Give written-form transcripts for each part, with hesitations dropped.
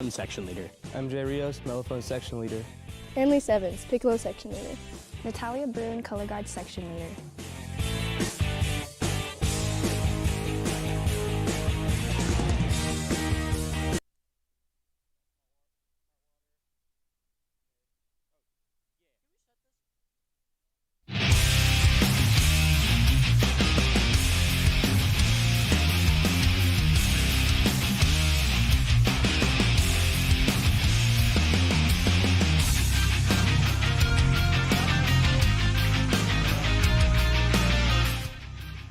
Section leader. I'm Jay Rios, mellophone section leader. Annalise Evans, piccolo section leader. Natalia Bruin, color guard section leader.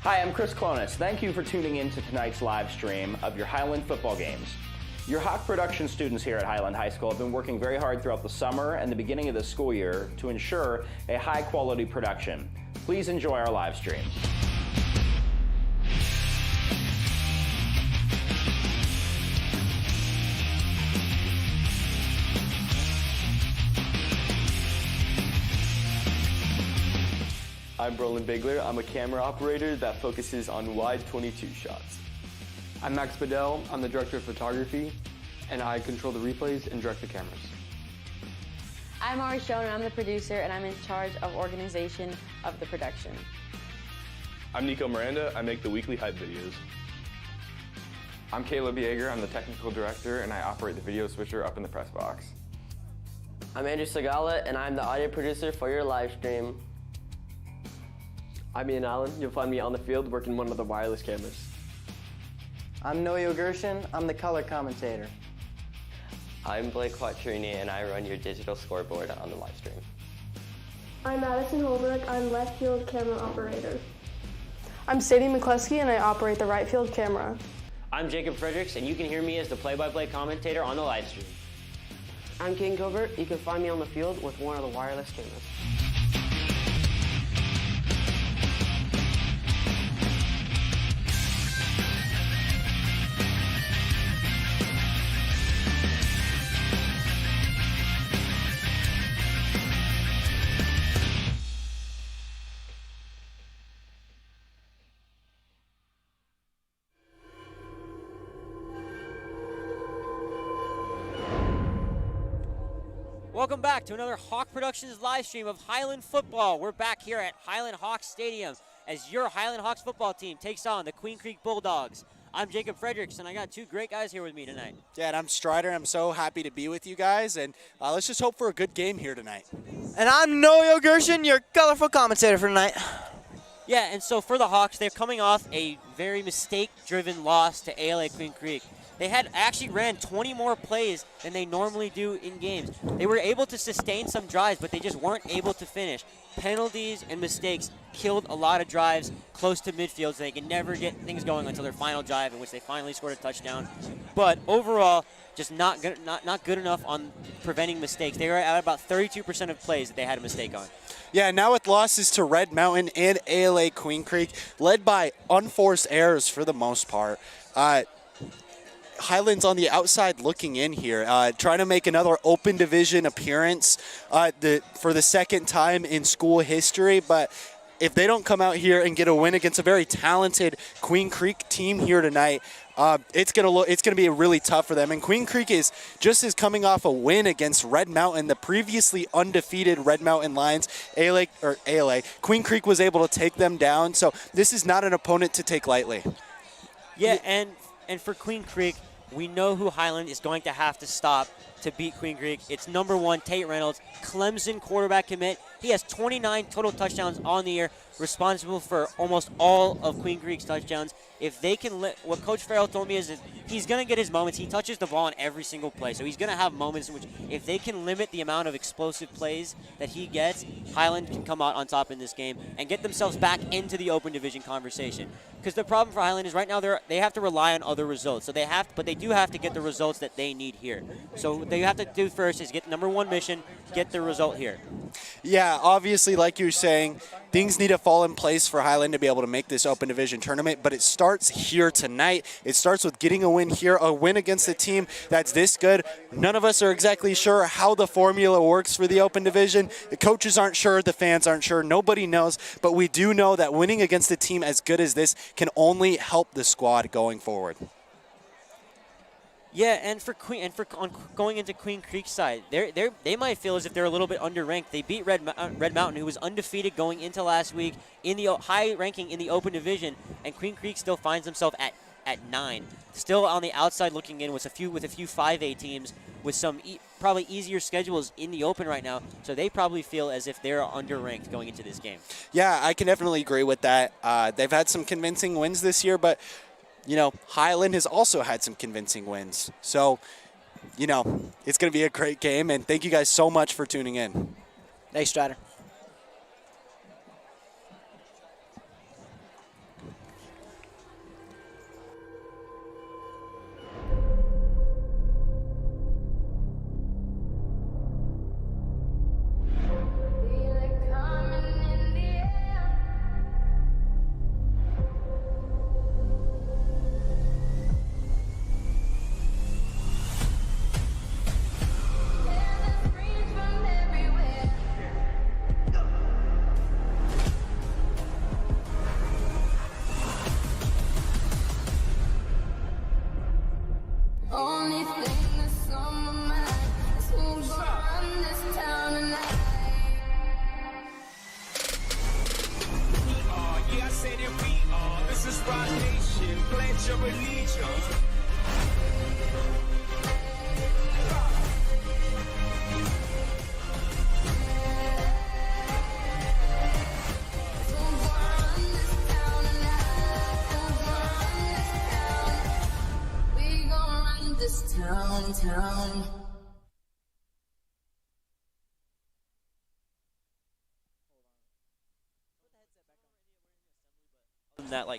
Hi, I'm Chris Clonis. Thank you for tuning in to tonight's live stream of your Highland football games. Your Hawk production students here at Highland High School have been working very hard throughout the summer and the beginning of the school year to ensure a high quality production. Please enjoy our live stream. I'm Brolin Bigler. I'm a camera operator that focuses on wide 22 shots. I'm Max Bedell. I'm the director of photography, and I control the replays and direct the cameras. I'm Ari Schoen, and I'm the producer, and I'm in charge of organization of the production. I'm Nico Miranda. I make the weekly hype videos. I'm Caleb Yeager. I'm the technical director, and I operate the video switcher up in the press box. I'm Andrew Sagala, and I'm the audio producer for your live stream. I'm Ian Allen. You'll find me on the field working one of the wireless cameras. I'm Noyo Gershin. I'm the color commentator. I'm Blake Quattrini, and I run your digital scoreboard on the live stream. I'm Madison Holbrook. I'm left field camera operator. I'm Sadie McCluskey, and I operate the right field camera. I'm Jacob Fredericks, and you can hear me as the play-by-play commentator on the live stream. I'm King Gilbert. You can find me on the field with one of the wireless cameras. Welcome back to another Hawk Productions live stream of Highland football. We're back here at Highland Hawks Stadium as your Highland Hawks football team takes on the Queen Creek Bulldogs. I'm Jacob Fredericks, and I got two great guys here with me tonight. Yeah, and I'm Strider. I'm so happy to be with you guys, and let's just hope for a good game here tonight. And I'm Noyo Gershin, your colorful commentator for tonight. Yeah, and so for the Hawks, they're coming off a very mistake-driven loss to ALA Queen Creek. They had actually ran 20 more plays than they normally do in games. They were able to sustain some drives, but they just weren't able to finish. Penalties and mistakes killed a lot of drives close to midfield, so they can never get things going until their final drive, in which they finally scored a touchdown. But overall, just not good enough on preventing mistakes. They were at about 32% of plays that they had a mistake on. Yeah, now with losses to Red Mountain and ALA Queen Creek, led by unforced errors for the most part. Highlands on the outside looking in here, trying to make another open division appearance for the second time in school history. But if they don't come out here and get a win against a very talented Queen Creek team here tonight, it's gonna be really tough for them. And Queen Creek is just as coming off a win against Red Mountain, the previously undefeated Red Mountain Lions. Queen Creek was able to take them down. So this is not an opponent to take lightly. Yeah, and for Queen Creek, we know who Highland is going to have to stop to beat Queen Creek. It's number one, Tate Reynolds, Clemson quarterback commit. He has 29 total touchdowns on the year, responsible for almost all of Queen Creek's touchdowns. If they can, what Coach Farrell told me is that he's going to get his moments. He touches the ball on every single play, so he's going to have moments in which if they can limit the amount of explosive plays that he gets, Highland can come out on top in this game and get themselves back into the open division conversation. Because the problem for Highland is right now they have to rely on other results. So but they do have to get the results that they need here. So what they have to do first is get number one mission, get the result here. Yeah, obviously, like you're saying, things need to fall in place for Highland to be able to make this open division tournament, but it starts here tonight. It starts with getting a win here, a win against a team that's this good. None of us are exactly sure how the formula works for the open division. The coaches aren't sure, the fans aren't sure, nobody knows, but we do know that winning against a team as good as this can only help the squad going forward. Yeah, and going into Queen Creek's side, they might feel as if they're a little bit underranked. They beat Red Mountain, who was undefeated going into last week in the high ranking in the Open Division, and Queen Creek still finds themselves at 9, still on the outside looking in with a few 5A teams with some probably easier schedules in the Open right now. So they probably feel as if they're underranked going into this game. Yeah, I can definitely agree with that. They've had some convincing wins this year, but Highland has also had some convincing wins. So, it's going to be a great game, and thank you guys so much for tuning in. Thanks, Strider.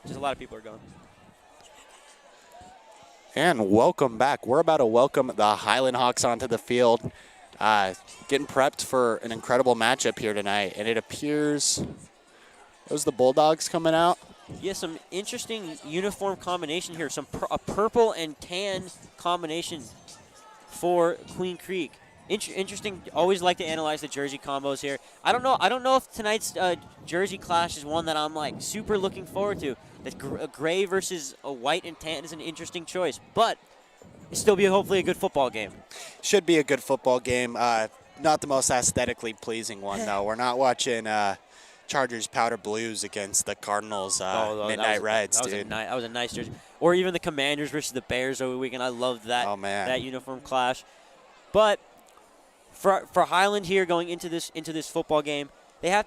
Just a lot of people are going. And welcome back. We're about to welcome the Highland Hawks onto the field, getting prepped for an incredible matchup here tonight. And it appears those the Bulldogs coming out. Yeah, some interesting uniform combination here. A purple and tan combination for Queen Creek. Interesting. Always like to analyze the jersey combos here. I don't know if tonight's jersey clash is one that I'm super looking forward to. That gray versus a white and tan is an interesting choice, but it'll still be hopefully a good football game. Should be a good football game. Not the most aesthetically pleasing one though. We're not watching Chargers powder blues against the Cardinals midnight reds, dude. That was a nice jersey. Or even the Commanders versus the Bears over the weekend. I loved that. Oh man, that uniform clash. But for Highland here going into this football game, they have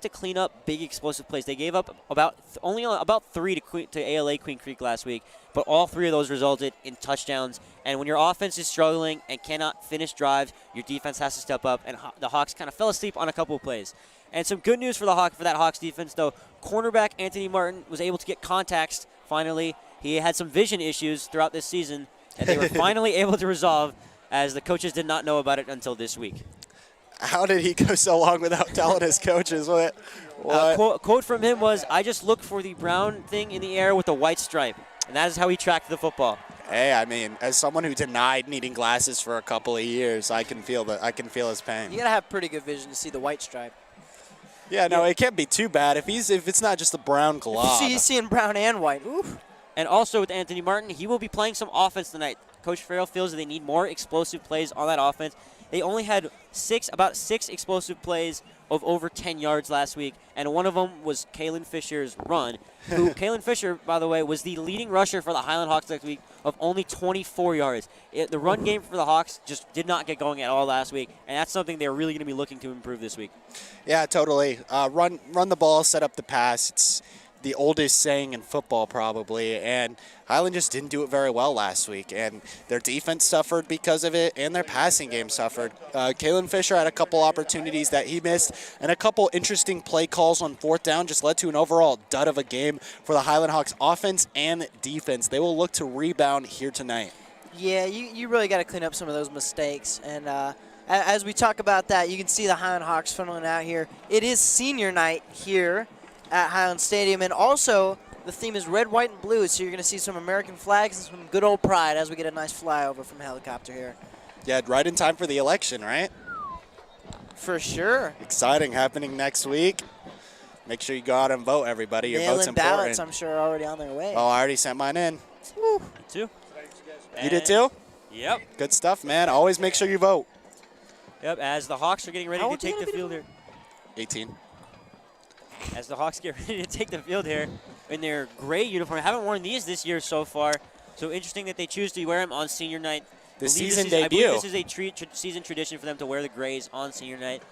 to clean up big explosive plays. They gave up only about 3 to ALA Queen Creek last week, but all 3 of those resulted in touchdowns. And when your offense is struggling and cannot finish drives, your defense has to step up. And the Hawks kind of fell asleep on a couple of plays. And some good news for that Hawks defense, though. Cornerback Anthony Martin was able to get contacts finally. He had some vision issues throughout this season that they were finally able to resolve, as the coaches did not know about it until this week. How did he go so long without telling his coaches? What? Quote from him was, "I just look for the brown thing in the air with the white stripe." And that is how he tracked the football. Hey, I mean, as someone who denied needing glasses for a couple of years, I can feel his pain. You got to have pretty good vision to see the white stripe. Yeah, no, it can't be too bad if it's not just a brown glob. He's seeing brown and white. Oof. And also with Anthony Martin, he will be playing some offense tonight. Coach Farrell feels that they need more explosive plays on that offense. They only had about six explosive plays of over 10 yards last week, and one of them was Kalen Fisher's run. Kalen Fisher, by the way, was the leading rusher for the Highland Hawks last week of only 24 yards. The run game for the Hawks just did not get going at all last week, and that's something they're really going to be looking to improve this week. Yeah, totally. Run the ball, set up the pass. It's the oldest saying in football probably, and Highland just didn't do it very well last week, and their defense suffered because of it, and their passing game suffered. Kalen Fisher had a couple opportunities that he missed, and a couple interesting play calls on fourth down just led to an overall dud of a game for the Highland Hawks offense and defense. They will look to rebound here tonight. Yeah, you really got to clean up some of those mistakes, and as we talk about that, you can see the Highland Hawks funneling out here. It is senior night here at Highland Stadium, and also the theme is red, white, and blue, so you're going to see some American flags and some good old pride as we get a nice flyover from a helicopter here. Yeah, right in time for the election, right? For sure. Exciting, happening next week. Make sure you go out and vote, everybody. Your vote's important. Ballots, I'm sure, are already on their way. Oh, I already sent mine in. Woo. Me too. You did too? Yep. Good stuff, man. Always make sure you vote. Yep, as the Hawks are getting ready to take the field here. 18. As the Hawks get ready to take the field here in their gray uniform. I haven't worn these this year so far, so interesting that they choose to wear them on senior night. The season debut. I believe this is a season tradition for them to wear the grays on senior night.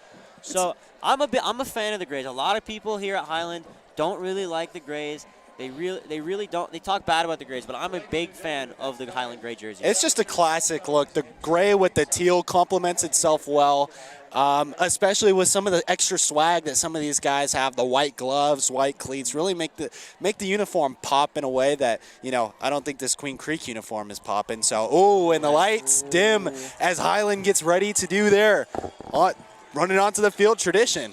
So I'm a fan of the grays. A lot of people here at Highland don't really like the grays. They really don't. They talk bad about the grays, but I'm a big fan of the Highland gray jersey. It's just a classic look. The gray with the teal complements itself well, especially with some of the extra swag that some of these guys have. The white gloves, white cleats really make the uniform pop in a way that, you know, I don't think this Queen Creek uniform is popping. So, and the lights dim as Highland gets ready to do their running onto the field tradition.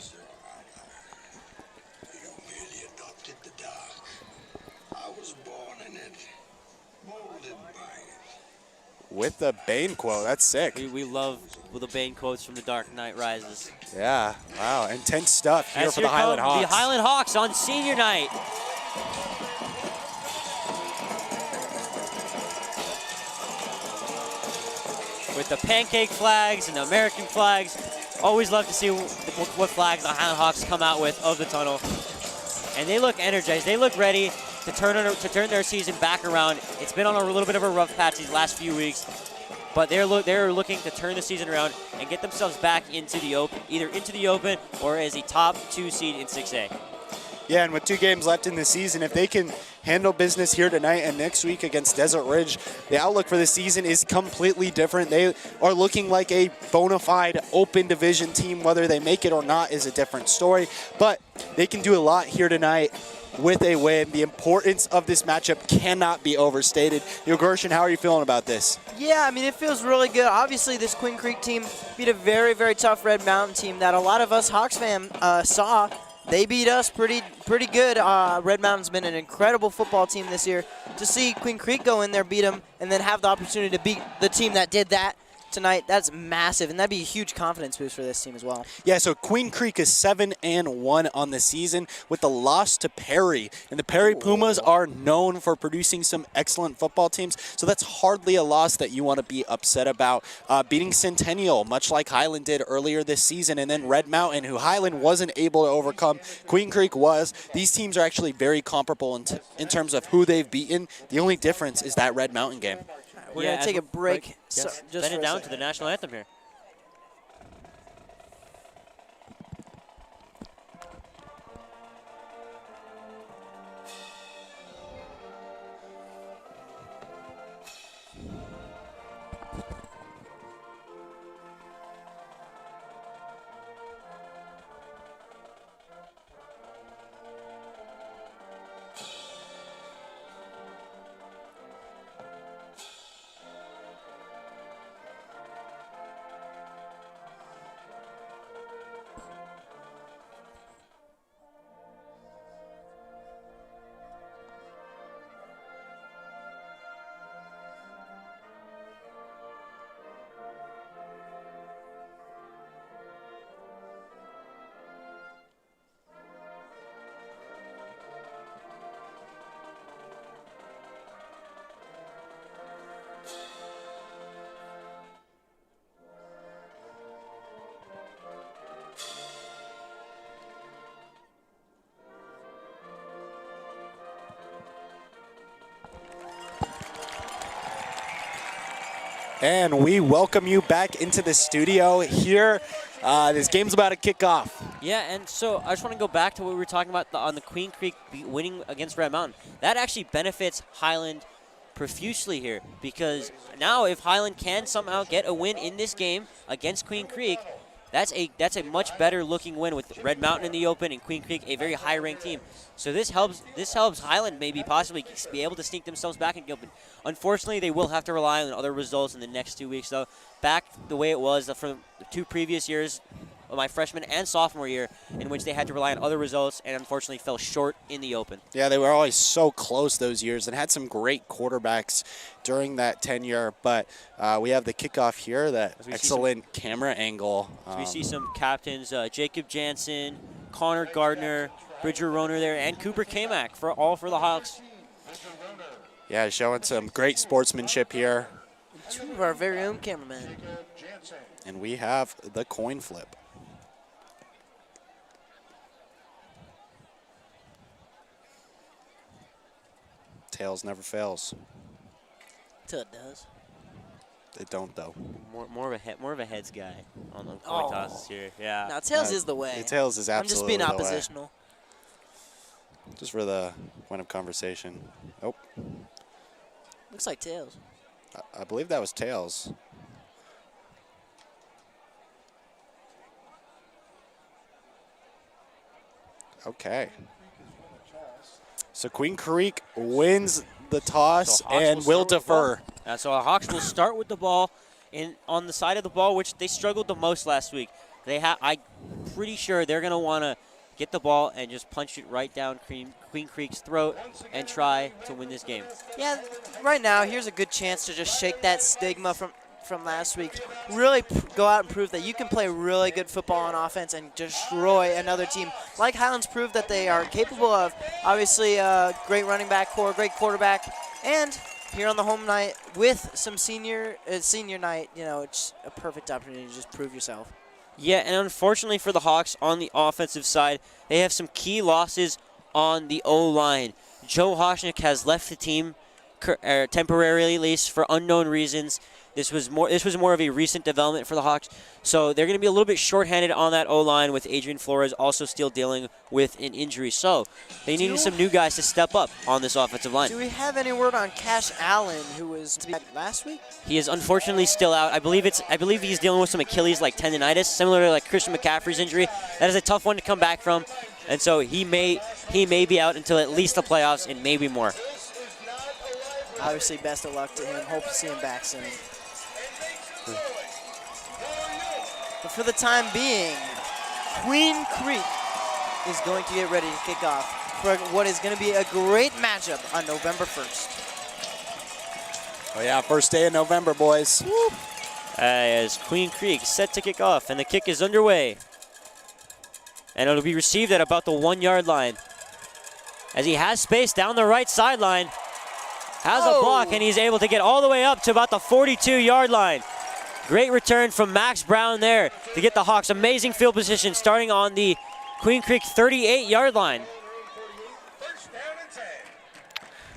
With the Bane quote, that's sick. We love the Bane quotes from The Dark Knight Rises. Yeah, wow, intense stuff here for the Highland Hawks. The Highland Hawks on senior night. With the pancake flags and the American flags. Always love to see what flags the Highland Hawks come out with of the tunnel. And they look energized. They look ready to turn their season back around. It's been on a little bit of a rough patch these last few weeks, but they're looking to turn the season around and get themselves back into the open, either into the open or as a top 2 seed in 6A. Yeah, and with 2 games left in the season, if they can handle business here tonight and next week against Desert Ridge, the outlook for the season is completely different. They are looking like a bona fide open division team. Whether they make it or not is a different story, but they can do a lot here tonight with a win. The importance of this matchup cannot be overstated. Yogershin, how are you feeling about this? Yeah, I mean, it feels really good. Obviously, this Queen Creek team beat a very, very tough Red Mountain team that a lot of us Hawks fans saw. They beat us pretty good. Red Mountain's been an incredible football team this year. To see Queen Creek go in there, beat them, and then have the opportunity to beat the team that did that tonight, that's massive, and that'd be a huge confidence boost for this team as well. Yeah, so Queen Creek is 7-1 on the season with the loss to Perry. And the Perry Pumas are known for producing some excellent football teams, so that's hardly a loss that you want to be upset about. Beating Centennial, much like Highland did earlier this season, and then Red Mountain, who Highland wasn't able to overcome, Queen Creek was. These teams are actually very comparable in terms of who they've beaten. The only difference is that Red Mountain game. We're going to take a break. Yes. So, just Bend it down to the national anthem here. And we welcome you back into the studio here. This game's about to kick off. Yeah, and so I just want to go back to what we were talking about on the Queen Creek winning against Red Mountain. That actually benefits Highland profusely here, because now if Highland can somehow get a win in this game against Queen Creek, that's a much better looking win with Red Mountain in the open and Queen Creek a very high ranked team. So this helps Highland maybe possibly be able to sneak themselves back in the open. Unfortunately, they will have to rely on other results in the next 2 weeks, though. Back the way it was from the 2 previous years, my freshman and sophomore year, in which they had to rely on other results and unfortunately fell short in the open. Yeah, they were always so close those years and had some great quarterbacks during that tenure. But we have the kickoff here, that excellent camera angle. So we see some captains, Jacob Jansen, Connor Gardner, Bridger Roner there, and Cooper Kamak, all for the Hawks. Yeah, showing some great sportsmanship here. Two of our very own cameramen. And we have the coin flip. Tails never fails. Till it does. It don't though. More of a heads guy on the coin tosses here. Yeah. Now Tails is the way. Tails is absolutely I'm just being oppositional. Just for the point of conversation. Oh. Looks like Tails. I believe that was Tails. Okay. So Queen Creek wins the toss and will defer. So our Hawks will start with the ball on the side of the ball, which they struggled the most last week. I'm pretty sure they're going to want to get the ball and just punch it right down Queen Creek's throat and try to win this game. Yeah, right now, here's a good chance to just shake that stigma from last week. Really go out and prove that you can play really good football on offense and destroy another team. Like Highlands proved that they are capable of. Obviously, great running back core, great quarterback, and here on the home night with some senior night, it's a perfect opportunity to just prove yourself. Yeah, and unfortunately for the Hawks on the offensive side, they have some key losses on the O-line. Joe Hoshnick has left the team temporarily, at least for unknown reasons. This was more of a recent development for the Hawks, so they're going to be a little bit shorthanded on that O-line with Adrian Flores also still dealing with an injury. So they need some new guys to step up on this offensive line. Do we have any word on Cash Allen, who was back last week? He is unfortunately still out. I believe he's dealing with some Achilles tendonitis, similar to like Christian McCaffrey's injury. That is a tough one to come back from, and so he may be out until at least the playoffs and maybe more. Obviously, best of luck to him. Hope to see him back soon. But for the time being, Queen Creek is going to get ready to kick off for what is going to be a great matchup on November 1st. Oh yeah, first day of November, boys. As Queen Creek set to kick off, and the kick is underway. And it'll be received at about the 1-yard line. As he has space down the right sideline, has a block, and he's able to get all the way up to about the 42-yard line. Great return from Max Brown there to get the Hawks amazing field position starting on the Queen Creek 38-yard line.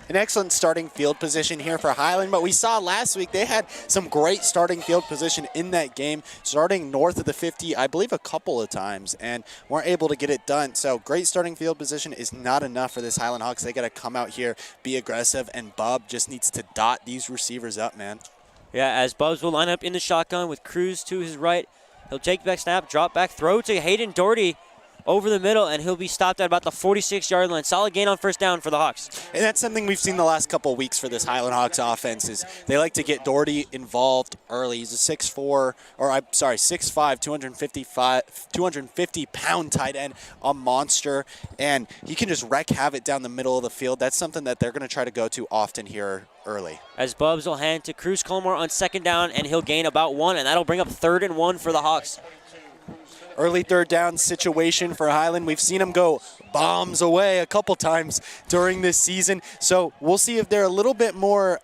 An excellent starting field position here for Highland, but we saw last week they had some great starting field position in that game, starting north of the 50, I believe a couple of times, and weren't able to get it done. So great starting field position is not enough for this Highland Hawks. They got to come out here, be aggressive, and Bub just needs to dot these receivers up, man. Yeah, as Bubs will line up in the shotgun with Cruz to his right. He'll take back snap, drop back, throw to Hayden Doherty over the middle, and he'll be stopped at about the 46-yard line. Solid gain on first down for the Hawks. And that's something we've seen the last couple of weeks for this Highland Hawks offense is they like to get Doherty involved early. He's a 6'5", 250-pound tight end, a monster, and he can just wreak havoc down the middle of the field. That's something that they're going to try to go to often here early. As Bubs will hand to Cruz Colmore on second down, and he'll gain about 1, and that'll bring up 3rd and 1 for the Hawks. Early third down situation for Highland. We've seen them go bombs away a couple times during this season. So we'll see if they're a little bit more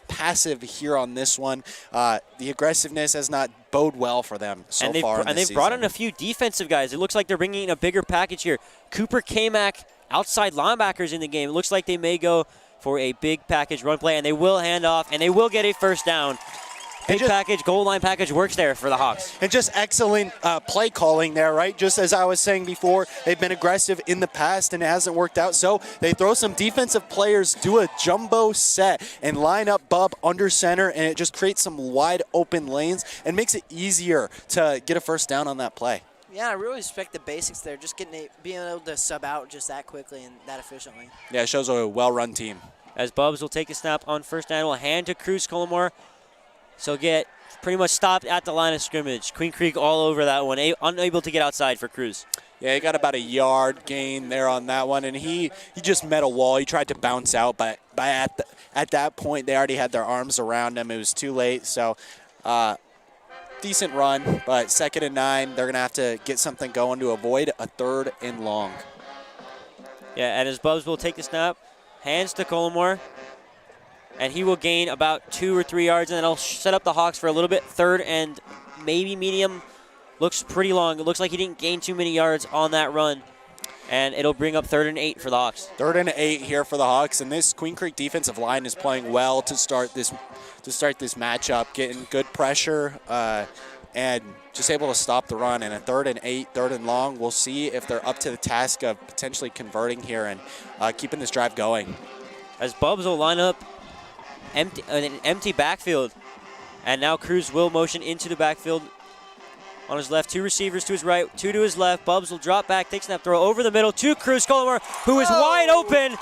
passive here on this one. The aggressiveness has not bode well for them so far in this season. And they've brought in a few defensive guys. It looks like they're bringing in a bigger package here. Cooper K-Mac, outside linebackers in the game. It looks like they may go for a big package run play, and they will hand off, and they will get a first down. Big package, goal line package works there for the Hawks. And just excellent play calling there, right? Just as I was saying before, they've been aggressive in the past and it hasn't worked out. So they throw some defensive players, do a jumbo set, and line up Bub under center, and it just creates some wide open lanes and makes it easier to get a first down on that play. Yeah, I really respect the basics there, just being able to sub out just that quickly and that efficiently. Yeah, it shows a well-run team. As Bubs will take a snap on first down, will hand to Cruz Colmore. So get pretty much stopped at the line of scrimmage. Queen Creek all over that one, unable to get outside for Cruz. Yeah, he got about a yard gain there on that one, and he just met a wall. He tried to bounce out, but at that point, they already had their arms around him. It was too late, so decent run, but 2nd and 9. They're going to have to get something going to avoid a 3rd and long. Yeah, and as Bubs will take the snap, hands to Colmore. and he will gain about 2 or 3 yards, and then I'll set up the Hawks for a little bit. 3rd and maybe medium. Looks pretty long. It looks like he didn't gain too many yards on that run, and it'll bring up 3rd and 8 for the Hawks. 3rd and 8 here for the Hawks, and this Queen Creek defensive line is playing well to start this matchup, getting good pressure and just able to stop the run. And a 3rd and 8, 3rd and long, we'll see if they're up to the task of potentially converting here and keeping this drive going. As Bubs will line up an empty backfield, and now Cruz will motion into the backfield. On his left, 2 receivers to his right, 2 to his left. Bubs will drop back, take snap, throw over the middle to Cruz Colomar, who is wide open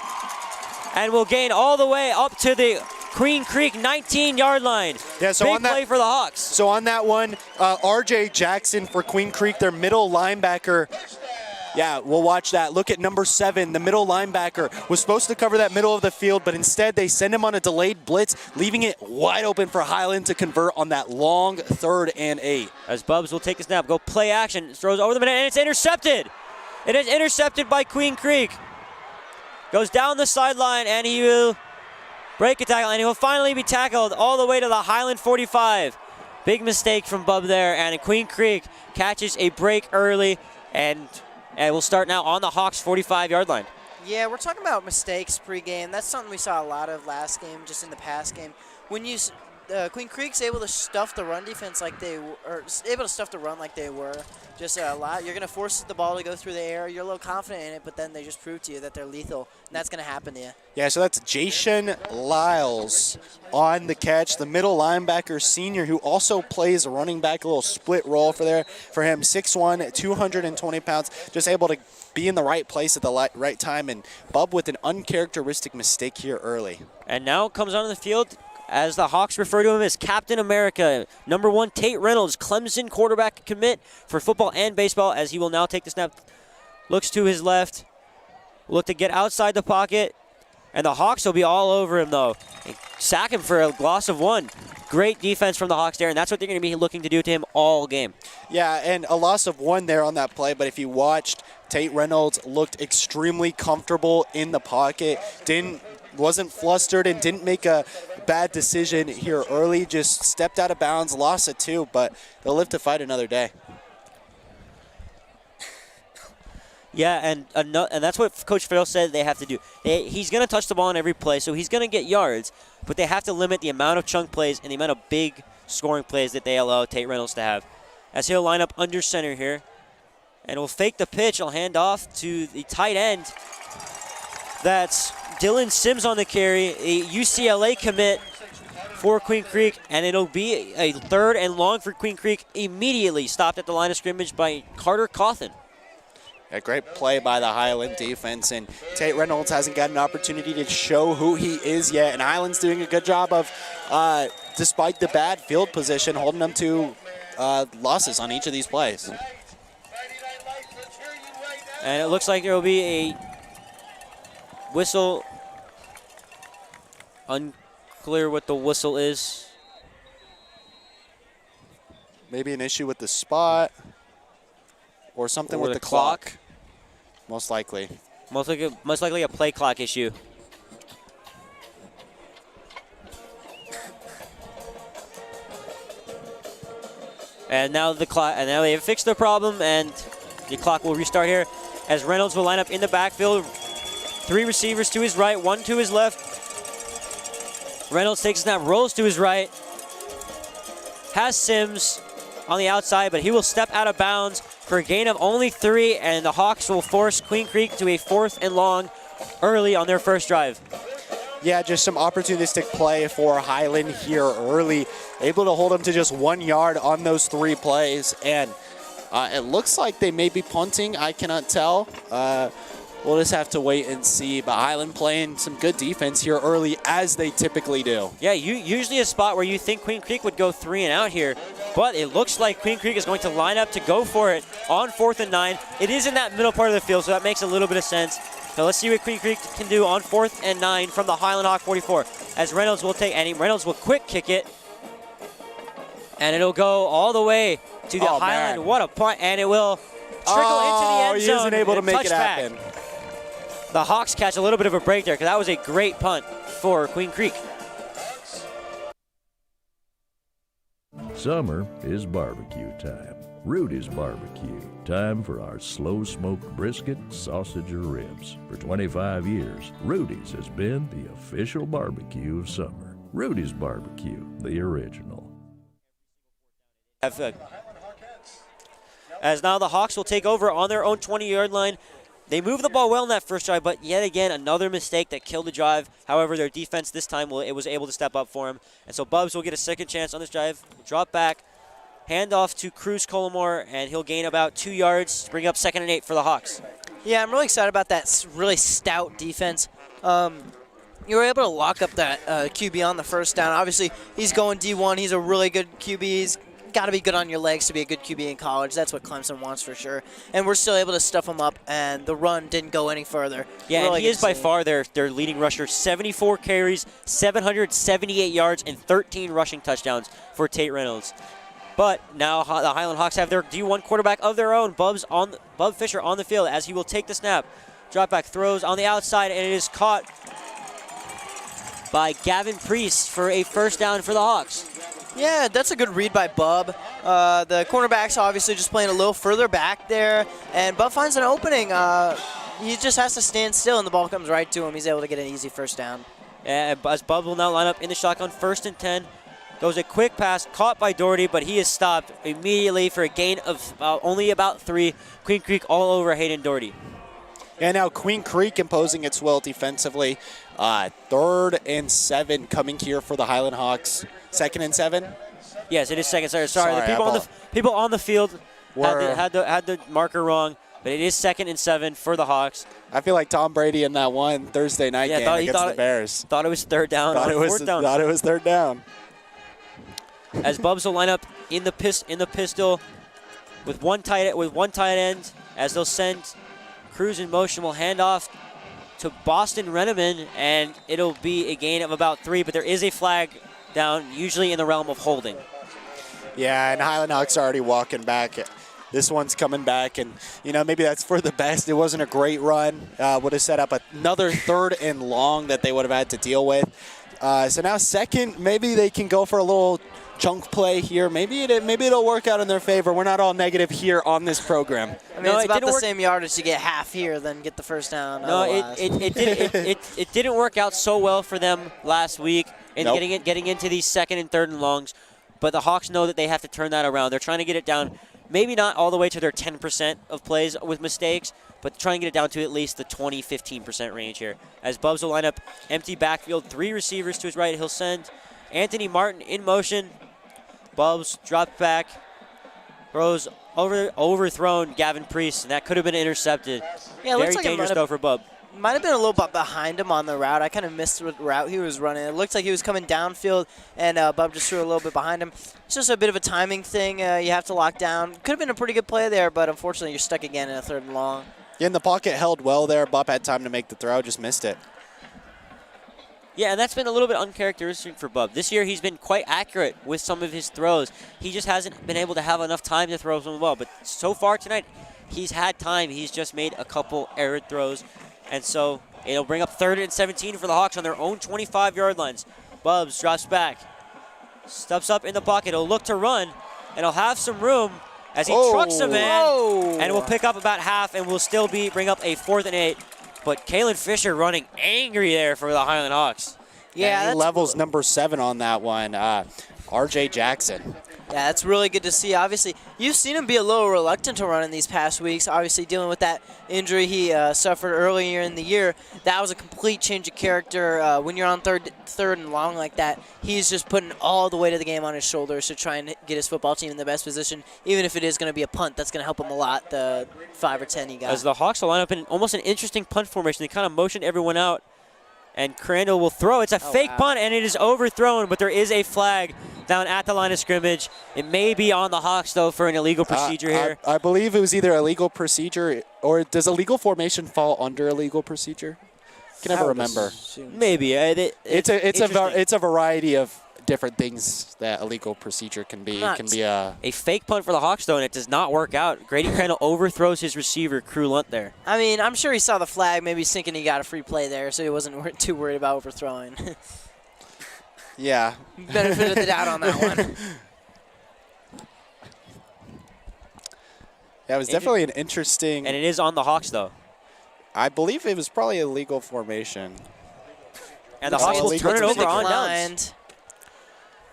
and will gain all the way up to the Queen Creek 19-yard line. Yeah, so big on that play for the Hawks. So on that one, RJ Jackson for Queen Creek, their middle linebacker. Yeah, we'll watch that. Look at number 7, the middle linebacker. Was supposed to cover that middle of the field, but instead they send him on a delayed blitz, leaving it wide open for Highland to convert on that long 3rd and 8. As Bubs will take the snap, go play action, throws over the middle, and it's intercepted. It is intercepted by Queen Creek. Goes down the sideline, and he will break a tackle, and he will finally be tackled all the way to the Highland 45. Big mistake from Bub there, and Queen Creek catches a break early, and we'll start now on the Hawks 45-yard line. Yeah, we're talking about mistakes pregame. That's something we saw a lot of last game, just in the past game. When you Queen Creek's able to stuff the run defense like they were, or able to stuff the run like they were, just a lot. You're going to force the ball to go through the air. You're a little confident in it, but then they just prove to you that they're lethal, and that's going to happen to you. Yeah, so that's Jason Lyles on the catch, the middle linebacker senior who also plays a running back, a little split role for him. 6'1", 220 pounds, just able to be in the right place at the right time, and Bub with an uncharacteristic mistake here early. And now comes onto the field, as the Hawks refer to him as Captain America, number 1, Tate Reynolds, Clemson quarterback commit for football and baseball, as he will now take the snap. Looks to his left, look to get outside the pocket, and the Hawks will be all over him, though. They sack him for a loss of 1. Great defense from the Hawks there, and that's what they're going to be looking to do to him all game. Yeah, and a loss of 1 there on that play, but if you watched, Tate Reynolds looked extremely comfortable in the pocket, wasn't flustered and didn't make a bad decision here early, just stepped out of bounds, lost it 2, but they'll live to fight another day. Yeah, and that's what Coach Farrell said they have to do. He's going to touch the ball on every play, so he's going to get yards, but they have to limit the amount of chunk plays and the amount of big scoring plays that they allow Tate Reynolds to have. As he'll line up under center here, and will fake the pitch. He'll hand off to the tight end. That's Dylan Sims on the carry, a UCLA commit for Queen Creek, and it'll be a 3rd and long for Queen Creek, immediately stopped at the line of scrimmage by Carter Cawthon. A great play by the Highland defense, and Tate Reynolds hasn't got an opportunity to show who he is yet, and Highland's doing a good job of, despite the bad field position, holding them to losses on each of these plays. And it looks like there will be a whistle. Unclear what the whistle is. Maybe an issue with the spot or something or with the clock. Most likely. Most likely a play clock issue. And now the clock, and now they have fixed the problem, and the clock will restart here as Reynolds will line up in the backfield. 3 receivers to his right, 1 to his left. Reynolds takes a snap, rolls to his right. Has Sims on the outside, but he will step out of bounds for a gain of only 3, and the Hawks will force Queen Creek to a 4th and long early on their first drive. Yeah, just some opportunistic play for Highland here early. Able to hold them to just 1 yard on those 3 plays, and it looks like they may be punting. I cannot tell. We'll just have to wait and see. But Highland playing some good defense here early, as they typically do. Yeah, usually a spot where you think Queen Creek would go 3 and out here, but it looks like Queen Creek is going to line up to go for it on 4th and 9. It is in that middle part of the field, so that makes a little bit of sense. So let's see what Queen Creek can do on 4th and 9 from the Highland Hawk 44. As Reynolds will take, and Reynolds will quick kick it, and it'll go all the way to the Highland. Man. What a punt, and it will trickle into the end zone. He isn't able to make it happen. The Hawks catch a little bit of a break there because that was a great punt for Queen Creek. Summer is barbecue time. Rudy's Barbecue. Time for our slow-smoked brisket, sausage, or ribs. For 25 years, Rudy's has been the official barbecue of summer. Rudy's Barbecue, the original. As now the Hawks will take over on their own 20-yard line. They moved the ball well in that first drive, but yet again, another mistake that killed the drive. However, their defense this time was able to step up for him. And so Bubs will get a second chance on this drive. Drop back, hand off to Cruz Colomore, and he'll gain about 2 yards to bring up 2nd and 8 for the Hawks. Yeah, I'm really excited about that really stout defense. You were able to lock up that QB on the first down. Obviously, he's going D1. He's a really good QB. He's got to be good on your legs to be a good QB in college. That's what Clemson wants for sure. And we're still able to stuff him up, and the run didn't go any further. Yeah, really, and he is by far their leading rusher. 74 carries, 778 yards, and 13 rushing touchdowns for Tate Reynolds. But now the Highland Hawks have their D1 quarterback of their own, Bub Fisher, on the field as he will take the snap. Drop back throws on the outside, and it is caught by Gavin Priest for a first down for the Hawks. Yeah, that's a good read by Bub. The cornerback's obviously just playing a little further back there, and Bub finds an opening. He just has to stand still, and the ball comes right to him. He's able to get an easy first down. And as Bub will now line up in the shotgun, 1st and 10. Goes a quick pass, caught by Doherty, but he is stopped immediately for a gain of only about 3. Queen Creek all over Hayden Doherty. And now Queen Creek imposing its will defensively. 3rd and 7 coming here for the Highland Hawks. 2nd and 7? Yes, it is 2nd. Sorry, the people on the field had the marker wrong, but it is 2nd and 7 for the Hawks. I feel like Tom Brady in that one Thursday night game against the Bears. Thought it was 3rd down. Thought it was 3rd down. As Bubs will line up in the pistol with one tight end, as they'll send Cruz in motion, will hand off to Boston Renneman, and it'll be a gain of about 3, but there is a flag down, usually in the realm of holding. Yeah, and Highland Hawks are already walking back. This one's coming back, and, maybe that's for the best. It wasn't a great run. Would have set up another 3rd and long that they would have had to deal with. So now 2nd, maybe they can go for a little chunk play here. Maybe it'll work out in their favor. We're not all negative here on this program. I mean, it's about the same yardage to get half here than get the first down. No, it didn't work out so well for them last week in getting into these 2nd and 3rd and longs. But the Hawks know that they have to turn that around. They're trying to get it down, maybe not all the way to their 10% of plays with mistakes, but trying to get it down to at least the 20-15% range here. As Bubs will line up empty backfield, 3 receivers to his right. He'll send Anthony Martin in motion. Bubs dropped back, throws overthrown Gavin Priest, and that could have been intercepted. Yeah, very dangerous though for Bub. Might have been a little bit behind him on the route. I kind of missed what route he was running. It looked like he was coming downfield, and Bub just threw a little bit behind him. It's just a bit of a timing thing you have to lock down. Could have been a pretty good play there, but unfortunately you're stuck again in a 3rd and long. Yeah, and the pocket held well there. Bub had time to make the throw, just missed it. Yeah, and that's been a little bit uncharacteristic for Bub. This year he's been quite accurate with some of his throws. He just hasn't been able to have enough time to throw them well. But so far tonight, he's had time. He's just made a couple errant throws. And so it'll bring up 3rd and 17 for the Hawks on their own 25-yard lines. Bubs drops back, steps up in the pocket. He'll look to run, and he'll have some room as he trucks a man, and will pick up about half, and will still bring up a 4th and 8. But Kalen Fisher running angry there for the Highland Hawks. Yeah, and he levels number 7 on that one, R.J. Jackson. Yeah, that's really good to see. Obviously, you've seen him be a little reluctant to run in these past weeks. Obviously, dealing with that injury he suffered earlier in the year, that was a complete change of character. When you're on third and long like that, he's just putting all the weight of the game on his shoulders to try and get his football team in the best position. Even if it is going to be a punt, that's going to help him a lot, the 5 or 10 he got. As the Hawks will line up in almost an interesting punt formation, they kind of motion everyone out, and Crandall will throw. It's a fake punt, and it is overthrown, but there is a flag down at the line of scrimmage. It may be on the Hawks, though, for an illegal procedure here. I believe it was either illegal procedure, or does illegal formation fall under illegal procedure? I can never remember. Maybe. It's a variety of different things that illegal procedure can be. It can be a fake punt for the Hawks, though, and it does not work out. Grady Crandall overthrows his receiver, Crew Lunt, there. I mean, I'm sure he saw the flag, maybe he's thinking he got a free play there, so he wasn't too worried about overthrowing. Yeah. Benefit of the doubt on that one. Yeah, it was definitely an interesting. And it is on the Hawks, though. I believe it was probably a legal formation. And the Hawks will turn it over on downs.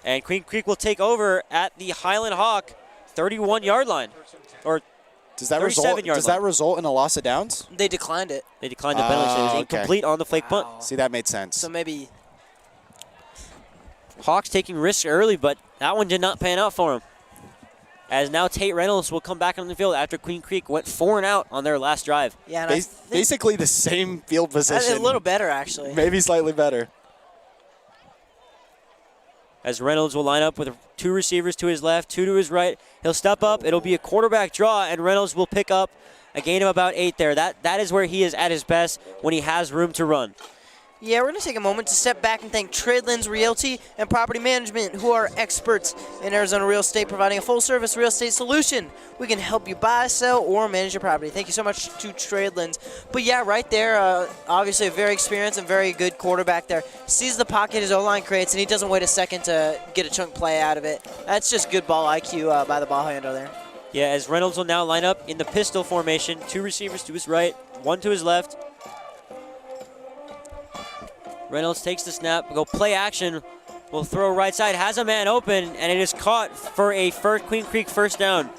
And Queen Creek will take over at the Highland Hawk 31-yard line. Or does that 37-yard line. Does that result in a loss of downs? They declined it. They declined the penalty, so it was incomplete on the flake punt. See, that made sense. So maybe Hawks taking risks early, but that one did not pan out for him. As now Tate Reynolds will come back on the field after Queen Creek went 4 and out on their last drive. Yeah, and basically the same field position. A little better, actually. Maybe slightly better. As Reynolds will line up with 2 receivers to his left, 2 to his right. He'll step up. It'll be a quarterback draw, and Reynolds will pick up a gain of about 8 there. That is where he is at his best when he has room to run. Yeah, we're going to take a moment to step back and thank Tradelands Realty and Property Management, who are experts in Arizona real estate, providing a full-service real estate solution. We can help you buy, sell, or manage your property. Thank you so much to Tradelands. But yeah, right there, obviously a very experienced and very good quarterback there. Sees the pocket his O-line creates, and he doesn't wait a second to get a chunk play out of it. That's just good ball IQ by the ball handler there. Yeah, as Reynolds will now line up in the pistol formation, 2 receivers to his right, 1 to his left. Reynolds takes the snap, go play action, will throw right side, has a man open, and it is caught for a Queen Creek first down.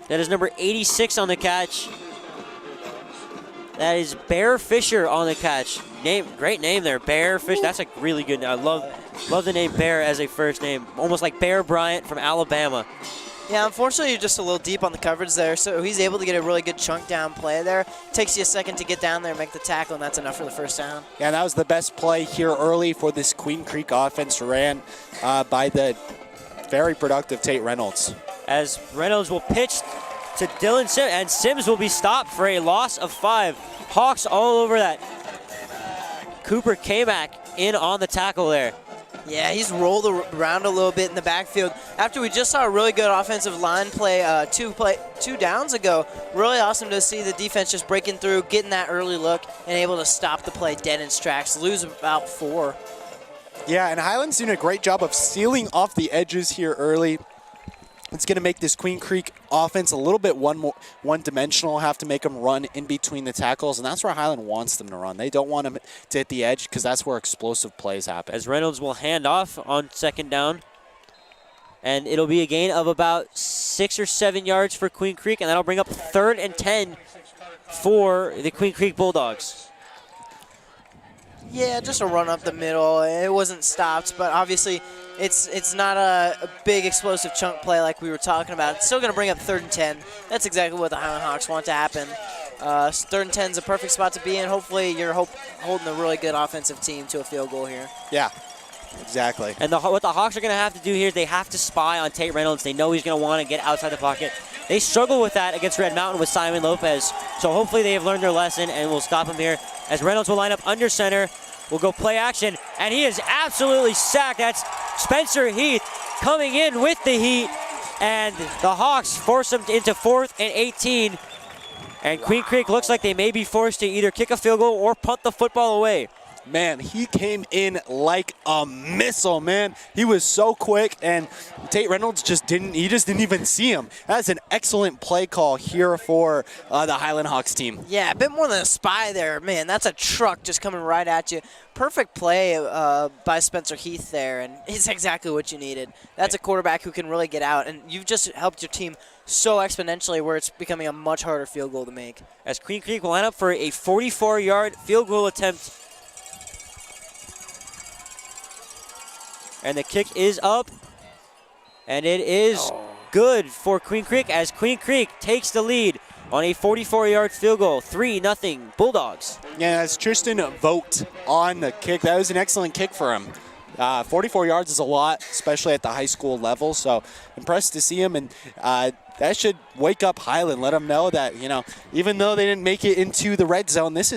That is number 86 on the catch. That is Bear Fisher on the catch. Great name there, Bear Fisher. That's a really good name. I love the name Bear as a first name, almost like Bear Bryant from Alabama. Yeah, unfortunately, you're just a little deep on the coverage there, so he's able to get a really good chunk down play there. Takes you a second to get down there and make the tackle, and that's enough for the first down. Yeah, that was the best play here early for this Queen Creek offense, ran by the very productive Tate Reynolds. As Reynolds will pitch to Dylan Sims, and Sims will be stopped for a loss of 5. Hawks all over that. Cooper Kamak in on the tackle there. Yeah, he's rolled around a little bit in the backfield. After we just saw a really good offensive line play 2 downs ago, really awesome to see the defense just breaking through, getting that early look, and able to stop the play dead in its tracks, lose about 4. Yeah, and Highland's doing a great job of sealing off the edges here early. It's going to make this Queen Creek offense a little bit one-dimensional, have to make them run in between the tackles, and that's where Highland wants them to run. They don't want them to hit the edge because that's where explosive plays happen. As Reynolds will hand off on second down, and it'll be a gain of about 6 or 7 yards for Queen Creek, and that'll bring up 3rd and 10 for the Queen Creek Bulldogs. Yeah, just a run up the middle. It wasn't stopped, but obviously it's not a big explosive chunk play like we were talking about. It's still going to bring up 3rd and 10. That's exactly what the Highland Hawks want to happen. 3rd and 10 is a perfect spot to be in. Hopefully you're holding a really good offensive team to a field goal here. Yeah, exactly. And what the Hawks are going to have to do here is they have to spy on Tate Reynolds. They know he's going to want to get outside the pocket. They struggle with that against Red Mountain with Simon Lopez. So hopefully they have learned their lesson and will stop him here. As Reynolds will line up under center, will go play action, and he is absolutely sacked. That's Spencer Heath coming in with the heat, and the Hawks force him into 4th and 18. And Queen Creek looks like they may be forced to either kick a field goal or punt the football away. Man, he came in like a missile, man. He was so quick, and Tate Reynolds just didn't even see him. That's an excellent play call here for the Highland Hawks team. Yeah, a bit more than a spy there. Man, that's a truck just coming right at you. Perfect play by Spencer Heath there, and it's exactly what you needed. That's a quarterback who can really get out, and you've just helped your team so exponentially where it's becoming a much harder field goal to make. As Queen Creek will line up for a 44-yard field goal attempt. And the kick is up, and it is good for Queen Creek as Queen Creek takes the lead on a 44-yard field goal, 3-0 Bulldogs. Yeah, as Tristan Vogt on the kick, that was an excellent kick for him. 44 yards is a lot, especially at the high school level, so impressed to see him, and that should wake up Highland, let them know that, even though they didn't make it into the red zone, this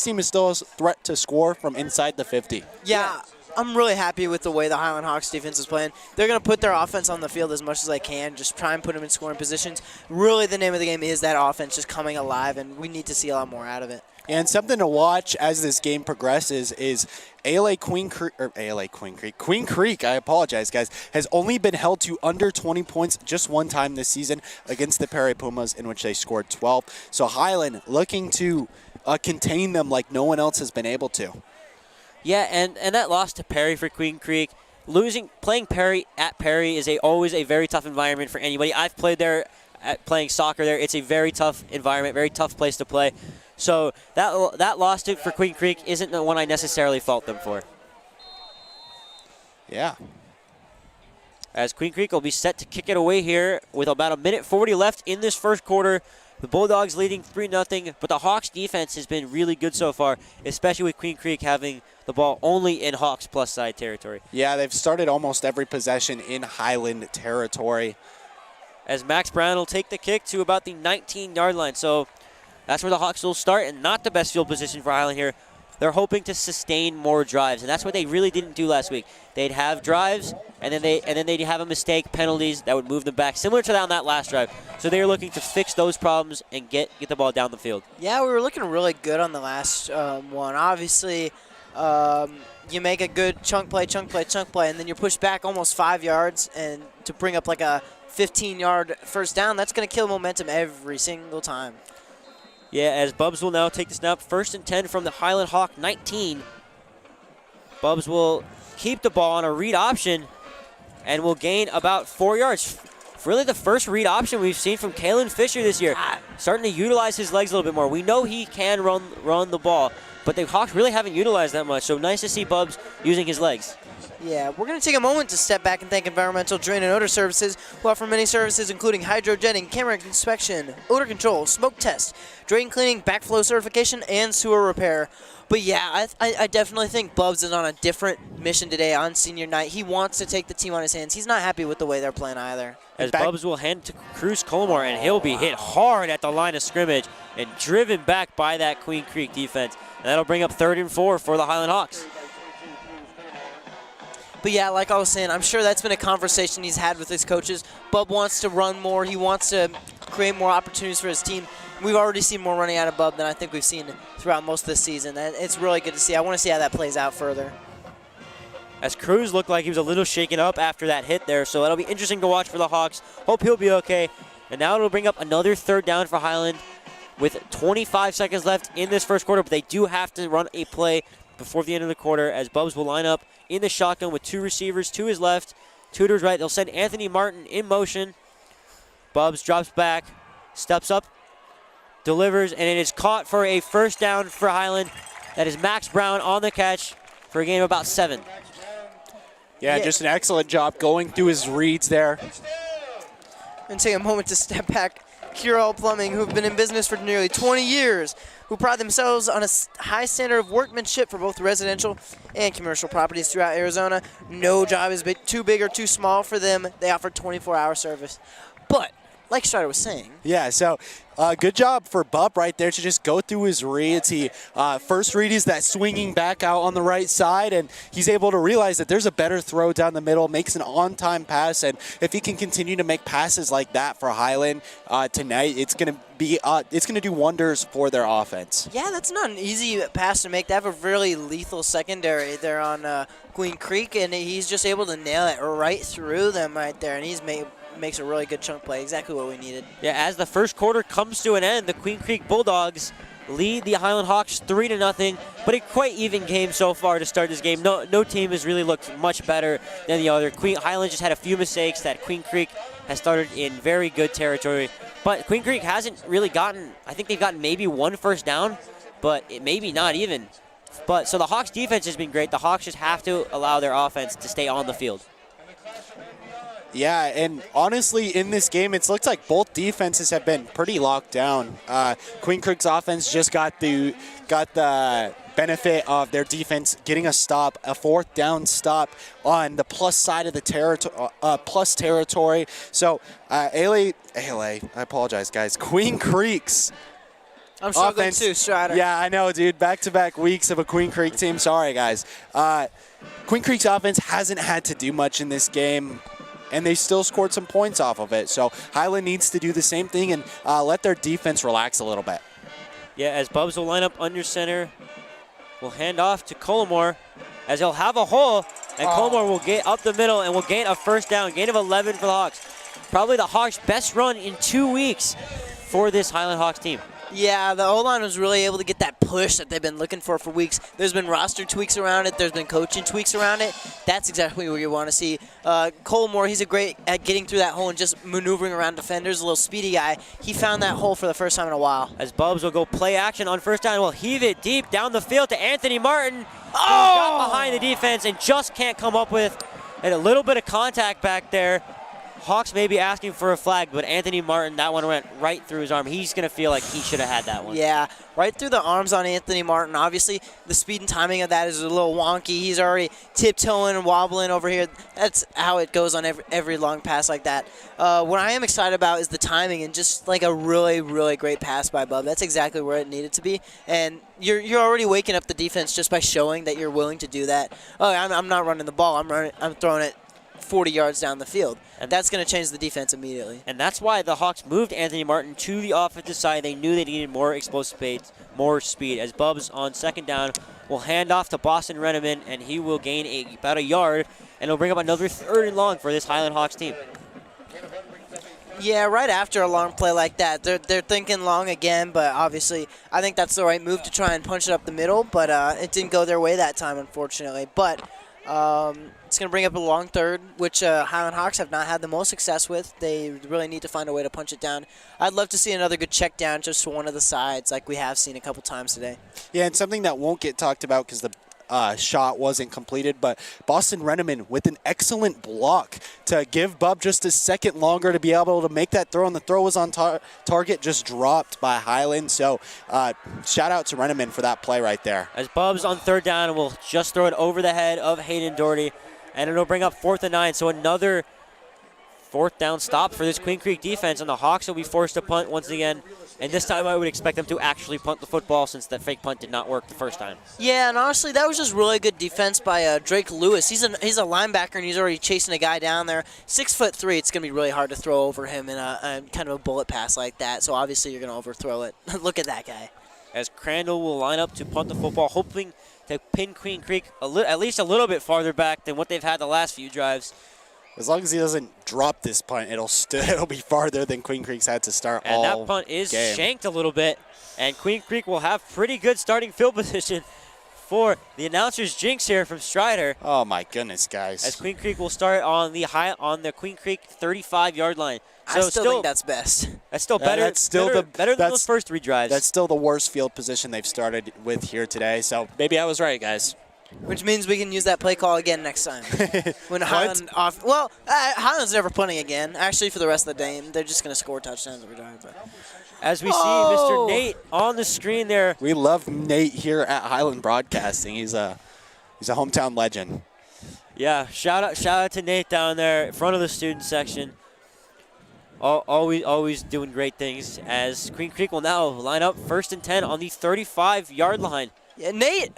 team is still a threat to score from inside the 50. Yeah. I'm really happy with the way the Highland Hawks defense is playing. They're going to put their offense on the field as much as they can, just try and put them in scoring positions. Really, the name of the game is that offense just coming alive, and we need to see a lot more out of it. And something to watch as this game progresses is Queen Creek, I apologize, guys, has only been held to under 20 points just one time this season against the Perry Pumas, in which they scored 12. So Highland looking to contain them like no one else has been able to. Yeah, and that loss to Perry for Queen Creek, playing Perry at Perry is always a very tough environment for anybody. I've played there, playing soccer there. It's a very tough environment, very tough place to play. So that loss for Queen Creek isn't the one I necessarily fault them for. Yeah. As Queen Creek will be set to kick it away here with about 1:40 left in this first quarter. The Bulldogs leading 3-0, but the Hawks defense has been really good so far, especially with Queen Creek having the ball only in Hawks plus side territory. Yeah, they've started almost every possession in Highland territory. As Max Brown will take the kick to about the 19-yard line. So that's where the Hawks will start, and not the best field position for Highland here. They're hoping to sustain more drives, and that's what they really didn't do last week. They'd have drives, and then they'd have a mistake, penalties that would move them back, similar to that on that last drive. So they were looking to fix those problems and get the ball down the field. Yeah, we were looking really good on the last one. Obviously, you make a good chunk play, and then you're pushed back almost 5 yards, and to bring up like a 15-yard first down, that's going to kill momentum every single time. Yeah, as Bubs will now take the snap. 1st and 10 from the Highland Hawk 19. Bubs will keep the ball on a read option and will gain about 4 yards. Really the first read option we've seen from Kalen Fisher this year. Starting to utilize his legs a little bit more. We know he can run the ball, but the Hawks really haven't utilized that much. So nice to see Bubs using his legs. Yeah, we're going to take a moment to step back and thank Environmental Drain and Odor Services, who offer many services including hydrojetting, camera inspection, odor control, smoke test, drain cleaning, backflow certification, and sewer repair. But yeah, I definitely think Bubs is on a different mission today on senior night. He wants to take the team on his hands. He's not happy with the way they're playing either. As Bubs will hand to Cruz Colmore, and he'll be hit hard at the line of scrimmage and driven back by that Queen Creek defense. And that'll bring up 3rd and 4 for the Highland Hawks. But yeah, like I was saying, I'm sure that's been a conversation he's had with his coaches. Bub wants to run more. He wants to create more opportunities for his team. We've already seen more running out of Bub than I think we've seen throughout most of this season. And it's really good to see. I want to see how that plays out further. As Cruz looked like he was a little shaken up after that hit there, so that'll be interesting to watch for the Hawks. Hope he'll be okay. And now it'll bring up another 3rd down for Highland with 25 seconds left in this first quarter, but they do have to run a play before the end of the quarter, as Bubs will line up in the shotgun with 2 receivers to his left, 2 to his right. They'll send Anthony Martin in motion. Bubs drops back, steps up, delivers, and it is caught for a 1st down for Highland. That is Max Brown on the catch for a gain of about 7. Yeah, just an excellent job going through his reads there. And take a moment to step back. Curall Plumbing, who've been in business for nearly 20 years, who pride themselves on a high standard of workmanship for both residential and commercial properties throughout Arizona. No job is too big or too small for them. They offer 24-hour service. But, like Strider was saying. Yeah, so good job for Bub right there to just go through his reads. He first read is that swinging back out on the right side, and he's able to realize that there's a better throw down the middle, makes an on-time pass, and if he can continue to make passes like that for Highland tonight, it's going to do wonders for their offense. Yeah, that's not an easy pass to make. They have a really lethal secondary there on Queen Creek, and he's just able to nail it right through them right there, and he's makes a really good chunk play, exactly what we needed. Yeah, as the first quarter comes to an end, the Queen Creek Bulldogs lead the Highland Hawks 3-0, but a quite even game so far to start this game. No team has really looked much better than the other. Highland just had a few mistakes that Queen Creek has started in very good territory, but Queen Creek hasn't really gotten, I think they've gotten maybe 1 first down, but maybe not even. But so the Hawks defense has been great. The Hawks just have to allow their offense to stay on the field. Yeah, and honestly, in this game, it looks like both defenses have been pretty locked down. Queen Creek's offense just got the benefit of their defense getting a stop, a 4th down stop on the plus side of the plus territory. So, I apologize, guys. Queen Creek's I'm struggling too, Strider. Yeah, I know, dude. Back-to-back weeks of a Queen Creek team. Sorry, guys. Queen Creek's offense hasn't had to do much in this game, and they still scored some points off of it. So Highland needs to do the same thing and let their defense relax a little bit. Yeah, as Bubs will line up under center, will hand off to Colmore as he'll have a hole, and Colmore will get up the middle and will gain a first down, gain of 11 for the Hawks. Probably the Hawks' best run in 2 weeks for this Highland Hawks team. Yeah, the O-line was really able to get that push that they've been looking for weeks. There's been roster tweaks around it. There's been coaching tweaks around it. That's exactly what you want to see. Colmore, he's great at getting through that hole and just maneuvering around defenders, a little speedy guy. He found that hole for the first time in a while. As Bubs will go play action on first down, will heave it deep down the field to Anthony Martin. Got behind the defense and just can't come up with a little bit of contact back there. Hawks may be asking for a flag, but Anthony Martin, that one went right through his arm. He's going to feel like he should have had that one. Yeah, right through the arms on Anthony Martin. Obviously, the speed and timing of that is a little wonky. He's already tiptoeing and wobbling over here. That's how it goes on every long pass like that. What I am excited about is the timing and just like a really, really great pass by Bub. That's exactly where it needed to be. And you're already waking up the defense just by showing that you're willing to do that. Oh, I'm not running the ball. I'm throwing it 40 yards down the field. And that's going to change the defense immediately. And that's why the Hawks moved Anthony Martin to the offensive side. They knew they needed more explosive speed, more speed. As Bubs on second down will hand off to Boston Renneman, and he will gain about a yard, and it'll bring up another 3rd and long for this Highland Hawks team. Yeah, right after a long play like that, they're thinking long again, but obviously I think that's the right move to try and punch it up the middle, but it didn't go their way that time, unfortunately. But it's going to bring up a long 3rd, which Highland Hawks have not had the most success with. They really need to find a way to punch it down. I'd love to see another good check down just to one of the sides like we have seen a couple times today. Yeah, and something that won't get talked about because the shot wasn't completed, but Boston Renneman with an excellent block to give Bub just a second longer to be able to make that throw, and the throw was on target, just dropped by Highland. So shout out to Renneman for that play right there. As Bubs on 3rd down will just throw it over the head of Hayden Doherty, and it'll bring up 4th and 9, so another 4th down stop for this Queen Creek defense, and the Hawks will be forced to punt once again. And this time I would expect them to actually punt the football since that fake punt did not work the first time. Yeah, and honestly, that was just really good defense by Drake Lewis. He's a linebacker, and he's already chasing a guy down there. 6'3", it's going to be really hard to throw over him in a kind of a bullet pass like that, so obviously you're going to overthrow it. Look at that guy. As Crandall will line up to punt the football, hoping to pin Queen Creek at least a little bit farther back than what they've had the last few drives. As long as he doesn't drop this punt, it'll be farther than Queen Creek's had to start all game. And that punt is shanked a little bit, and Queen Creek will have pretty good starting field position for the announcer's jinx here from Strider. Oh my goodness, guys! As Queen Creek will start on the Queen Creek 35-yard line. So I still think that's best. That's still better. Better than those first 3 drives. That's still the worst field position they've started with here today. So maybe I was right, guys. Which means we can use that play call again next time. When Highland off. Well, Highland's never punting again. Actually, for the rest of the game, they're just going to score touchdowns every drive. But. As we see Mr. Nate on the screen there. We love Nate here at Highland Broadcasting. He's a hometown legend. Yeah, shout out to Nate down there in front of the student section. Always doing great things. As Queen Creek will now line up 1st and 10 on the 35-yard line. Yeah, Nate.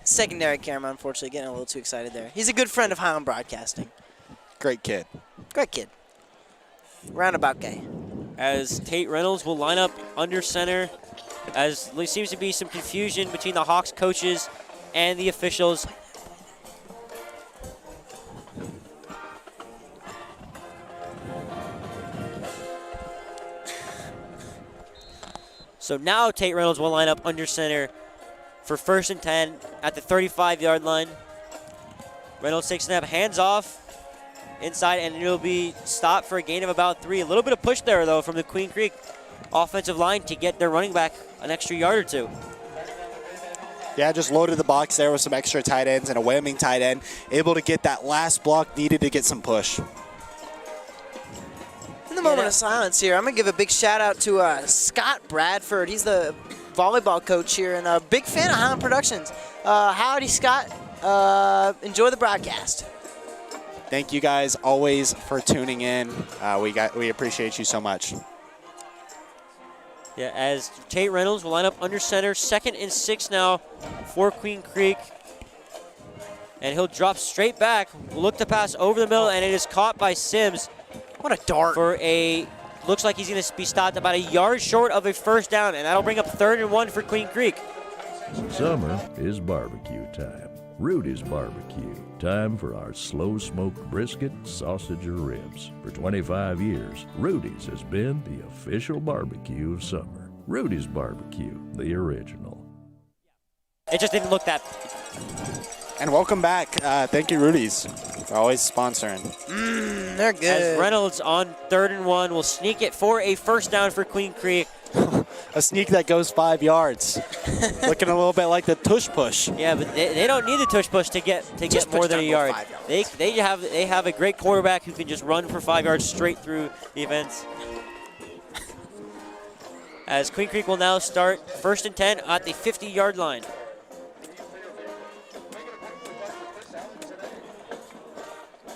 Secondary camera, unfortunately, getting a little too excited there. He's a good friend of Highland Broadcasting. Great kid. Great kid. Roundabout guy. As Tate Reynolds will line up under center, as there seems to be some confusion between the Hawks coaches and the officials. So now Tate Reynolds will line up under center for 1st and 10 at the 35-yard line. Reynolds takes a snap, hands off inside, and it'll be stopped for a gain of about 3. A little bit of push there, though, from the Queen Creek offensive line to get their running back an extra yard or 2. Yeah, just loaded the box there with some extra tight ends and a whamming tight end, able to get that last block needed to get some push. In the moment of silence here, I'm going to give a big shout-out to Scott Bradford. He's the volleyball coach here and a big fan of Highland Productions. Howdy, Scott. Enjoy the broadcast. Thank you guys always for tuning in. We appreciate you so much. Yeah, as Tate Reynolds will line up under center, 2nd and 6 now for Queen Creek. And he'll drop straight back, look to pass over the middle, and it is caught by Sims. What a dart. For looks like he's going to be stopped about a yard short of a first down, and that'll bring up 3rd and 1 for Queen Creek. Summer is barbecue time. Rudy's Barbecue. Time for our slow-smoked brisket, sausage, or ribs. For 25 years, Rudy's has been the official barbecue of summer. Rudy's Barbecue, the original. It just didn't look that. And welcome back. Thank you, Rudy's, for always sponsoring. They're good. As Reynolds on 3rd and 1 will sneak it for a first down for Queen Creek. A sneak that goes 5 yards. Looking a little bit like the tush push. Yeah, but they don't need the tush push to get more than a yard. They have a great quarterback who can just run for 5 yards straight through defense. As Queen Creek will now start 1st and 10 at the 50-yard line.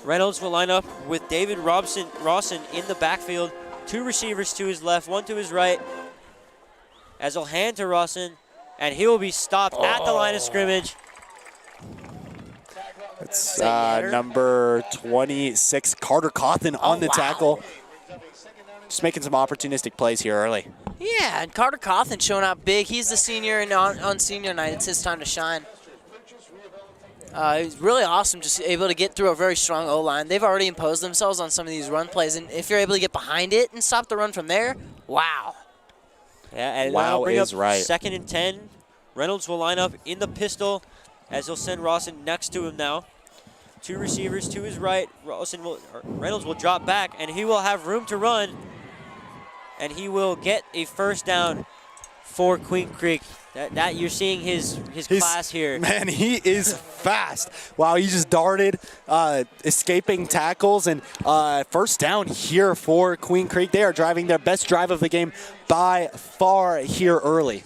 Reynolds will line up with David Rawson in the backfield. 2 receivers to his left, 1 to his right. As he'll hand to Rawson, and he will be stopped at the line of scrimmage. It's number 26, Carter Cawthon on the tackle. Just making some opportunistic plays here early. Yeah, and Carter Cawthon showing up big. He's the senior, and on senior night, it's his time to shine. He's really awesome, just able to get through a very strong O-line. They've already imposed themselves on some of these run plays, and if you're able to get behind it and stop the run from there, wow. Yeah, and wow is right. 2nd and 10. Reynolds will line up in the pistol as he'll send Rawson next to him now. 2 receivers to his right. Reynolds will drop back, and he will have room to run, and he will get a first down for Queen Creek. That you're seeing his class here. Man, he is fast. Wow, he just darted, escaping tackles, and first down here for Queen Creek. They are driving their best drive of the game by far here early.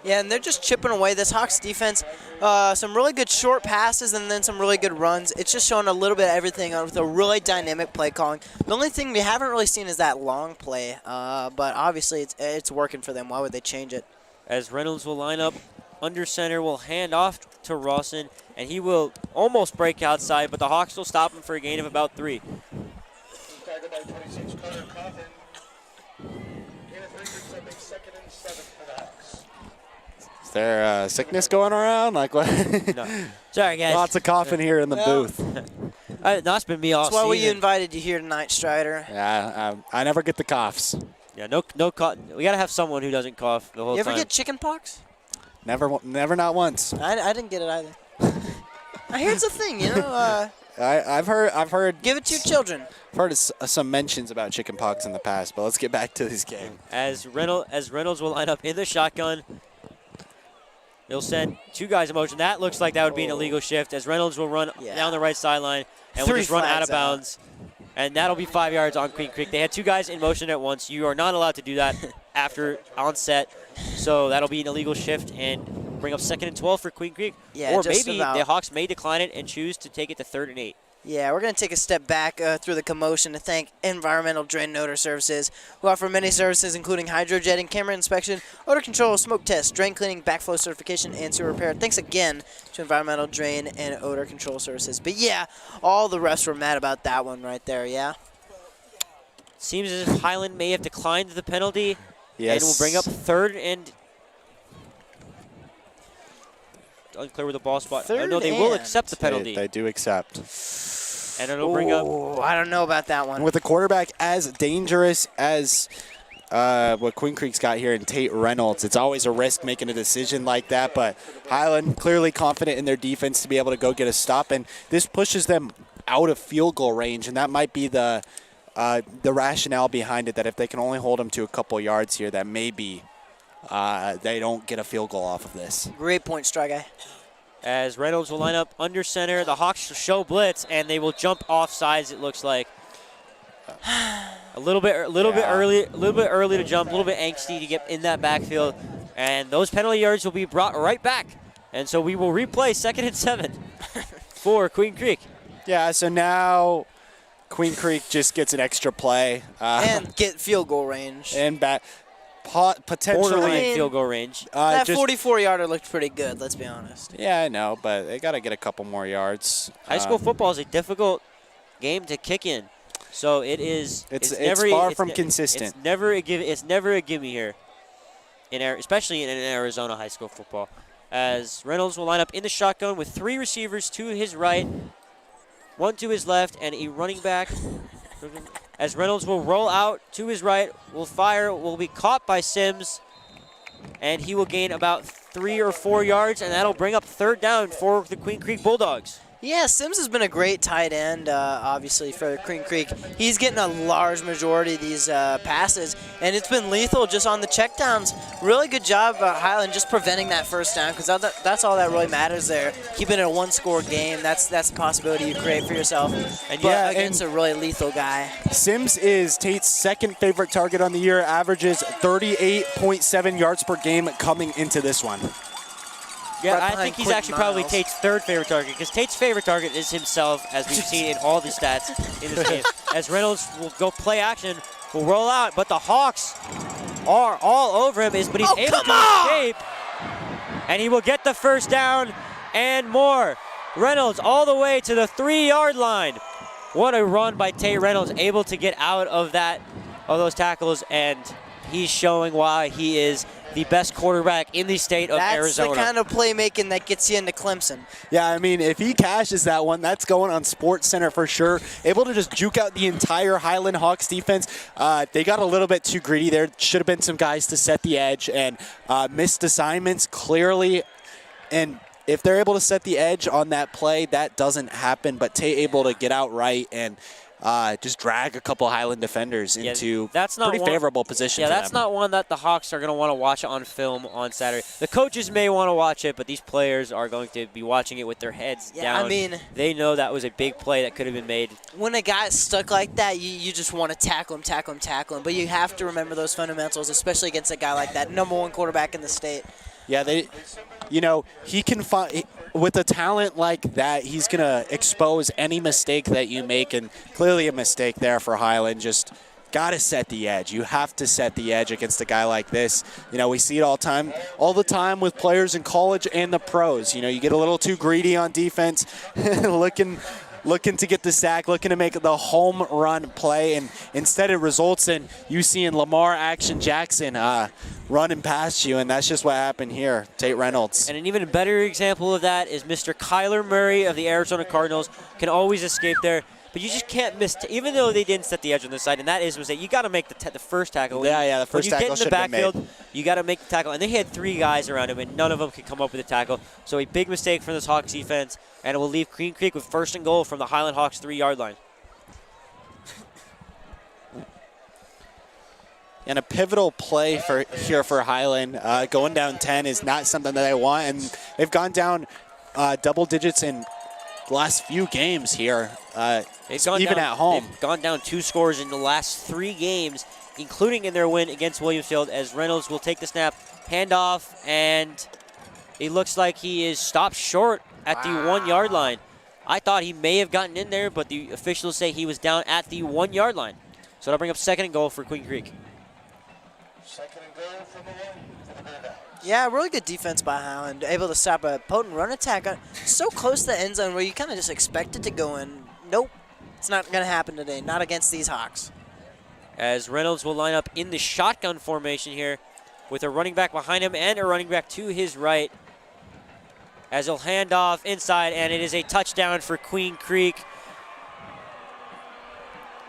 Yeah, and they're just chipping away. This Hawks defense, some really good short passes and then some really good runs. It's just showing a little bit of everything with a really dynamic play calling. The only thing we haven't really seen is that long play, but obviously it's working for them. Why would they change it? As Reynolds will line up under center, will hand off to Rawson, and he will almost break outside, but the Hawks will stop him for a gain of about 3. Is there sickness going around? Like what? No. Sorry, guys. Lots of coughing here in the booth. That's been me all season. That's why we season. invited you here tonight, Strider. Yeah, I never get the coughs. Yeah, no cough. We gotta have someone who doesn't cough the whole time. You ever get chicken pox? Never, not once. I didn't get it either. I hear it's a thing, you know. I've heard. Give it to your children. I've heard some mentions about chicken pox in the past, but let's get back to this game. As Reynolds will line up in the shotgun. He'll send 2 guys in motion. That looks like that would be an illegal shift as Reynolds will run down the right sideline and will just run out of bounds. And that'll be 5 yards on Queen Creek. They had 2 guys in motion at once. You are not allowed to do that after onset. So that'll be an illegal shift and bring up 2nd and 12 for Queen Creek. Yeah, or just maybe about. the Hawks may decline it and choose to take it to 3rd and 8. Yeah, we're going to take a step back through the commotion to thank Environmental Drain and Odor Services, who offer many services including hydrojetting, camera inspection, odor control, smoke test, drain cleaning, backflow certification, and sewer repair. Thanks again to Environmental Drain and Odor Control Services. But yeah, all the refs were mad about that one right there, yeah? Seems as if Highland may have declined the penalty. Yes. And will bring up 3rd and... Unclear with the ball spot. No, they will accept the penalty. They do accept. And it'll bring up... I don't know about that one. And with a quarterback as dangerous as what Queen Creek's got here in Tate Reynolds, it's always a risk making a decision like that, but Highland clearly confident in their defense to be able to go get a stop, and this pushes them out of field goal range, and that might be the rationale behind it, that if they can only hold them to a couple yards here, that maybe they don't get a field goal off of this. Great point, Stry Guy. As Reynolds will line up under center, the Hawks show blitz, and they will jump off sides, it looks like. A little bit early to jump, a little bit angsty to get in that backfield, and those penalty yards will be brought right back. And so we will replay 2nd and 7 for Queen Creek. Yeah, so now Queen Creek just gets an extra play. And get field goal range. And potentially borderline field goal range. That 44-yarder looked pretty good, let's be honest. Yeah, I know, but they got to get a couple more yards. High school football is a difficult game to kick in. So it is. It's far from consistent. It's never a give. It's never a gimme here, especially in Arizona high school football. As Reynolds will line up in the shotgun with 3 receivers to his right, 1 to his left, and a running back. As Reynolds will roll out to his right, will fire, will be caught by Sims, and he will gain about 3 or 4 yards, and that'll bring up 3rd down for the Queen Creek Bulldogs. Yeah, Sims has been a great tight end, obviously, for Queen Creek. He's getting a large majority of these passes, and it's been lethal just on the checkdowns. Really good job, Highland, just preventing that 1st down, because that's all that really matters there. Keeping it a 1-score game, that's the possibility you create for yourself. And yeah, against a really lethal guy. Sims is Tate's 2nd favorite target on the year, averages 38.7 yards per game coming into this one. Yeah, I think he's actually probably Tate's 3rd favorite target, because Tate's favorite target is himself, as we've seen in all the stats in this game. As Reynolds will go play action, will roll out, but the Hawks are all over him, but he's able to escape, and he will get the 1st down and more. Reynolds all the way to the 3-yard line. What a run by Tate Reynolds, able to get out of those tackles, and he's showing why he is the best quarterback in the state of Arizona. That's the kind of playmaking that gets you into Clemson. Yeah, I mean, if he cashes that one, that's going on Sports Center for sure. Able to just juke out the entire Highland Hawks defense. They got a little bit too greedy there. Should have been some guys to set the edge, and missed assignments clearly. And if they're able to set the edge on that play, that doesn't happen. But Tate able to get out right and just drag a couple Highland defenders into pretty favorable position. Yeah, that's not one that the Hawks are going to want to watch on film on Saturday. The coaches may want to watch it, but these players are going to be watching it with their heads down. I mean, they know that was a big play that could have been made. When a guy's stuck like that, you just want to tackle him. But you have to remember those fundamentals, especially against a guy like that, #1 quarterback in the state. Yeah, he can find. With a talent like that, he's going to expose any mistake that you make, and clearly a mistake there for Highland. Just got to set the edge. You have to set the edge against a guy like this. We see it all the time with players in college and the pros. You get a little too greedy on defense, looking to get the sack, looking to make the home run play, and instead it results in you seeing Lamar Action Jackson running past you, and that's just what happened here. Tate Reynolds. And an even better example of that is Mr. Kyler Murray of the Arizona Cardinals. Can always escape there, but you just can't miss, even though they didn't set the edge on this side, and that is a mistake. You got to make the 1st tackle. Yeah, the first tackle should have been made. You got to make the tackle, and they had 3 guys around him, and none of them could come up with a tackle. So a big mistake from this Hawks defense, and it will leave Queen Creek with 1st and goal from the Highland Hawks 3-yard line. And a pivotal play for Highland. Going down 10 is not something that I want, and they've gone down double digits in the last few games here, even at home. They've gone down 2 scores in the last 3 games, including in their win against Williamsfield, as Reynolds will take the snap, hand off, and it looks like he is stopped short at the 1-yard line. I thought he may have gotten in there, but the officials say he was down at the 1-yard line. So that'll bring up 2nd and goal for Queen Creek. Yeah, really good defense by Highland, able to stop a potent run attack. So close to the end zone where you kind of just expect it to go in. Nope, it's not going to happen today, not against these Hawks. As Reynolds will line up in the shotgun formation here with a running back behind him and a running back to his right. As he'll hand off inside, and it is a touchdown for Queen Creek.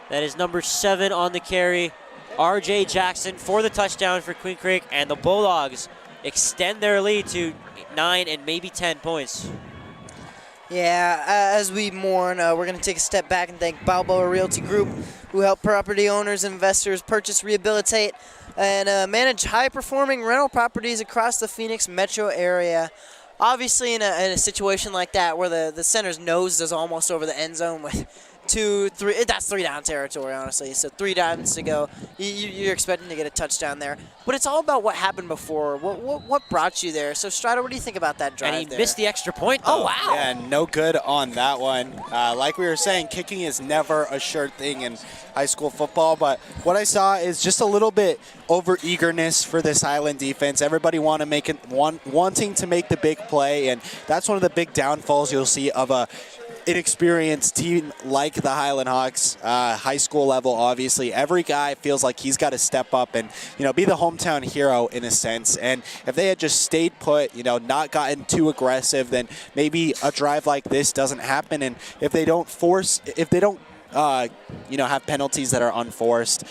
That is number 7 on the carry. R.J. Jackson for the touchdown for Queen Creek, and the Bulldogs extend their lead to 9 and maybe 10 points. Yeah, as we mourn, we're going to take a step back and thank Balboa Realty Group, who help property owners and investors purchase, rehabilitate, and manage high-performing rental properties across the Phoenix metro area. Obviously, in a situation like that where the center's nose is almost over the end zone with 2, 3. That's 3 down territory, honestly. So 3 downs to go. You're expecting to get a touchdown there. But it's all about what happened before. What brought you there? So, Strider, what do you think about that drive And he there? missed the extra point, though. Oh, wow. Yeah, no good on that one. Like we were saying, kicking is never a sure thing in high school football, but what I saw is just a little bit over-eagerness for this Highland defense. Everybody wanting to make the big play, and that's one of the big downfalls you'll see of a inexperienced team like the Highland Hawks, high school level, obviously. Every guy feels like he's got to step up and, be the hometown hero in a sense. And if they had just stayed put, not gotten too aggressive, then maybe a drive like this doesn't happen. And if they don't have penalties that are unforced,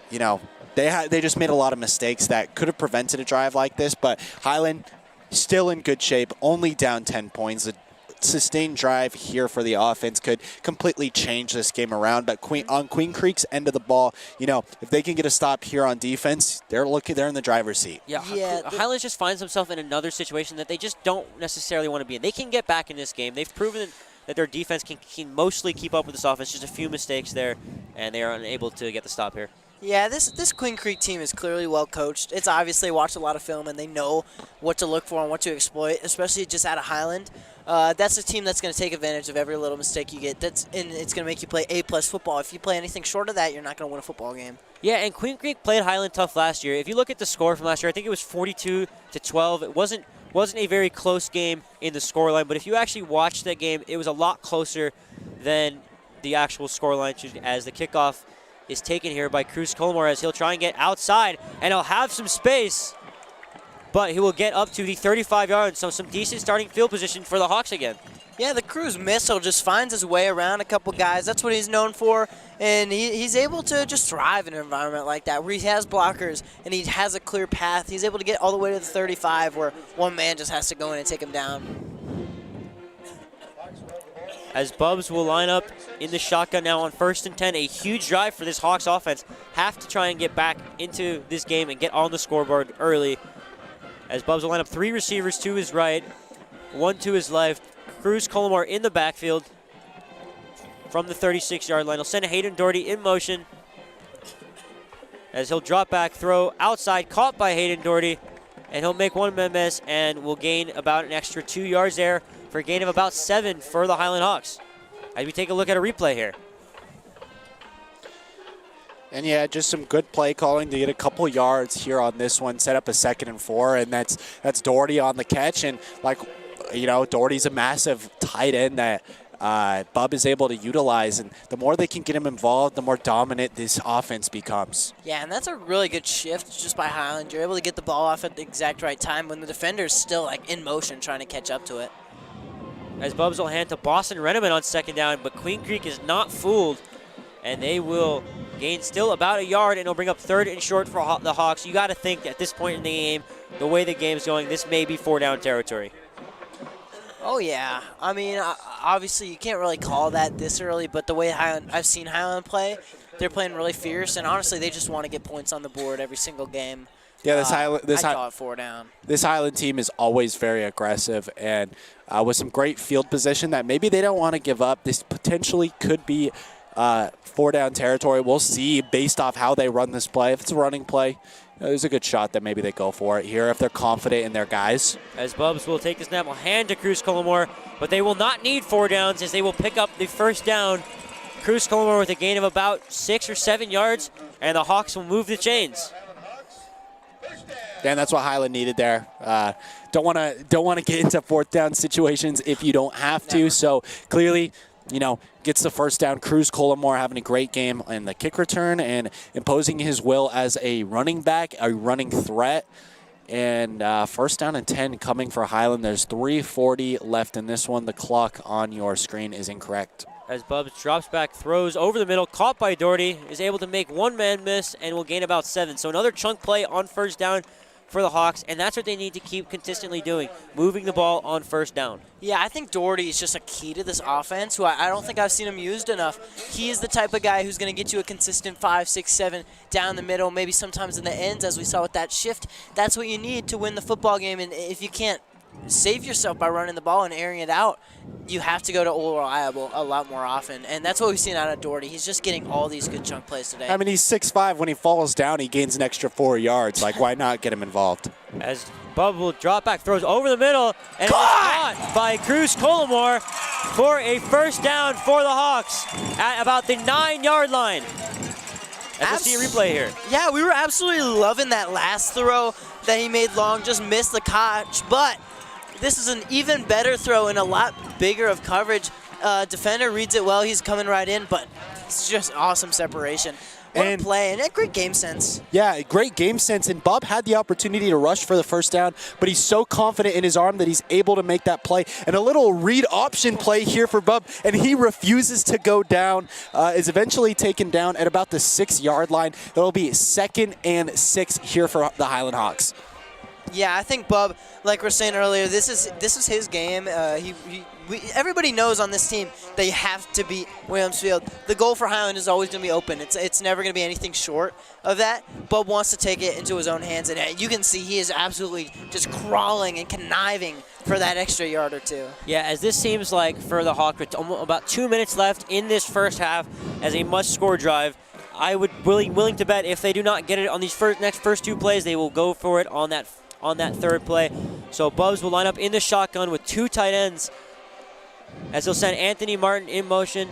they just made a lot of mistakes that could have prevented a drive like this. But Highland still in good shape, only down 10 points. Sustained drive here for the offense could completely change this game around. But on Queen Creek's end of the ball, if they can get a stop here on defense, they're in the driver's seat. Yeah. Highlands just finds themselves in another situation that they just don't necessarily want to be in. They can get back in this game. They've proven that their defense can mostly keep up with this offense. Just a few mistakes there, and they are unable to get the stop here. Yeah, this Queen Creek team is clearly well coached. It's obviously watched a lot of film, and they know what to look for and what to exploit, especially just out of Highland. That's a team that's going to take advantage of every little mistake you get. And it's going to make you play A+ football. If you play anything short of that, you're not going to win a football game. Yeah, and Queen Creek played Highland tough last year. If you look at the score from last year, I think it was 42-12. It wasn't a very close game in the scoreline, but if you actually watched that game, it was a lot closer than the actual scoreline, as the kickoff is taken here by Cruz Colmore, as he'll try and get outside, and he'll have some space, but he will get up to the 35 yards, so some decent starting field position for the Hawks again. Yeah, the Cruz missile just finds his way around a couple guys. That's what he's known for, and he's able to just thrive in an environment like that where he has blockers and he has a clear path. He's able to get all the way to the 35 where one man just has to go in and take him down. As Bubs will line up in the shotgun now on 1st and 10. A huge drive for this Hawks offense. Have to try and get back into this game and get on the scoreboard early. As Bubs will line up 3 receivers to his right, 1 to his left. Cruz Colmore in the backfield from the 36-yard line. He'll send Hayden Doherty in motion as he'll drop back, throw outside, caught by Hayden Doherty, and he'll make one miss and will gain about an extra 2 yards there for a gain of about 7 for the Highland Hawks. As we take a look at a replay here. And yeah, just some good play calling to get a couple yards here on this one. Set up a 2nd and 4, and that's Doherty on the catch. And Doherty's a massive tight end that Bub is able to utilize. And the more they can get him involved, the more dominant this offense becomes. Yeah, and that's a really good shift just by Highland. You're able to get the ball off at the exact right time when the defender's still in motion trying to catch up to it. As Bubs will hand to Boston Renneman on 2nd down, but Queen Creek is not fooled, and they will gain still about a yard, and it'll bring up 3rd and short for the Hawks. You got to think at this point in the game, the way the game's going, this may be 4-down territory. Oh, yeah. I mean, obviously you can't really call that this early, but the way I've seen Highland play, they're playing really fierce, and honestly, they just want to get points on the board every single game. Yeah, I call it 4 down. This Highland team is always very aggressive, and with some great field position that maybe they don't want to give up. This potentially could be 4-down territory. We'll see based off how they run this play. If it's a running play, there's a good shot that maybe they go for it here if they're confident in their guys. As Bubs will take the snap, will hand to Cruz Colmore, but they will not need 4 downs as they will pick up the 1st down. Cruz Colmore with a gain of about 6 or 7 yards, and the Hawks will move the chains. And that's what Highland needed there. Don't want to get into 4th down situations if you don't have to. So clearly, gets the 1st down. Cruz Colmore having a great game in the kick return and imposing his will as a running back, a running threat. And 1st down and 10 coming for Highland. There's 3:40 left in this one. The clock on your screen is incorrect. As Bubs drops back, throws over the middle, caught by Doherty, is able to make one man miss and will gain about 7. So another chunk play on 1st down for the Hawks, and that's what they need to keep consistently doing, moving the ball on 1st down. Yeah, I think Doherty is just a key to this offense, who I don't think I've seen him used enough. He is the type of guy who's going to get you a consistent 5, 6, 7 down the middle, maybe sometimes in the ends, as we saw with that shift. That's what you need to win the football game, and if you can't save yourself by running the ball and airing it out, you have to go to Old Reliable a lot more often. And that's what we've seen out of Doherty. He's just getting all these good chunk plays today. I mean, he's 6'5". When he falls down, he gains an extra 4 yards. Like, why not get him involved? As Bub will drop back, throws over the middle, and it's caught by Cruz Colomore for a first down for the Hawks at about the 9-yard line. Let's see a replay here. Yeah, we were absolutely loving that last throw that he made long, just missed the catch, but this is an even better throw and a lot bigger of coverage. Defender reads it well, he's coming right in, but it's just awesome separation. What a play, and a great game sense. Yeah, great game sense, and Bub had the opportunity to rush for the first down, but he's so confident in his arm that he's able to make that play. And a little read option play here for Bub, and he refuses to go down, is eventually taken down at about the 6-yard line. It'll be 2nd and 6 here for the Highland Hawks. Yeah, I think Bub, like we were saying earlier, this is his game. Everybody knows on this team they have to beat Williams Field. The goal for Highland is always going to be open. It's never going to be anything short of that. Bub wants to take it into his own hands, and you can see he is absolutely just crawling and conniving for that extra yard or two. Yeah, as this seems like for the Hawks, with about 2 minutes left in this first half as a must-score drive, I would willing to bet if they do not get it on these next first 2 plays, they will go for it on that third play. So Bubs will line up in the shotgun with 2 tight ends as he'll send Anthony Martin in motion,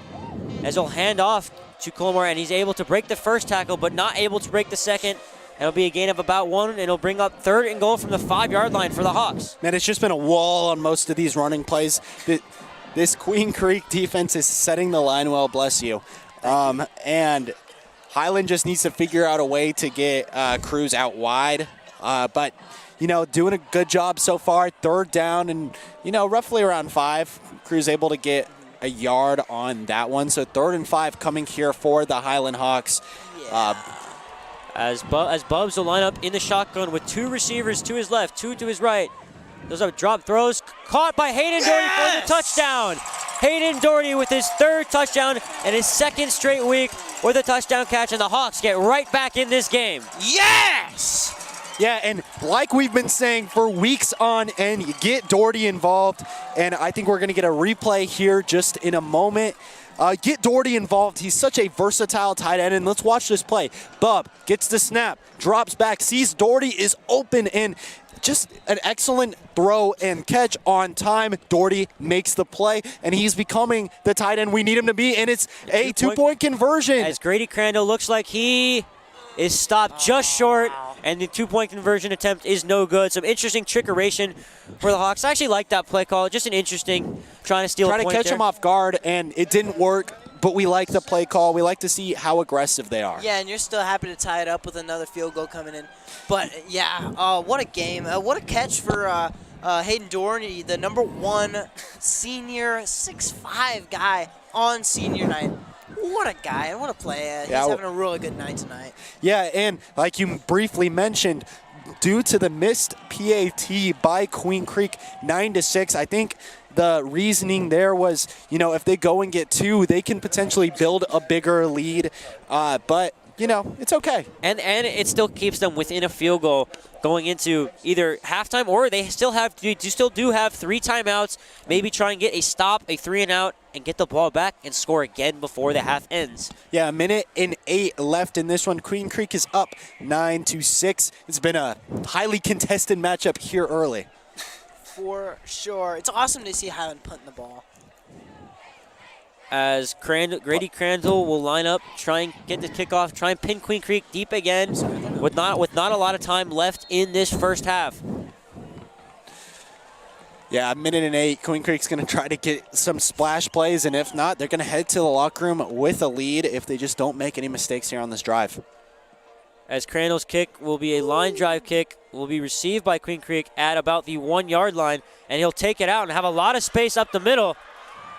as he'll hand off to Colmore, and he's able to break the first tackle but not able to break the second. It'll be a gain of about 1, and it'll bring up 3rd and goal from the 5-yard line for the Hawks. Man, it's just been a wall on most of these running plays. This Queen Creek defense is setting the line well, bless you. And Highland just needs to figure out a way to get Cruz out wide. But, doing a good job so far. 3rd down and, roughly around 5. Cruz able to get a yard on that one. So 3rd and 5 coming here for the Highland Hawks. Yeah. As Bubs will line up in the shotgun with 2 receivers to his left, 2 to his right. Those are drop throws caught by Hayden Doherty for the touchdown. Hayden Doherty with his 3rd touchdown and his 2nd straight week with a touchdown catch, and the Hawks get right back in this game. Yes! Yeah, and like we've been saying for weeks on end, you get Doherty involved, and I think we're going to get a replay here just in a moment. Get Doherty involved. He's such a versatile tight end, and let's watch this play. Bub gets the snap, drops back, sees Doherty is open, and just an excellent throw and catch on time. Doherty makes the play, and he's becoming the tight end we need him to be, and it's a 2-point conversion. As Grady Crandall looks like he is stopped just short, and the 2-point conversion attempt is no good. Some interesting trickeration for the Hawks. I actually like that play call. Just an interesting trying to steal a point Trying to catch there. him off guard, and it didn't work, but we like the play call. We like to see how aggressive they are. Yeah, and you're still happy to tie it up with another field goal coming in. But, yeah, what a game. What a catch for Hayden Doherty, the #1 senior 6'5" guy on senior night. What a guy, and what a play. He's having a really good night tonight. Yeah, and like you briefly mentioned, due to the missed PAT by Queen Creek 9-6, I think the reasoning there was, if they go and get 2, they can potentially build a bigger lead. But, it's okay. And it still keeps them within a field goal going into either halftime, or they still do have 3 timeouts, maybe try and get a stop, a 3-and-out, and get the ball back and score again before the half ends. Yeah, 1:08 left in this one. Queen Creek is up 9-6. It's been a highly contested matchup here early. For sure. It's awesome to see Highland punting the ball. As Grady Crandall will line up, try and get the kickoff, try and pin Queen Creek deep again with not a lot of time left in this first half. Yeah, 1:08. Queen Creek's going to try to get some splash plays, and if not, they're going to head to the locker room with a lead if they just don't make any mistakes here on this drive. As Crandall's kick will be a line drive kick, will be received by Queen Creek at about the 1-yard line, and he'll take it out and have a lot of space up the middle.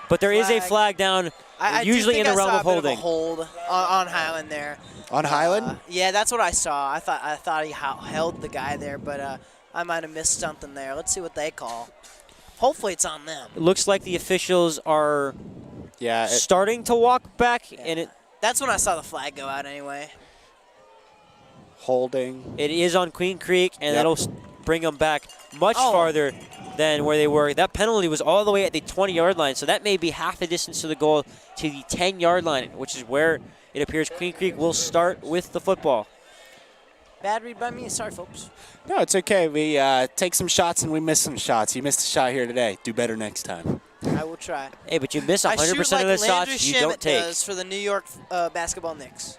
But there is a flag down, usually in the realm of holding. I hold on Highland there. On Highland? Yeah, that's what I saw. I thought he held the guy there, but I might have missed something there. Let's see what they call. Hopefully it's on them. It looks like the officials are starting to walk back. Yeah. And that's when I saw the flag go out anyway. Holding. It is on Queen Creek, and that'll bring them back much farther than where they were. That penalty was all the way at the 20-yard line, so that may be half the distance to the goal to the 10-yard line, which is where it appears Queen Creek will start with the football. Bad read by me. Sorry, folks. No, it's okay. We take some shots and we miss some shots. You missed a shot here today. Do better next time. I will try. Hey, but you miss 100% I shoot like of the shots you don't take. Does for the New York basketball Knicks.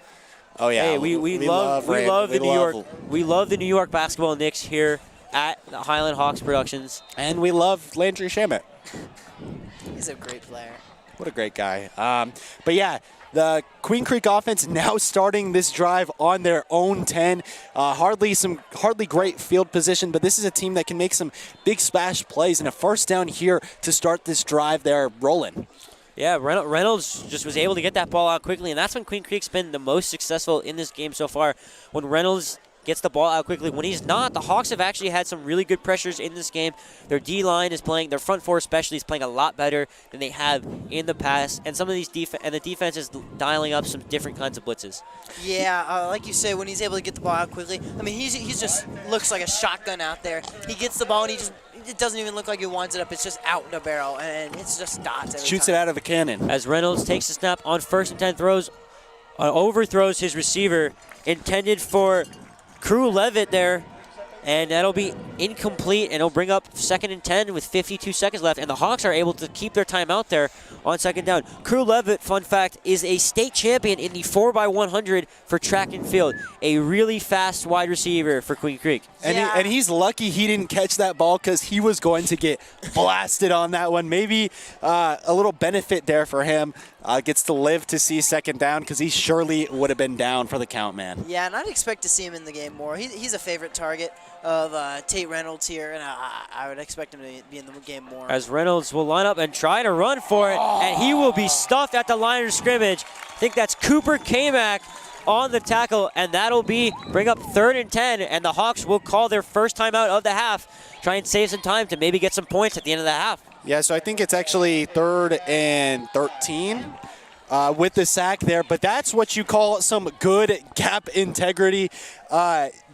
Oh yeah. Hey, we love the New York basketball Knicks here at the Highland Hawks Productions, and we love Landry Shamet. He's a great player. What a great guy. But yeah, the Queen Creek offense now starting this drive on their own 10. Hardly great field position, but this is a team that can make some big splash plays, and a first down here to start this drive. They're rolling. Yeah, Reynolds just was able to get that ball out quickly, and that's when Queen Creek's been the most successful in this game so far. When Reynolds gets the ball out quickly. When he's not, the Hawks have actually had some really good pressures in this game. Their D-line is playing, their front four especially is playing a lot better than they have in the past, and some of these the defense is dialing up some different kinds of blitzes. Yeah, like you say, when he's able to get the ball out quickly, I mean, he's just looks like a shotgun out there. He gets the ball and it doesn't even look like he winds it up. It's just out in the barrel, and it's just dots every Shoots time. it out of a cannon. As Reynolds takes the snap on 1st and 10, overthrows his receiver, intended for Crew Levitt there, and that'll be incomplete, and it'll bring up 2nd and 10 with 52 seconds left, and the Hawks are able to keep their time out there on 2nd down. Crew Levitt, fun fact, is a state champion in the 4x100 for track and field, a really fast wide receiver for Queen Creek. And he's lucky he didn't catch that ball because he was going to get blasted on that one. Maybe a little benefit there for him. Gets to live to see 2nd down because he surely would have been down for the count, man. Yeah, and I'd expect to see him in the game more. He's a favorite target of Tate Reynolds here, and I would expect him to be in the game more. As Reynolds will line up and try to run for it, and he will be stuffed at the line of scrimmage. I think that's Cooper Kamak on the tackle, and that'll bring up 3rd and 10, and the Hawks will call their first timeout of the half, try and save some time to maybe get some points at the end of the half. Yeah, so I think it's actually 3rd and 13 with the sack there, but that's what you call some good gap integrity.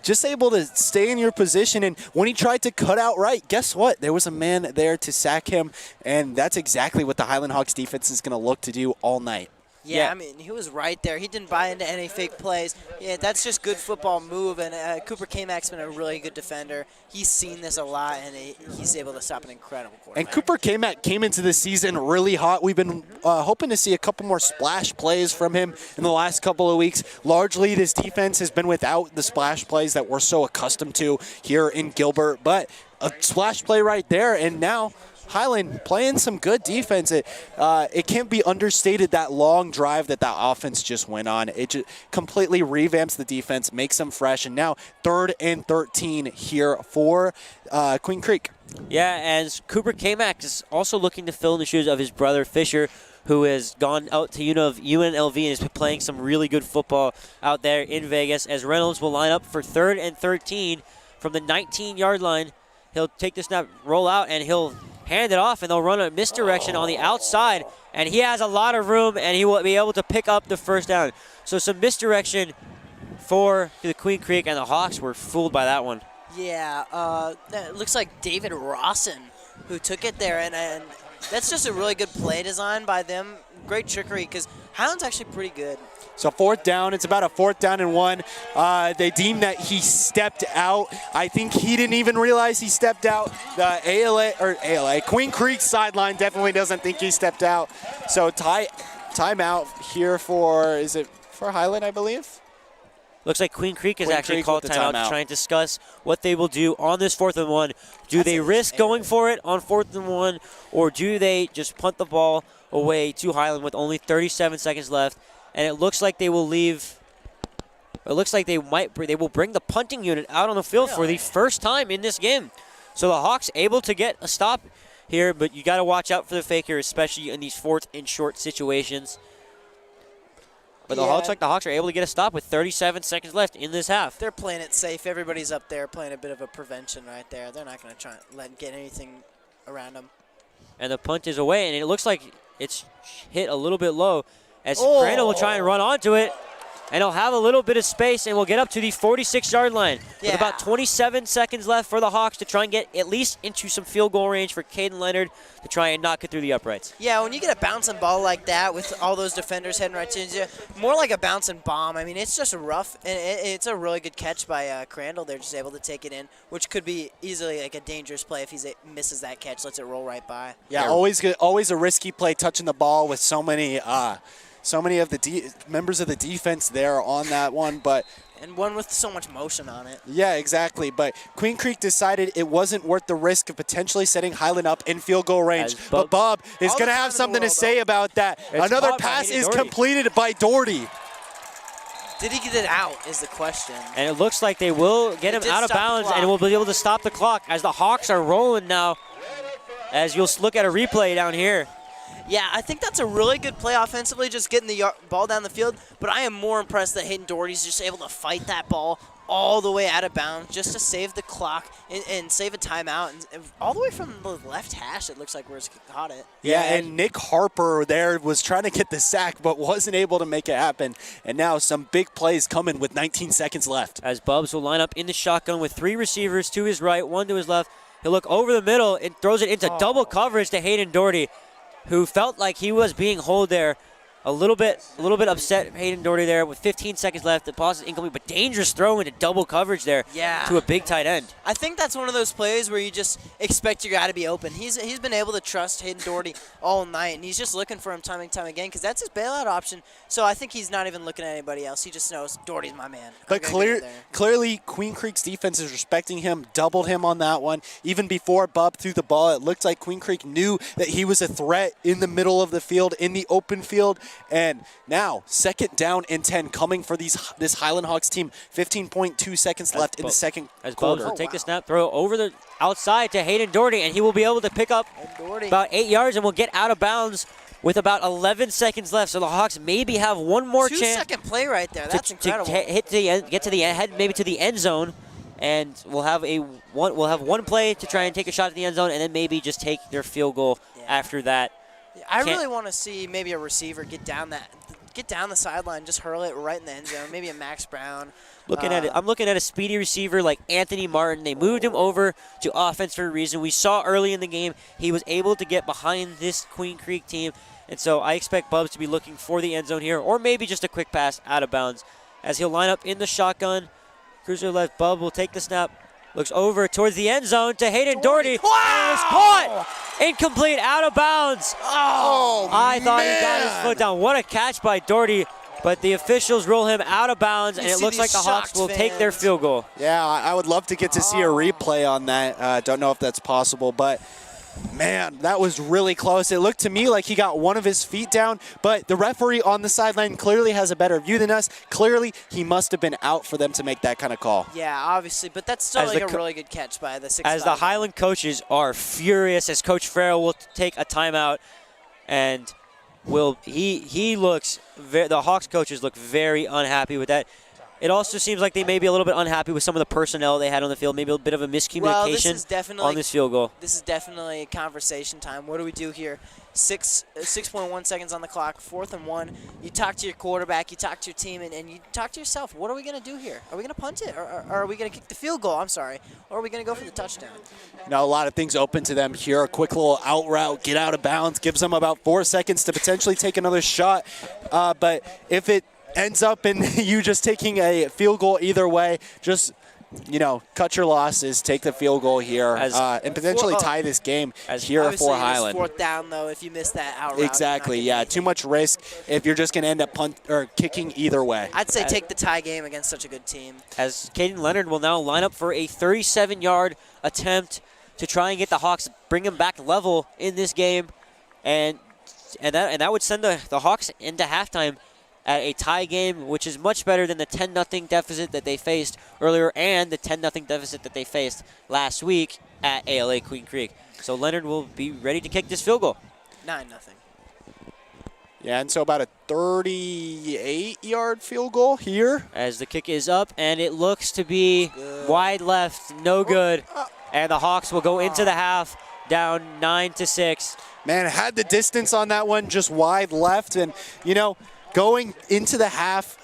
Just able to stay in your position, and when he tried to cut out right, guess what? There was a man there to sack him, and that's exactly what the Highland Hawks defense is going to look to do all night. Yeah, I mean, he was right there. He didn't buy into any fake plays. Yeah, that's just good football move, and Cooper Kamak's been a really good defender. He's seen this a lot, and he's able to stop an incredible quarterback. And Cooper Kamak came into the season really hot. We've been hoping to see a couple more splash plays from him in the last couple of weeks. Largely, this defense has been without the splash plays that we're so accustomed to here in Gilbert, but a splash play right there, and now Highland playing some good defense. It can't be understated, that long drive that offense just went on. It just completely revamps the defense, makes them fresh, and now 3rd and 13 here for Queen Creek. Yeah, and Cooper Kamak is also looking to fill in the shoes of his brother Fisher, who has gone out to UNLV and has been playing some really good football out there in Vegas, as Reynolds will line up for 3rd and 13 from the 19-yard line. He'll take the snap, roll out, and he'll hand it off, and they'll run a misdirection on the outside, and he has a lot of room, and he will be able to pick up the 1st down. So some misdirection for the Queen Creek, and the Hawks were fooled by that one. Yeah, it looks like David Rawson who took it there, and that's just a really good play design by them. Great trickery, because Highland's actually pretty good. So 4th down, it's about a 4th down and 1. They deemed that he stepped out. I think he didn't even realize he stepped out. The Queen Creek sideline definitely doesn't think he stepped out. So timeout here is it for Highland, I believe? Looks like Queen Creek has actually called timeout to try and discuss what they will do on this 4th and 1. Do they risk going for it on 4th and 1, or do they just punt the ball away to Highland with only 37 seconds left? And it looks like they will leave. It looks like they will bring the punting unit out on the field for the first time in this game. So the Hawks able to get a stop here, but you got to watch out for the faker, especially in these 4th and short situations. But the Hawks are able to get a stop with 37 seconds left in this half. They're playing it safe. Everybody's up there playing a bit of a prevention right there. They're not going to try and get anything around them. And the punt is away, and it looks like it's hit a little bit low, as Crandall will try and run onto it. and he'll have a little bit of space, and we'll get up to the 46-yard line. With about 27 seconds left for the Hawks to try and get at least into some field goal range for Caden Leonard to try and knock it through the uprights. Yeah, when you get a bouncing ball like that with all those defenders heading right to you, more like a bouncing bomb. I mean, it's just rough, and it's a really good catch by Crandall. They're just able to take it in, which could be easily like a dangerous play if he misses that catch, lets it roll right by. Yeah, always a risky play touching the ball with so many of the members of the defense there on that one, but and one with so much motion on it. Yeah, exactly. But Queen Creek decided it wasn't worth the risk of potentially setting Highland up in field goal range. But Bob is going to have something to say about that. Another pass is completed by Doherty. Did he get it out is the question. And it looks like they will get him out of bounds and will be able to stop the clock as the Hawks are rolling now. As you'll look at a replay down here. Yeah, I think that's a really good play offensively, just getting the ball down the field. But I am more impressed that Hayden Doherty's just able to fight that ball all the way out of bounds just to save the clock and save a timeout. And all the way from the left hash, it looks like where's caught it. Yeah, and Nick Harper there was trying to get the sack but wasn't able to make it happen. And now some big plays coming with 19 seconds left. As Bubs will line up in the shotgun with 3 receivers to his right, 1 to his left. He'll look over the middle and throws it into double coverage to Hayden Doherty, who felt like he was being holed there. A little bit upset, Hayden Doherty there with 15 seconds left. The pass is incomplete, but dangerous throw into double coverage there to a big tight end. I think that's one of those plays where you just expect your guy to be open. He's been able to trust Hayden Doherty all night, and he's just looking for him time and time again because that's his bailout option. So I think he's not even looking at anybody else. He just knows Doherty's my man. But clearly Queen Creek's defense is respecting him, doubled him on that one. Even before Bub threw the ball, it looked like Queen Creek knew that he was a threat in the middle of the field, in the open field. And now, 2nd down and 10 coming for this Highland Hawks team. 15.2 seconds left in the second as quarter. Bubs will take the snap, throw over the outside to Hayden Doherty, and he will be able to pick up about 8 yards and will get out of bounds with about 11 seconds left. So the Hawks maybe have one more chance. 2-second play right there. That's incredible. To get to the end, maybe to the end zone, and we'll have one play to try and take a shot at the end zone, and then maybe just take their field goal after that. I really want to see maybe a receiver get down the sideline, just hurl it right in the end zone. Maybe a Max Brown. I'm looking at a speedy receiver like Anthony Martin. They moved him over to offense for a reason. We saw early in the game he was able to get behind this Queen Creek team, and so I expect Bubs to be looking for the end zone here, or maybe just a quick pass out of bounds. As he'll line up in the shotgun, cruiser left, Bub will take the snap. Looks over towards the end zone to Hayden Doherty. Wow! And it's caught! Incomplete, out of bounds. I thought he got his foot down. What a catch by Doherty. But the officials roll him out of bounds, and it looks like the Hawks will take their field goal. Yeah, I would love to get to see a replay on that. Don't know if that's possible, but man, that was really close. It looked to me like he got one of his feet down, but the referee on the sideline clearly has a better view than us. Clearly, he must have been out for them to make that kind of call. Yeah, obviously, but that's still like a really good catch by the 6'5". As the Highland coaches are furious, as Coach Farrell will take a timeout, and the Hawks coaches look very unhappy with that. It also seems like they may be a little bit unhappy with some of the personnel they had on the field, maybe a bit of a miscommunication on this field goal. This is definitely conversation time. What do we do here? 6.1 seconds on the clock, 4th and 1. You talk to your quarterback, you talk to your team, and you talk to yourself. What are we going to do here? Are we going to punt it, or are we going to kick the field goal? I'm sorry. Or are we going to go for the touchdown? Now, a lot of things open to them here. A quick little out route, get out of bounds, gives them about 4 seconds to potentially take another shot. But if it ends up in you just taking a field goal either way, just, cut your losses, take the field goal here, and potentially tie this game here for Highland. 4th down, though, if you miss that out route. Exactly, yeah. Too much risk if you're just going to end up kicking either way. I'd say take the tie game against such a good team. As Caden Leonard will now line up for a 37-yard attempt to try and get the Hawks, bring them back level in this game, and that would send the Hawks into halftime at a tie game, which is much better than the 10-0 deficit that they faced earlier and the 10-0 deficit that they faced last week at ALA Queen Creek. So Leonard will be ready to kick this field goal. 9-0. Yeah, and so about a 38-yard field goal here. As the kick is up, and it looks to be wide left, no good. And the Hawks will go into the half down 9-6. Man, had the distance on that one, just wide left. And, going into the half,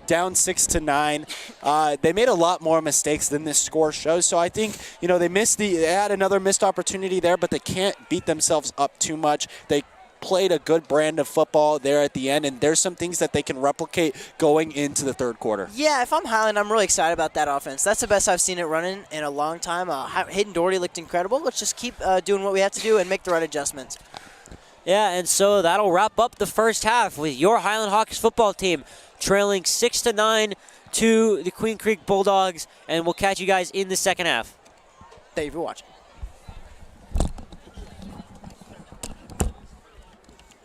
down 6-9. They made a lot more mistakes than this score shows. So I think, they had another missed opportunity there, but they can't beat themselves up too much. They played a good brand of football there at the end, and there's some things that they can replicate going into the third quarter. Yeah, if I'm Highland, I'm really excited about that offense. That's the best I've seen it running in a long time. Hayden Doherty looked incredible. Let's just keep doing what we have to do and make the right adjustments. Yeah, and so that'll wrap up the first half with your Highland Hawks football team trailing 6-9 to the Queen Creek Bulldogs, and we'll catch you guys in the second half. Thank you for watching.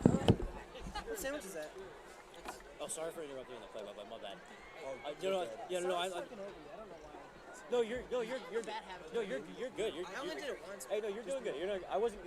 What sandwich is that? Oh, sorry for interrupting the play-by-play. My bad. You're good. I only did it once. Hey, no, you're doing good. I wasn't.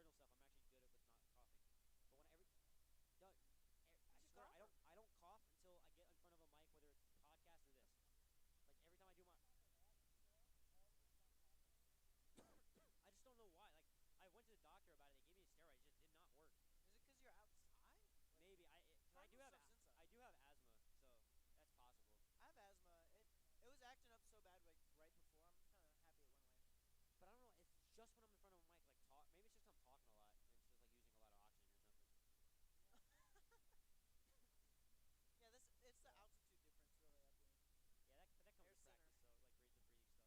Cardinal stuff, I'm actually good with not coughing. But I swear, I don't cough until I get in front of a mic, whether it's podcast or this. Like every time I do my, I just don't know why. Like I went to the doctor about it. They gave me a steroid. It just did not work. Is it because you're outside? Maybe I do have asthma, so that's possible. I have asthma. It was acting up so bad like right before. I'm kind of happy it went away. But I don't know. It's just when I'm in front of a mic, like talk. Maybe it's just I'm talking a lot. And it's just like using a lot of oxygen or something. Yeah, it's the altitude difference really up here. Yeah, that comes with practice. So like breathing stuff.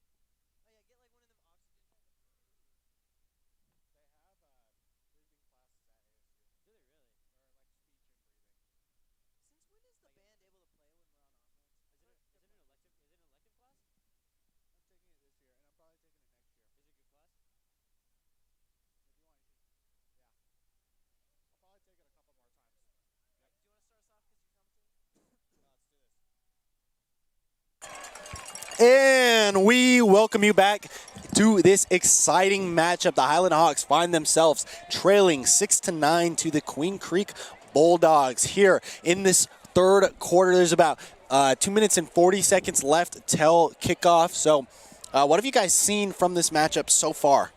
Oh yeah, get like one of them oxygen tanks. They have breathing classes at ASU. Do they really? Or like speech and breathing. Since when is the band able to play when we're on offense? Is it an elective? Is it an elective class? I'm taking it this year, and I'm probably taking it next year. Is it a good class? If you want, you should. Yeah. I'll probably take it a couple more times. Yep. Do you want to start us off because you're commentating? Let's do this. And we welcome you back to this exciting matchup. The Highland Hawks find themselves trailing 6-9 to the Queen Creek Bulldogs here in this third quarter. There's about 2 minutes and 40 seconds left till kickoff. So what have you guys seen from this matchup so far?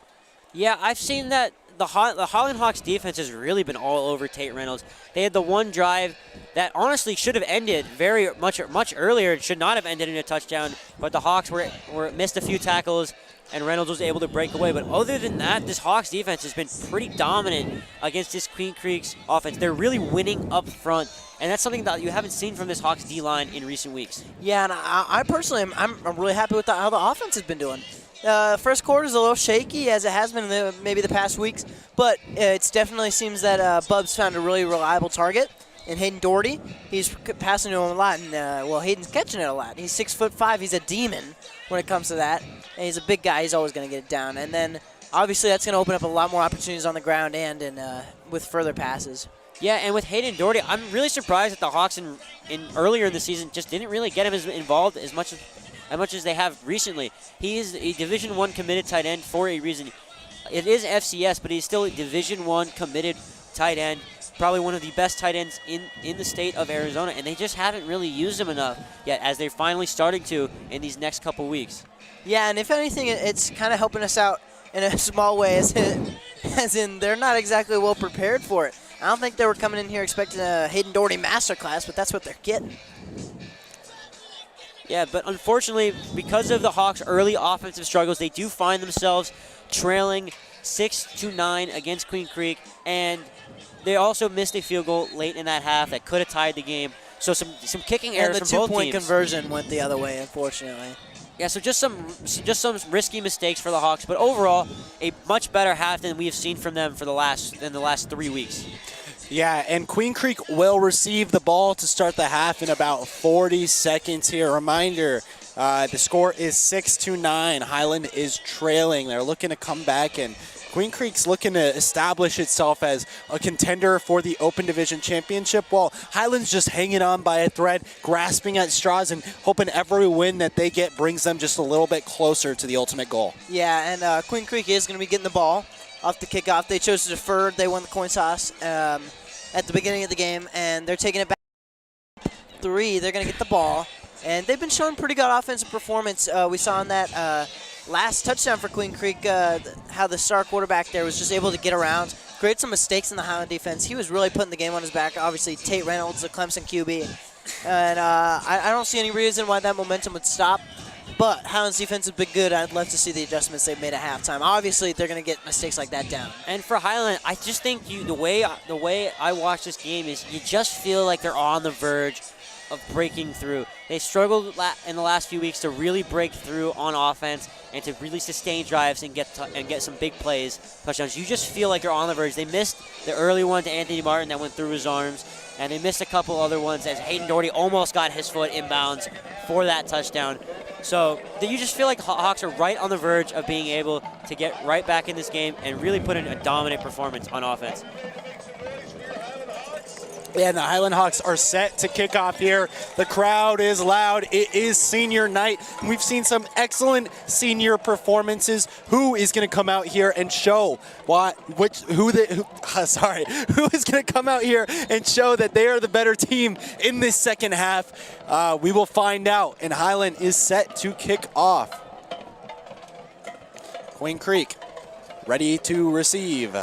Yeah, I've seen that the Highland Hawks defense has really been all over Tate Reynolds. They had the one drive that honestly should have ended very much earlier. It should not have ended in a touchdown, but the Hawks were missed a few tackles, and Reynolds was able to break away. But other than that, this Hawks defense has been pretty dominant against this Queen Creek's offense. They're really winning up front, and that's something that you haven't seen from this Hawks D-line in recent weeks. Yeah, and I personally I'm really happy with how the offense has been doing. First quarter is a little shaky, as it has been maybe the past weeks, but it definitely seems that Bub's found a really reliable target in Hayden Doherty. He's passing to him a lot, and Hayden's catching it a lot. He's 6'5". He's a demon when it comes to that, and he's a big guy. He's always going to get it down. And then obviously that's going to open up a lot more opportunities on the ground and with further passes. Yeah, and with Hayden Doherty, I'm really surprised that the Hawks in earlier in the season just didn't really get him involved as much as they have recently. He is a Division I committed tight end for a reason. It is FCS, but he's still a Division I committed tight end, probably one of the best tight ends in the state of Arizona, and they just haven't really used him enough yet, as they're finally starting to in these next couple weeks. Yeah, and if anything, it's kind of helping us out in a small way, as in they're not exactly well prepared for it. I don't think they were coming in here expecting a Hayden Doherty masterclass, but that's what they're getting. Yeah, but unfortunately, because of the Hawks' early offensive struggles, they do find themselves trailing 6-9 against Queen Creek, and they also missed a field goal late in that half that could have tied the game. So some kicking errors from both teams. And the two-point conversion went the other way, unfortunately. Yeah, so just some risky mistakes for the Hawks, but overall, a much better half than we have seen from them in the last 3 weeks. Yeah, and Queen Creek will receive the ball to start the half in about 40 seconds here. Reminder, the score is 6-9. Highland is trailing. They're looking to come back, and Queen Creek's looking to establish itself as a contender for the Open Division Championship, while Highland's just hanging on by a thread, grasping at straws, and hoping every win that they get brings them just a little bit closer to the ultimate goal. Yeah, and Queen Creek is going to be getting the ball off the kickoff. They chose to defer. They won the coin toss at the beginning of the game, and they're taking it back 3. They're going to get the ball, and they've been showing pretty good offensive performance. We saw in that last touchdown for Queen Creek how the star quarterback there was just able to get around, create some mistakes in the Highland defense. He was really putting the game on his back. Obviously, Tate Reynolds, the Clemson QB, and I don't see any reason why that momentum would stop. But Highland's defense has been good. I'd love to see the adjustments they've made at halftime. Obviously, they're going to get mistakes like that down. And for Highland, I just think the way I watch this game is you just feel like they're on the verge of breaking through. They struggled in the last few weeks to really break through on offense and to really sustain drives and get some big plays, touchdowns. You just feel like they're on the verge. They missed the early one to Anthony Martin that went through his arms, and they missed a couple other ones as Hayden Doherty almost got his foot inbounds for that touchdown. So you just feel like Hawks are right on the verge of being able to get right back in this game and really put in a dominant performance on offense. And the Highland Hawks are set to kick off here. The crowd is loud. It is senior night. We've seen some excellent senior performances. Who is going to come out here and show who is going to come out here and show that they are the better team in this second half? We will find out. And Highland is set to kick off. Queen Creek ready to receive.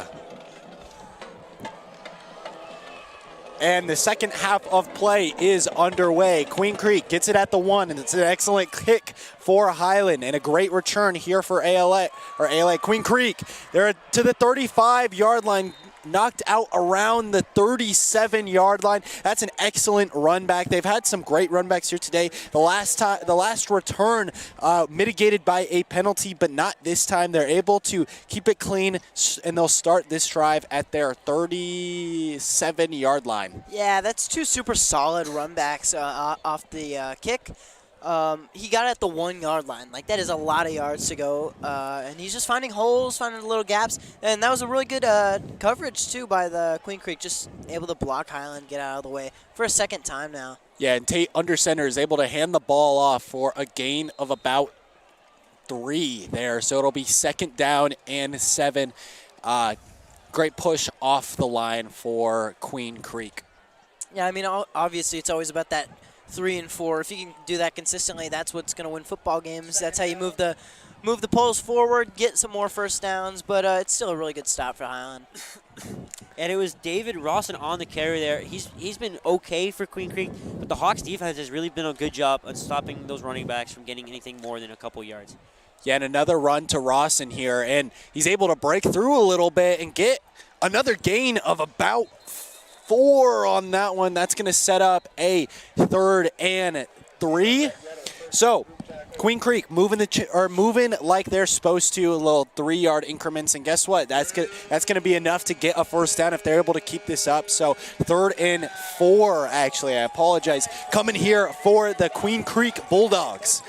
And the second half of play is underway. Queen Creek gets it at the 1, and it's an excellent kick for Highland and a great return here for ALA. Queen Creek, they're to the 35-yard line, knocked out around the 37-yard line. That's an excellent run back. They've had some great run backs here today. The last return mitigated by a penalty, but not this time. They're able to keep it clean, and they'll start this drive at their 37-yard line. Yeah, that's two super solid run backs off the kick. He got at the 1-yard line. Like, that is a lot of yards to go. And he's just finding holes, finding little gaps. And that was a really good coverage, too, by the Queen Creek. Just able to block Highland, get out of the way for a second time now. Yeah, and Tate under center is able to hand the ball off for a gain of about 3 there. So it'll be 2nd down and 7. Great push off the line for Queen Creek. Yeah, I mean, obviously it's always about that 3 and 4. If you can do that consistently, that's what's going to win football games. That's how you move the poles forward, get some more first downs. But it's still a really good stop for Highland. And it was David Rawson on the carry there. He's been okay for Queen Creek, but the Hawks defense has really been a good job at stopping those running backs from getting anything more than a couple yards. Yeah, and another run to Rawson here, and he's able to break through a little bit and get another gain of about 4 on that one. That's going to set up a 3rd and 3. So Queen Creek moving like they're supposed to, a little 3-yard increments, and guess what? That's going to be enough to get a first down if they're able to keep this up. So 3rd and 4, actually, I apologize, coming here for the Queen Creek Bulldogs.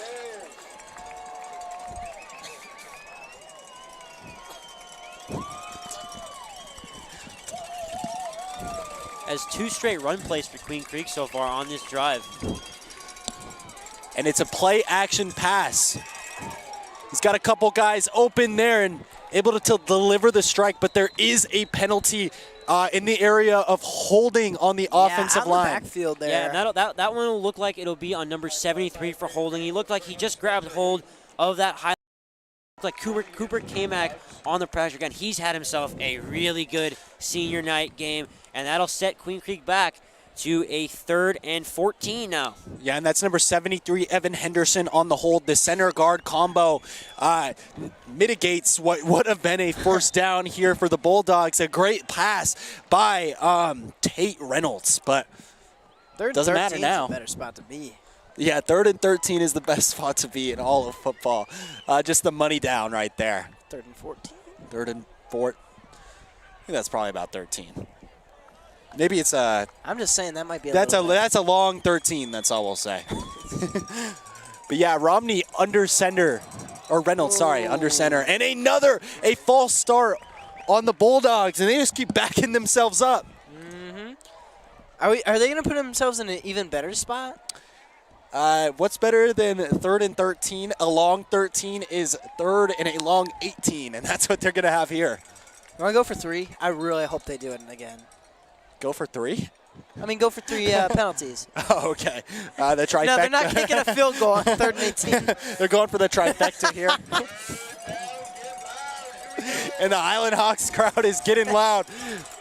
As 2 straight run plays for Queen Creek so far on this drive. And it's a play-action pass. He's got a couple guys open there and able to deliver the strike, but there is a penalty in the area of holding on the offensive line. The backfield there. Yeah, and that one will look like it'll be on number 73 for holding. He looked like he just grabbed hold of that high. Like Cooper Kamak on the pressure gun. He's had himself a really good senior night game, and that'll set Queen Creek back to a 3rd and 14 now. Yeah, and that's number 73, Evan Henderson on the hold. The center guard combo mitigates what would have been a first down here for the Bulldogs. A great pass by Tate Reynolds, but doesn't matter now. A better spot to be. Yeah, 3rd and 13 is the best spot to be in all of football. Just the money down right there. 3rd and 14. 3rd and 4. I think that's probably about 13. Maybe it's a. I'm just saying that might be. That's a long 13. That's all we'll say. But yeah, Romney under center, or Reynolds, sorry, under center, and a false start on the Bulldogs, and they just keep backing themselves up. Mm-hmm. Are they going to put themselves in an even better spot? What's better than 3rd and 13? A long 13 is 3rd and a long 18, and that's what they're going to have here. You want to go for 3? I really hope they do it again. Go for 3? I mean, go for 3 penalties. Oh, okay. The trifecta. No, they're not kicking a field goal on 3rd and 18. They're going for the trifecta here. And the Highland Hawks crowd is getting loud.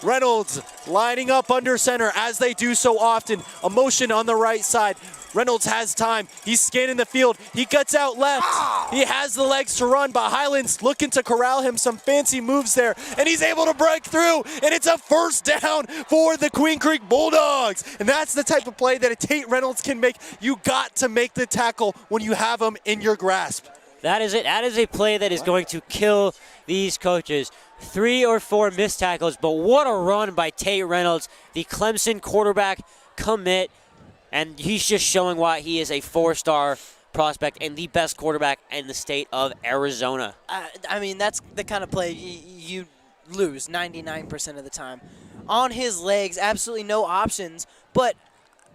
Reynolds lining up under center as they do so often. A motion on the right side. Reynolds has time. He's scanning the field. He cuts out left. He has the legs to run, but Highland's looking to corral him. Some fancy moves there, and he's able to break through, and it's a first down for the Queen Creek Bulldogs. And that's the type of play that a Tate Reynolds can make. You got to make the tackle when you have him in your grasp. That is it. That is a play that is going to kill these coaches. 3 or 4 missed tackles, but what a run by Tate Reynolds, the Clemson quarterback commit. And he's just showing why he is a 4-star prospect and the best quarterback in the state of Arizona. I mean, that's the kind of play you lose 99% of the time. on his legs, absolutely no options. But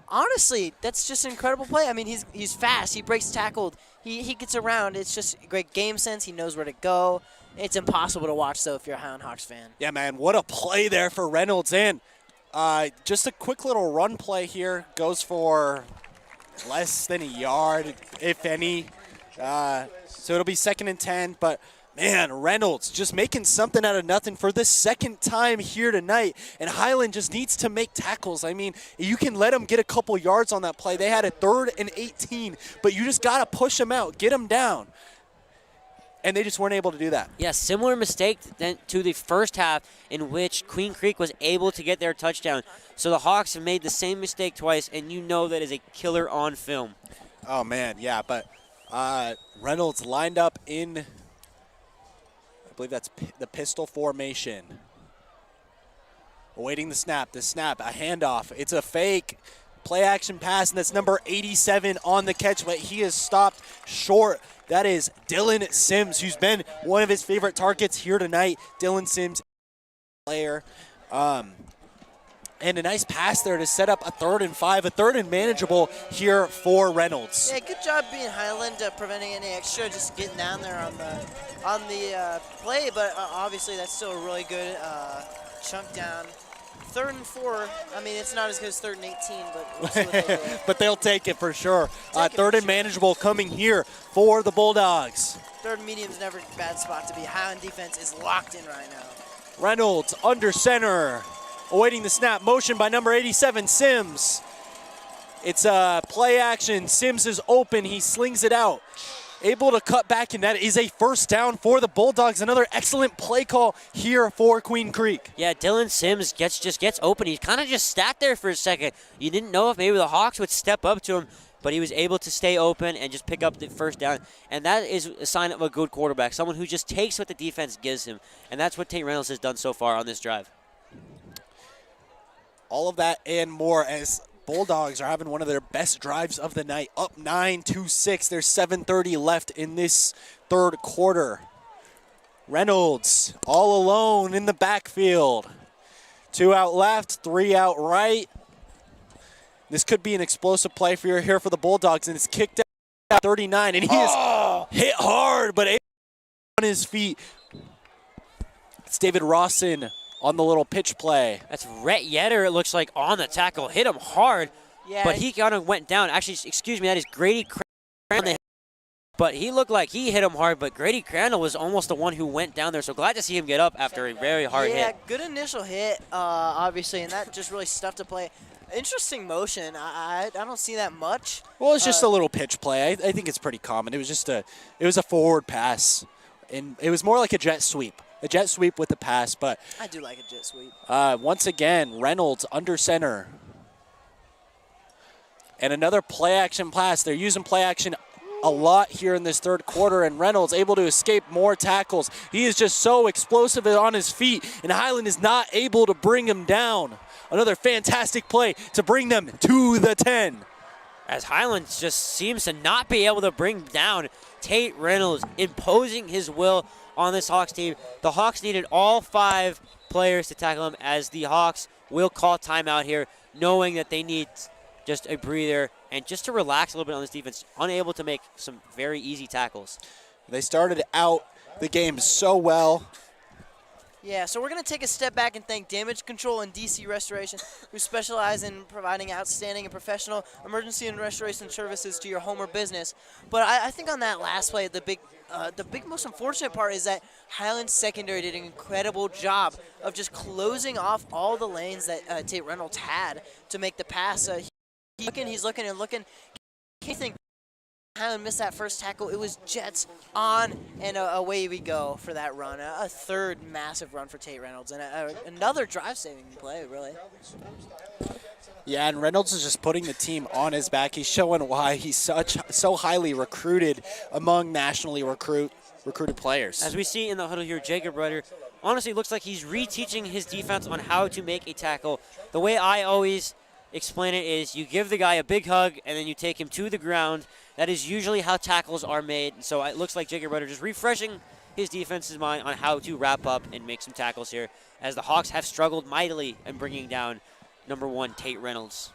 honestly, that's just an incredible play. I mean, he's fast. He breaks tackled. He gets around. It's just great game sense. He knows where to go. It's impossible to watch, though, if you're a Highland Hawks fan. Yeah, man, what a play there for Reynolds. And just a quick little run play here. Goes for less than a yard, if any. So it'll be 2nd and 10. But, man, Reynolds just making something out of nothing for the 2nd time here tonight. And Highland just needs to make tackles. I mean, you can let them get a couple yards on that play. They had a 3rd and 18, but you just got to push them out, get them down. And they just weren't able to do that. Yeah, similar mistake to the first half in which Queen Creek was able to get their touchdown. So the Hawks have made the same mistake twice, and you know that is a killer on film. Oh, man, yeah, but Reynolds lined up in, I believe that's the pistol formation. Awaiting the snap, a handoff. It's a fake play action pass, and that's number 87 on the catch, but he is stopped short. That is Dylan Sims, who's been one of his favorite targets here tonight. Dylan Sims, player. And a nice pass there to set up a 3rd and 5, a 3rd and manageable here for Reynolds. Yeah, good job being Highland, preventing any extra, just getting down there on the play. But obviously, that's still a really good chunk down. 3rd and 4. I mean, it's not as good as 3rd and 18, but we'll see what they do. But they'll take it for sure. 3rd and manageable coming here for the Bulldogs. 3rd and medium's never a bad spot to be. Highland defense is locked in right now. Reynolds under center, awaiting the snap. Motion by number 87, Sims. It's a play action. Sims is open. He slings it out. Able to cut back, and that is a 1st down for the Bulldogs. Another excellent play call here for Queen Creek. Yeah, Dylan Sims just gets open. He kind of just sat there for a second. You didn't know if maybe the Hawks would step up to him, but he was able to stay open and just pick up the 1st down. And that is a sign of a good quarterback, someone who just takes what the defense gives him. And that's what Tate Reynolds has done so far on this drive. All of that and more as Bulldogs are having one of their best drives of the night, up 9-6. There's 7:30 left in this 3rd quarter. Reynolds all alone in the backfield. 2 out left, 3 out right. This could be an explosive play for here for the Bulldogs, and it's kicked out 39, and he is hit hard, but on his feet. It's David Rawson on the little pitch play. That's Rhett Yetter, it looks like, on the tackle. Hit him hard, yeah, but he kind of went down. Actually, excuse me, that is Grady Crandall. But he looked like he hit him hard, but Grady Crandall was almost the one who went down there. So glad to see him get up after a very hard hit. Yeah, good initial hit, obviously, and that just really stuffed a play. Interesting motion. I don't see that much. Well, it's just a little pitch play. I think it's pretty common. It was just a forward pass, and it was more like a jet sweep. A jet sweep with the pass, but I do like a jet sweep. Once again, Reynolds under center. And another play action pass. They're using play action a lot here in this 3rd quarter, and Reynolds able to escape more tackles. He is just so explosive on his feet, and Highland is not able to bring him down. Another fantastic play to bring them to the 10. As Highland just seems to not be able to bring down Tate Reynolds, imposing his will on this Hawks team. The Hawks needed all 5 players to tackle him, as the Hawks will call timeout here, knowing that they need just a breather and just to relax a little bit on this defense, unable to make some very easy tackles. They started out the game so well. Yeah, so we're going to take a step back and thank Damage Control and DC Restoration, who specialize in providing outstanding and professional emergency and restoration services to your home or business. But I think on that last play, the big most unfortunate part is that Highland secondary did an incredible job of just closing off all the lanes that Tate Reynolds had to make the pass. He's looking and looking. I think Highland missed that first tackle. It was Jets on, and away we go for that run. A 3rd massive run for Tate Reynolds, and another drive-saving play, really. Yeah, and Reynolds is just putting the team on his back. He's showing why he's so highly recruited among nationally recruited players. As we see in the huddle here, Jacob Rutter honestly looks like he's reteaching his defense on how to make a tackle. The way I always explain it is you give the guy a big hug and then you take him to the ground. That is usually how tackles are made. So it looks like Jacob Rudder just refreshing his defense's mind on how to wrap up and make some tackles here, as the Hawks have struggled mightily in bringing down number 1 Tate Reynolds.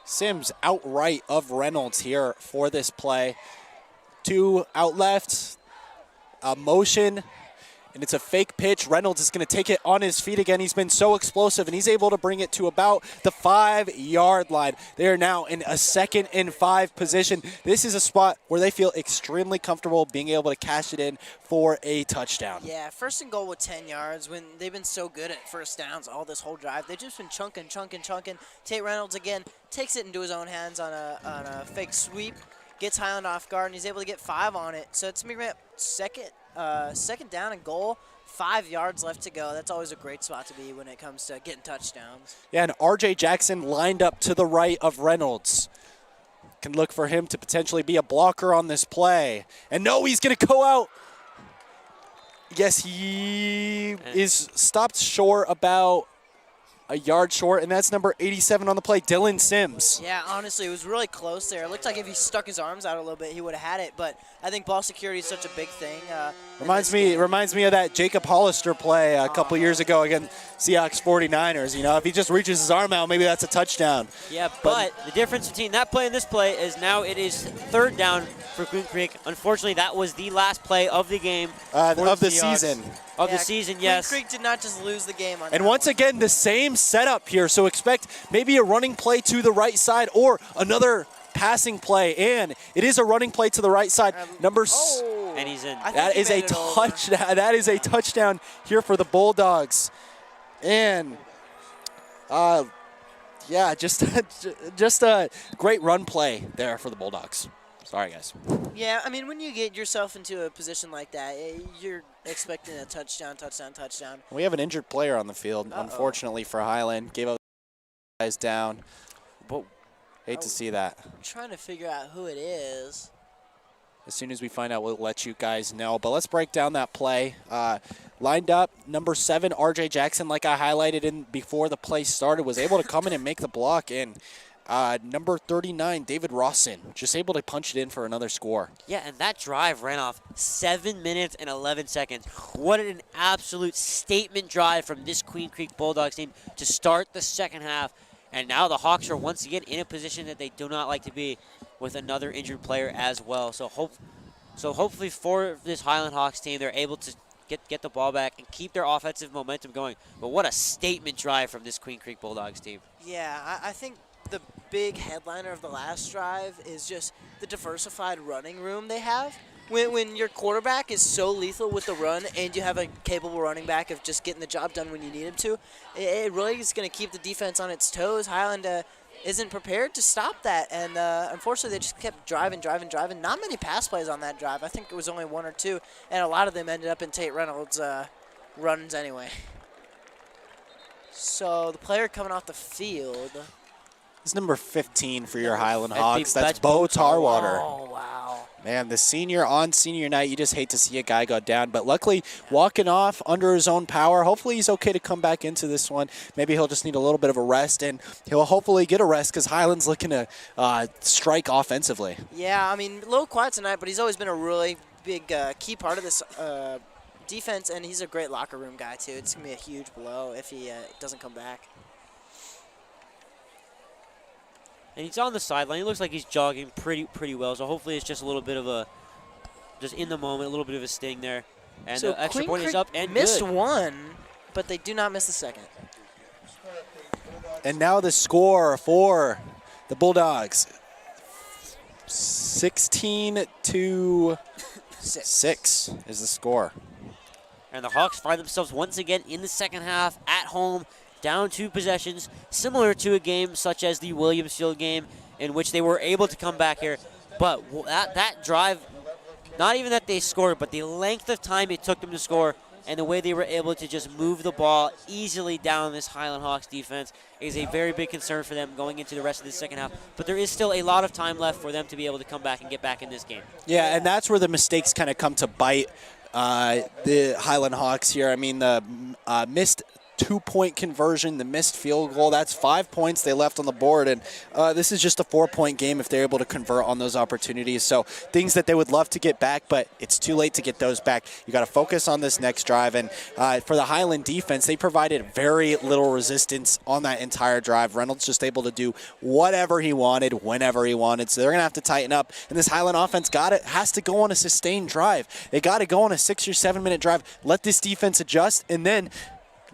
Sims outright of Reynolds here for this play. 2 out left, a motion, and it's a fake pitch. Reynolds is going to take it on his feet again. He's been so explosive, and he's able to bring it to about the 5-yard line. They are now in a 2nd and 5 position. This is a spot where they feel extremely comfortable being able to cash it in for a touchdown. Yeah, 1st and goal with 10 yards when they've been so good at first downs all this whole drive. They've just been chunking. Tate Reynolds, again, takes it into his own hands on a fake sweep, gets Highland off guard, and he's able to get 5 on it. So it's going to be second down and goal, 5 yards left to go. That's always a great spot to be when it comes to getting touchdowns. Yeah, and R.J. Jackson lined up to the right of Reynolds. Can look for him to potentially be a blocker on this play. And no, he's going to go out. Yes, he is stopped short, about a yard short, and that's number 87 on the play, Dylan Sims. Yeah, honestly, it was really close there. It looked like if he stuck his arms out a little bit, he would have had it, but I think ball security is such a big thing. Reminds me of that Jacob Hollister play a couple years ago against Seahawks 49ers. You know, if he just reaches his arm out, maybe that's a touchdown. Yeah, but the difference between that play and this play is now it is 3rd down for Queen Creek. Unfortunately, that was the last play of the game. Of the season. Of the season, yes. Queen Creek did not just lose the game on And that once one. again, the same setup here. So expect maybe a running play to the right side or another passing play. And it is a running play to the right side. And he's in. That is a touchdown. That is a touchdown here for the Bulldogs. And yeah, just a great run play there for the Bulldogs. Sorry, guys. Yeah, I mean, when you get yourself into a position like that, you're expecting a touchdown. We have an injured player on the field, unfortunately for Highland. Gave up guys down. Hate to see that. I'm trying to figure out who it is. As soon as we find out, we'll let you guys know. But let's break down that play. Lined up, number 7, R.J. Jackson, like I highlighted in before the play started, was able to come in and make the block. And number 39, David Rawson, just able to punch it in for another score. Yeah, and that drive ran off 7 minutes and 11 seconds. What an absolute statement drive from this Queen Creek Bulldogs team to start the second half. And now the Hawks are once again in a position that they do not like to be, with another injured player as well. So hopefully for this Highland Hawks team, they're able to get the ball back and keep their offensive momentum going. But what a statement drive from this Queen Creek Bulldogs team. Yeah, I think the big headliner of the last drive is just the diversified running room they have. When your quarterback is so lethal with the run and you have a capable running back of just getting the job done when you need him to, it really is going to keep the defense on its toes. Highland isn't prepared to stop that, and unfortunately they just kept driving. Not many pass plays on that drive. I think it was only 1 or 2, and a lot of them ended up in Tate Reynolds' runs anyway. So the player coming off the field. It's number 15 for your Highland Hawks. That's Bo Tarwater. Oh, wow. Man, the senior on senior night, you just hate to see a guy go down. But luckily, walking off under his own power. Hopefully he's okay to come back into this one. Maybe he'll just need a little bit of a rest, and he'll hopefully get a rest because Highland's looking to strike offensively. Yeah, I mean, a little quiet tonight, but he's always been a really big key part of this defense, and he's a great locker room guy, too. It's going to be a huge blow if he doesn't come back. And he's on the sideline. He looks like he's jogging pretty well. So hopefully it's just a little bit of a, just in the moment, a little bit of a sting there. And so the extra Queen point Creek is up and missed good. one, but they do not miss the second. And now the score for the Bulldogs. 16-6 is the score. And the Hawks find themselves once again in the second half at home, down 2 possessions, similar to a game such as the Williamsfield game in which they were able to come back here. But that drive, not even that they scored, but the length of time it took them to score and the way they were able to just move the ball easily down this Highland Hawks defense is a very big concern for them going into the rest of the second half. But there is still a lot of time left for them to be able to come back and get back in this game. Yeah, and that's where the mistakes kind of come to bite the Highland Hawks here. I mean, the missed 2-point conversion, the missed field goal. That's 5 points they left on the board, and this is just a 4-point game if they're able to convert on those opportunities. So things that they would love to get back, but it's too late to get those back. You got to focus on this next drive, and for the Highland defense, they provided very little resistance on that entire drive. Reynolds just able to do whatever he wanted, whenever he wanted, so they're going to have to tighten up, and this Highland offense has to go on a sustained drive. They got to go on a 6 or 7 minute drive, let this defense adjust, and then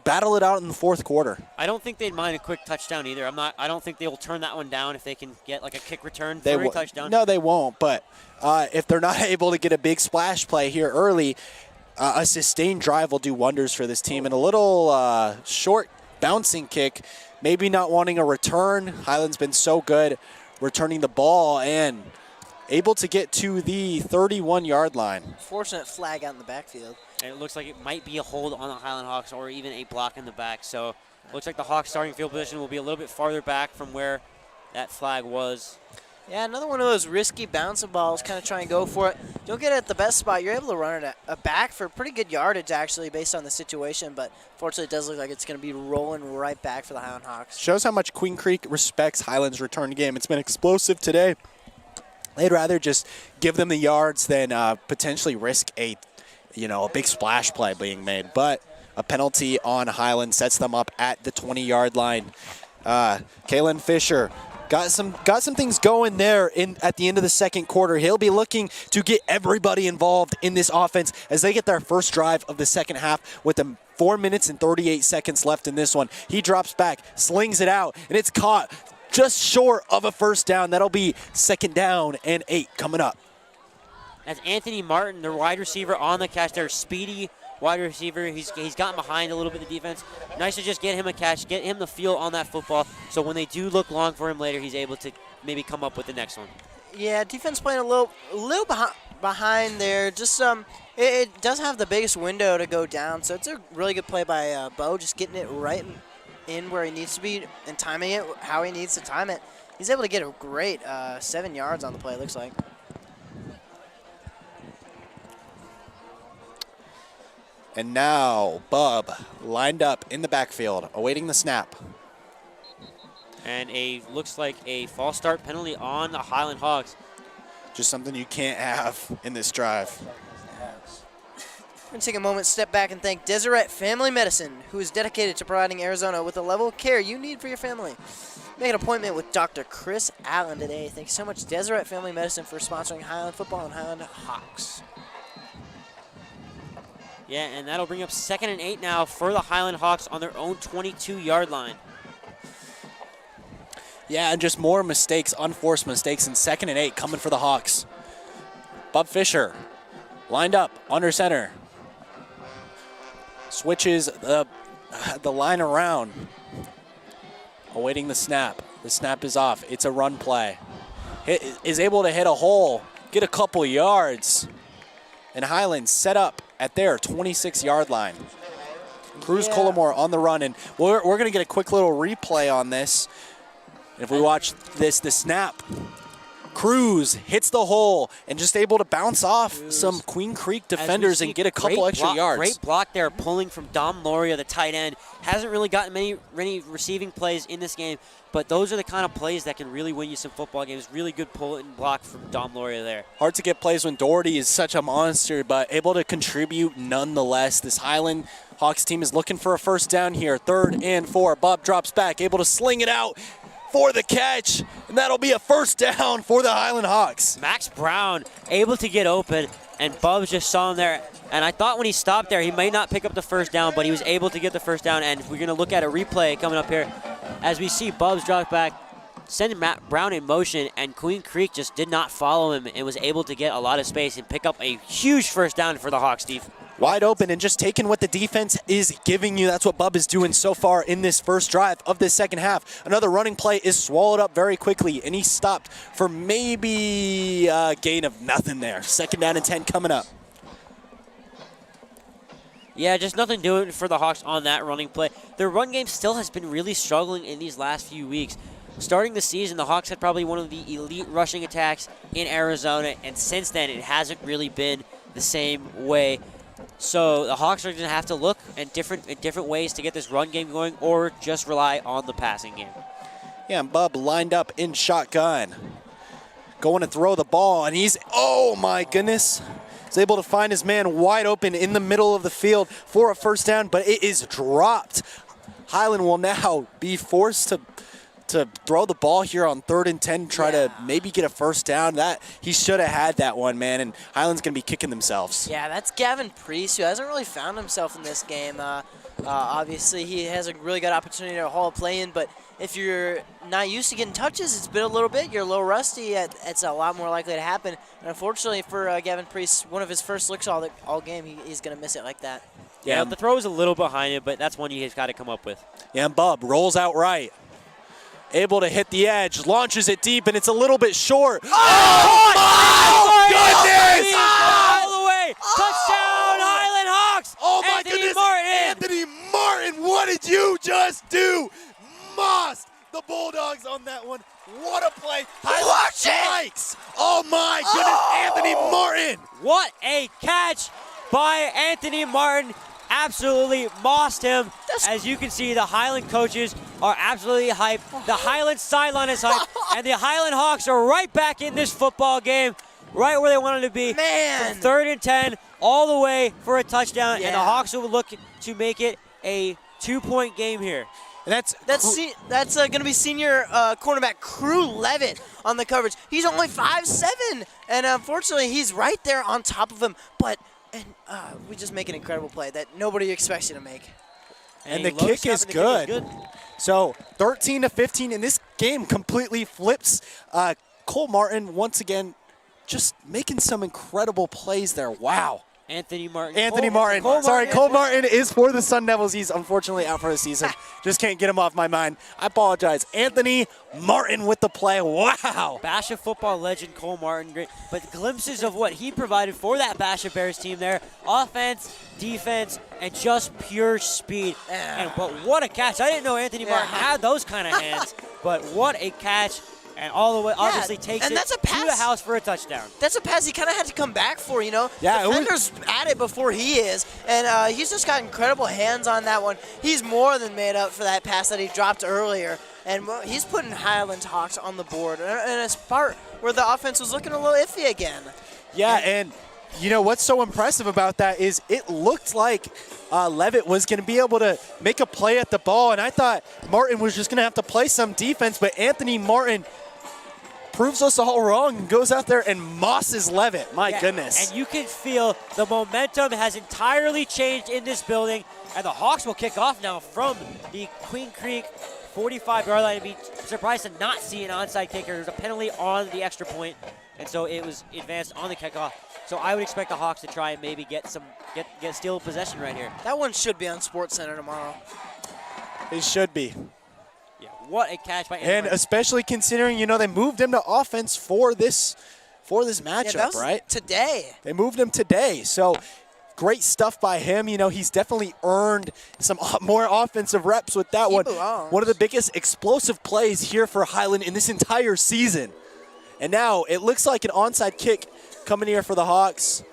battle it out in the fourth quarter. I don't think they'd mind a quick touchdown either. I don't think they will turn that one down if they can get like a kick return for a touchdown. No, they won't, but if they're not able to get a big splash play here early, a sustained drive will do wonders for this team, and a little short bouncing kick, maybe not wanting a return. Highland's been so good returning the ball and able to get to the 31-yard line. Fortunate flag out in the backfield. And it looks like it might be a hold on the Highland Hawks or even a block in the back. So it looks like the Hawks starting field position will be a little bit farther back from where that flag was. Yeah, another one of those risky bouncing balls, kind of try and go for it. Don't get it at the best spot. You're able to run it back for pretty good yardage, actually, based on the situation. But fortunately, it does look like it's going to be rolling right back for the Highland Hawks. Shows how much Queen Creek respects Highland's return game. It's been explosive today. They'd rather just give them the yards than potentially risk a big splash play being made. But a penalty on Highland sets them up at the 20-yard line. Kalen Fisher got some things going there at the end of the second quarter. He'll be looking to get everybody involved in this offense as they get their first drive of the second half with them 4 minutes and 38 seconds left in this one. He drops back, slings it out, and it's caught just short of a first down. That'll be 2nd down and 8 coming up. As Anthony Martin, the wide receiver on the catch there, speedy wide receiver. He's gotten behind a little bit of the defense. Nice to just get him a catch, get him the feel on that football, so when they do look long for him later, he's able to maybe come up with the next one. Yeah, defense playing a little behind there. Just it does have the biggest window to go down, so it's a really good play by Bo, just getting it right in where he needs to be and timing it how he needs to time it. He's able to get a great 7 yards on the play, it looks like. And now Bub lined up in the backfield, awaiting the snap. And looks like a false start penalty on the Highland Hawks. Just something you can't have in this drive. We're going to take a moment, step back, and thank Deseret Family Medicine, who is dedicated to providing Arizona with the level of care you need for your family. Make an appointment with Dr. Chris Allen today. Thanks so much, Deseret Family Medicine, for sponsoring Highland football and Highland Hawks. Yeah, and that'll bring up 2nd and 8 now for the Highland Hawks on their own 22-yard line. Yeah, and just more mistakes, unforced mistakes, and 2nd and 8 coming for the Hawks. Bub Fisher lined up under center. Switches the line around. Awaiting the snap. The snap is off. It's a run play. Is able to hit a hole, get a couple yards. And Highland set up at their 26-yard line. Cruz Collimore on the run, and we're going to get a quick little replay on this. If we watch this, the snap, Cruz hits the hole and just able to bounce off some Queen Creek defenders and get a couple extra yards. Great block there, pulling from Dom Loria, the tight end. Hasn't really gotten many receiving plays in this game, but those are the kind of plays that can really win you some football games. Really good pull and block from Dom Loria there. Hard to get plays when Doherty is such a monster, but able to contribute nonetheless. This Highland Hawks team is looking for a first down here. 3rd and 4. Bob drops back, able to sling it out for the catch, and that'll be a first down for the Highland Hawks. Max Brown able to get open, and Bubs just saw him there. And I thought when he stopped there, he may not pick up the first down, but he was able to get the first down. And we're going to look at a replay coming up here as we see Bubs drop back, sending Matt Brown in motion, and Queen Creek just did not follow him and was able to get a lot of space and pick up a huge first down for the Hawks, Steve. Wide open and just taking what the defense is giving you. That's what Bub is doing so far in this first drive of this second half. Another running play is swallowed up very quickly, and he stopped for maybe a gain of nothing there. 2nd down and 10 coming up. Yeah, just nothing doing for the Hawks on that running play. Their run game still has been really struggling in these last few weeks. Starting the season, the Hawks had probably one of the elite rushing attacks in Arizona, and since then it hasn't really been the same way. So the Hawks are going to have to look at different ways to get this run game going, or just rely on the passing game. Yeah, and Bub lined up in shotgun. Going to throw the ball, and he's, oh my goodness. He's able to find his man wide open in the middle of the field for a first down, but it is dropped. Highland will now be forced to throw the ball here on 3rd and 10, try to maybe get a first down. That he should have had that one, man, and Highland's going to be kicking themselves. Yeah, that's Gavin Priest, who hasn't really found himself in this game. Obviously, he has a really good opportunity to haul a play in, but if you're not used to getting touches, it's been a little bit, you're a little rusty, it's a lot more likely to happen. And unfortunately for Gavin Priest, one of his first looks all game, he's going to miss it like that. Yeah, the throw is a little behind it, but that's one he's got to come up with. Yeah, and Bub rolls out right. Able to hit the edge, launches it deep, and it's a little bit short. Oh my goodness! All the way! Touchdown, Highland Hawks! Oh my Anthony goodness! Martin! Anthony Martin, what did you just do? Mossed the Bulldogs on that one. What a play! Highland strikes! Oh my goodness, Anthony Martin! What a catch by Anthony Martin. Absolutely mossed him. As you can see, the Highland coaches are absolutely hyped. The Highland sideline is hyped. And the Highland Hawks are right back in this football game, right where they wanted to be. Man! From 3rd and 10, all the way for a touchdown. And the Hawks will look to make it a 2-point game here. And that's going to be senior cornerback Crew Levitt on the coverage. He's only 5'7", and unfortunately, he's right there on top of him. But we just make an incredible play that nobody expects you to make. And the kick is good. So 13-15, and this game completely flips. Cole Martin, once again, just making some incredible plays there. Wow. Anthony Martin. Anthony Martin. Cole Martin is for the Sun Devils. He's unfortunately out for the season. Just can't get him off my mind. I apologize. Anthony Martin with the play. Wow. Basha football legend Cole Martin. Great. But glimpses of what he provided for that Basha Bears team there. Offense, defense, and just pure speed. But what a catch. I didn't know Anthony Martin had those kind of hands. But what a catch. And all the way, obviously takes it to the house for a touchdown. That's a pass he kind of had to come back for, you know. Yeah, Defender's at it before he is, and he's just got incredible hands on that one. He's more than made up for that pass that he dropped earlier, and he's putting Highland Hawks on the board in a part where the offense was looking a little iffy again. Yeah, and you know what's so impressive about that is it looked like Levitt was going to be able to make a play at the ball, and I thought Martin was just going to have to play some defense, but Anthony Martin proves us all wrong and goes out there and mosses Levitt. My goodness. And you can feel the momentum has entirely changed in this building, and the Hawks will kick off now from the Queen Creek 45-yard line. I'd be surprised to not see an onside kicker. There's a penalty on the extra point, and so it was advanced on the kickoff. So I would expect the Hawks to try and maybe get steal possession right here. That one should be on SportsCenter tomorrow. It should be. Yeah, what a catch by Anthony. And especially considering, you know, they moved him to offense for this matchup, right? Today. They moved him today. So great stuff by him. You know, he's definitely earned some more offensive reps with that one. One of the biggest explosive plays here for Highland in this entire season. And now it looks like an onside kick coming here for the Hawks.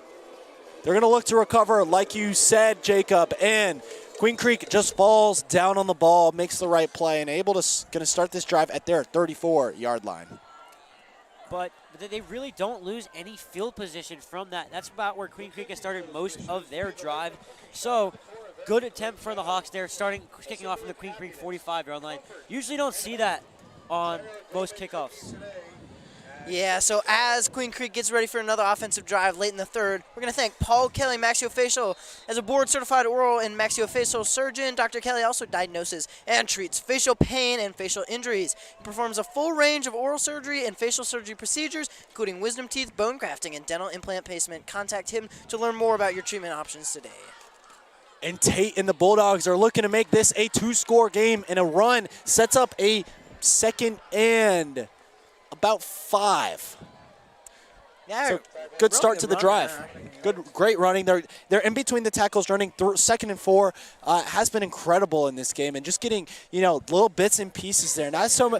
They're going to look to recover, like you said, Jacob. And Queen Creek just falls down on the ball, makes the right play, and going to start this drive at their 34-yard line. But they really don't lose any field position from that. That's about where Queen Creek has started most of their drive. So good attempt for the Hawks there, kicking off from the Queen Creek 45-yard line. Usually don't see that on most kickoffs. Yeah, so as Queen Creek gets ready for another offensive drive late in the third, we're going to thank Paul Kelly, maxillofacial. As a board-certified oral and maxillofacial surgeon, Dr. Kelly also diagnoses and treats facial pain and facial injuries. He performs a full range of oral surgery and facial surgery procedures, including wisdom teeth, bone grafting, and dental implant placement. Contact him to learn more about your treatment options today. And Tate and the Bulldogs are looking to make this a two-score game, and a run sets up a second and about 5. Yeah, So good start to the run drive. Great running. They're in between the tackles, running through 2nd and 4. Has been incredible in this game, and just getting little bits and pieces there. Not so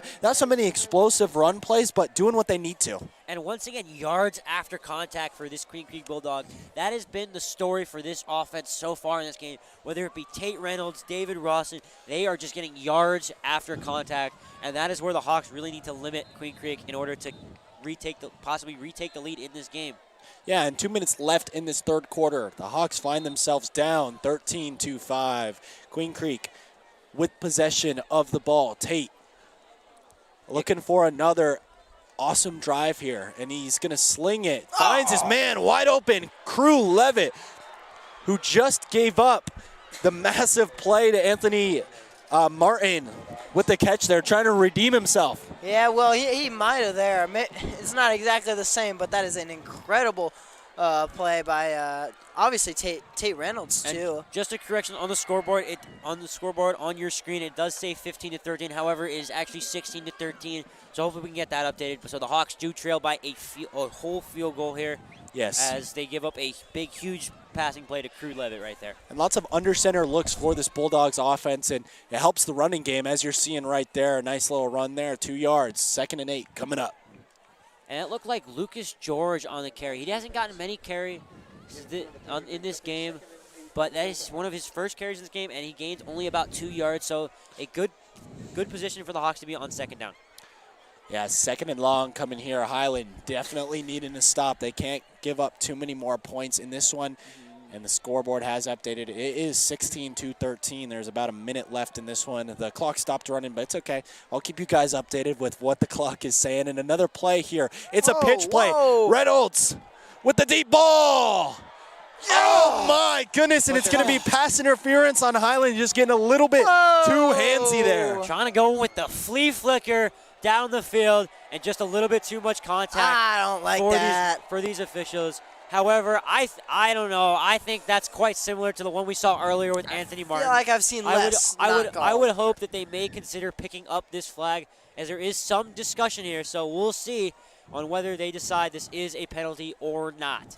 many explosive run plays, but doing what they need to. And once again, yards after contact for this Queen Creek Bulldog. That has been the story for this offense so far in this game. Whether it be Tate Reynolds, David Rawson, they are just getting yards after contact, and that is where the Hawks really need to limit Queen Creek in order to possibly retake the lead in this game. Yeah, and 2 minutes left in this 3rd quarter. The Hawks find themselves down 13-5. Queen Creek with possession of the ball. Tate looking for another awesome drive here, and he's going to sling it. Finds his man wide open, Crew Levitt, who just gave up the massive play to Anthony Martin with the catch there, trying to redeem himself. Yeah, well, he might have there. It's not exactly the same, but that is an incredible play by obviously Tate Reynolds too. And just a correction on the scoreboard. On your screen, it does say 15-13. However, it is actually 16-13. So hopefully we can get that updated. So the Hawks do trail by a whole field goal here. Yes. As they give up a big, huge passing play to Crew Levitt right there. And lots of under center looks for this Bulldogs offense, and it helps the running game, as you're seeing right there. A nice little run there, 2 yards, 2nd and 8 coming up. And it looked like Lucas George on the carry. He hasn't gotten many carries in this game, but that is one of his first carries in this game, and he gained only about 2 yards. So a good position for the Hawks to be on 2nd down. Yeah, 2nd and long coming here. Highland definitely needing to stop. They can't give up too many more points in this one, and the scoreboard has updated. It is 16-13. There's about a minute left in this one. The clock stopped running, but it's okay. I'll keep you guys updated with what the clock is saying. And another play here. It's a pitch play. Reynolds with the deep ball. Oh, my goodness, and it's going to be pass interference on Highland, just getting a little bit too handsy there. Trying to go with the flea flicker down the field, and just a little bit too much contact. I don't like that for these officials. However, I don't know. I think that's quite similar to the one we saw earlier with Anthony Martin. I feel like I've seen less. I would hope that they may consider picking up this flag, as there is some discussion here. So we'll see on whether they decide this is a penalty or not.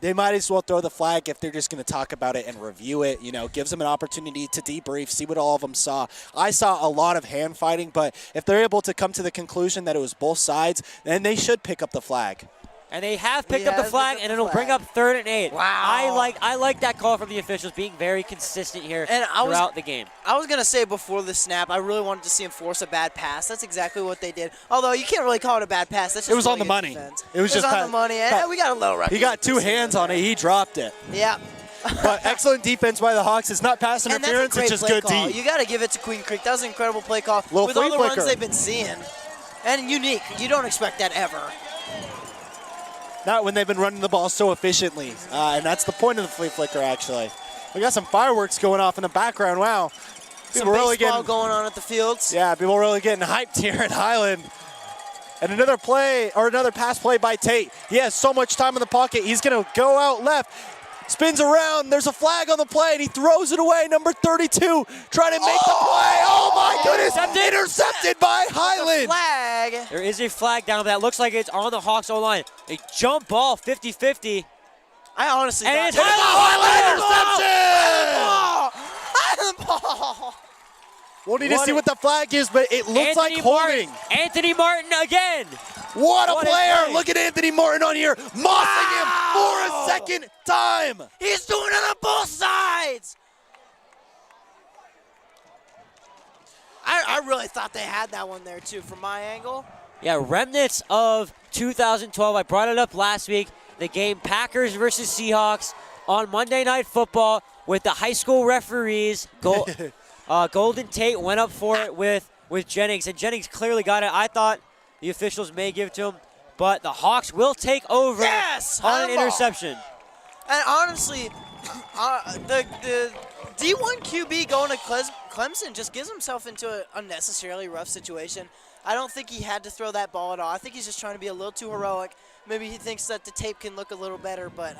They might as well throw the flag if they're just going to talk about it and review it. Gives them an opportunity to debrief, see what all of them saw. I saw a lot of hand fighting, but if they're able to come to the conclusion that it was both sides, then they should pick up the flag. And they have picked up the flag, and it'll bring up 3rd and 8. Wow. I like that call from the officials, being very consistent here throughout the game. I was going to say before the snap, I really wanted to see him force a bad pass. That's exactly what they did. Although you can't really call it a bad pass. That's just it was really on the money. Defense. It was just on the money. We got a little rough. He got 2 hands on it. He dropped it. Yeah. But excellent defense by the Hawks. It's not pass interference. It's just good call. D. You got to give it to Queen Creek. That was an incredible play call. Little with all the flicker. runs they've been seeing. And unique. You don't expect that ever. Not when they've been running the ball so efficiently. And that's the point of the flea flicker, actually. We got some fireworks going off in the background. Wow. Some baseball going on at the fields. Yeah, people really getting hyped here at Highland. And another pass play by Tate. He has so much time in the pocket. He's going to go out left. Spins around. There's a flag on the play, and he throws it away. Number 32 trying to make the play. Oh, my goodness. Intercepted by Highland. Flag. There is a flag down that looks like it's on the Hawks O-line. A jump ball, 50-50. I honestly and thought Highland interception! Highland ball! We'll need to see what the flag is, but it looks like holding. Anthony Martin again. What a player! Look at Anthony Martin on here, mossing him for a second time. He's doing it on both sides. I really thought they had that one there too from my angle. Yeah, remnants of 2012. I brought it up last week. The game Packers versus Seahawks on Monday Night Football with the high school referees. Golden Tate went up for it with Jennings, and Jennings clearly got it. I thought the officials may give it to him, but the Hawks will take over on an interception. And honestly, the D1 QB going to Clemson just gives himself into an unnecessarily rough situation. I don't think he had to throw that ball at all. I think he's just trying to be a little too heroic. Maybe he thinks that the tape can look a little better, but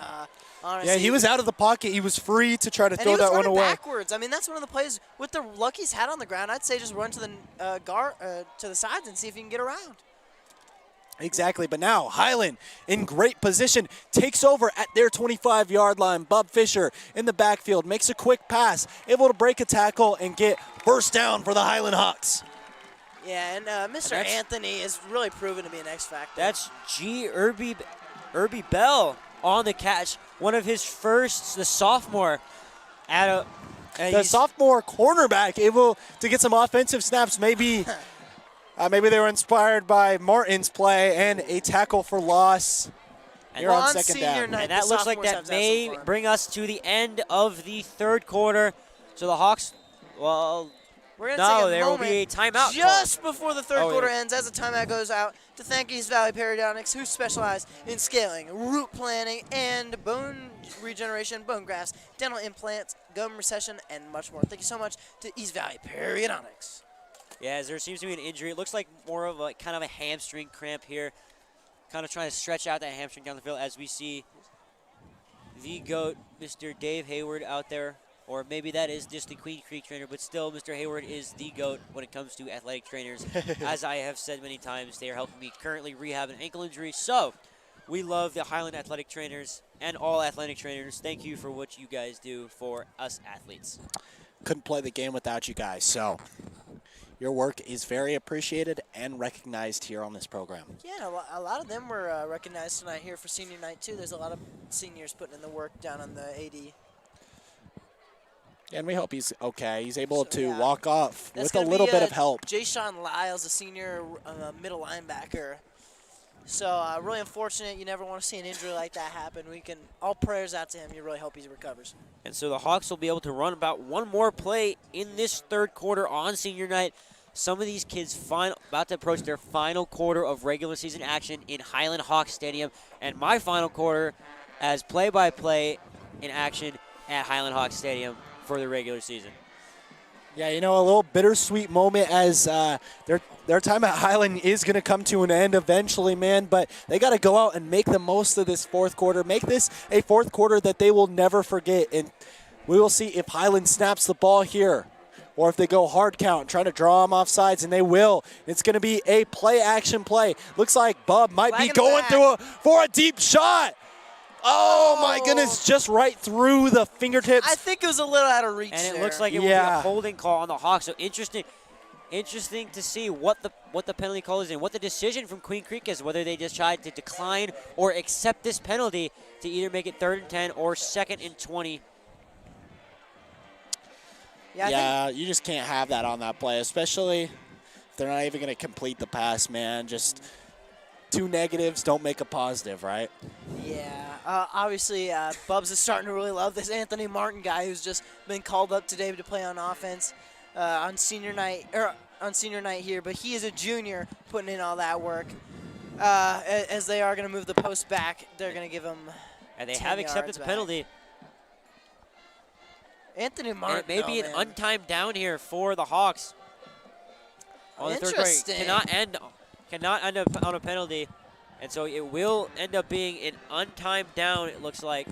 honestly. Yeah, he was out of the pocket. He was free to try to throw that one away. And he was running backwards. I mean, that's one of the plays with the luck he's had on the ground. I'd say just run to the to the sides and see if you can get around. Exactly, but now Highland in great position, takes over at their 25-yard line. Bub Fisher in the backfield, makes a quick pass, able to break a tackle and get first down for the Highland Hawks. Yeah, and Mr. Anthony has really proven to be an X factor. That's Irby Bell on the catch. One of his first, the sophomore, the sophomore cornerback able to get some offensive snaps. Maybe they were inspired by Martin's play and a tackle for loss. Here on second down. And that looks like that may bring us to the end of the third quarter. So the Hawks, well, we're gonna take a there will moment be a timeout just before the third quarter ends, as the timeout goes out, to thank East Valley Periodontics, who specialize in scaling, root planning, and bone regeneration, bone grafts, dental implants, gum recession, and much more. Thank you so much to East Valley Periodontics. Yeah, as there seems to be an injury. It looks like more of a kind of a hamstring cramp here. Kind of trying to stretch out that hamstring down the field as we see the GOAT, Mr. Dave Hayward, out there. Or maybe that is just the Queen Creek trainer, but still Mr. Hayward is the GOAT when it comes to athletic trainers. As I have said many times, they are helping me currently rehab an ankle injury. So we love the Highland athletic trainers and all athletic trainers. Thank you for what you guys do for us athletes. Couldn't play the game without you guys, so your work is very appreciated and recognized here on this program. Yeah, a lot of them were recognized tonight here for senior night, too. There's a lot of seniors putting in the work down on the AD. And we hope he's okay. He's able to walk off with a little bit of help. Jay-Sean Lyles, a senior middle linebacker. So really unfortunate. You never want to see an injury like that happen. All prayers out to him. You really hope he recovers. And so the Hawks will be able to run about one more play in this third quarter on senior night. Some of these kids about to approach their final quarter of regular season action in Highland Hawks Stadium. And my final quarter as play-by-play in action at Highland Hawks Stadium for the regular season. Yeah, you know, a little bittersweet moment as their time at Highland is going to come to an end eventually, man. But they got to go out and make the most of this fourth quarter. Make this a fourth quarter that they will never forget. And we will see if Highland snaps the ball here or if they go hard count, trying to draw them off sides, and they will. It's going to be a play-action play. Looks like Bub might be going for a deep shot. Oh, my goodness, just right through the fingertips. I think it was a little out of reach And it there. looks like it will be a holding call on the Hawks. So interesting to see what the penalty call is and what the decision from Queen Creek is, whether they decide to decline or accept this penalty to either make it 3rd and 10 or 2nd and 20. Yeah, you just can't have that on that play, especially if they're not even going to complete the pass, man. Just 2 negatives don't make a positive, right? Yeah, obviously Bubs is starting to really love this Anthony Martin guy who's just been called up today to play on offense on senior night here, but he is a junior putting in all that work. As they are going to move the post back, they're going to give him And they have accepted the penalty. Anthony Martin. It may be an untimed down here for the Hawks. On the third quarter. Cannot end up on a penalty. And so it will end up being an untimed down, it looks like,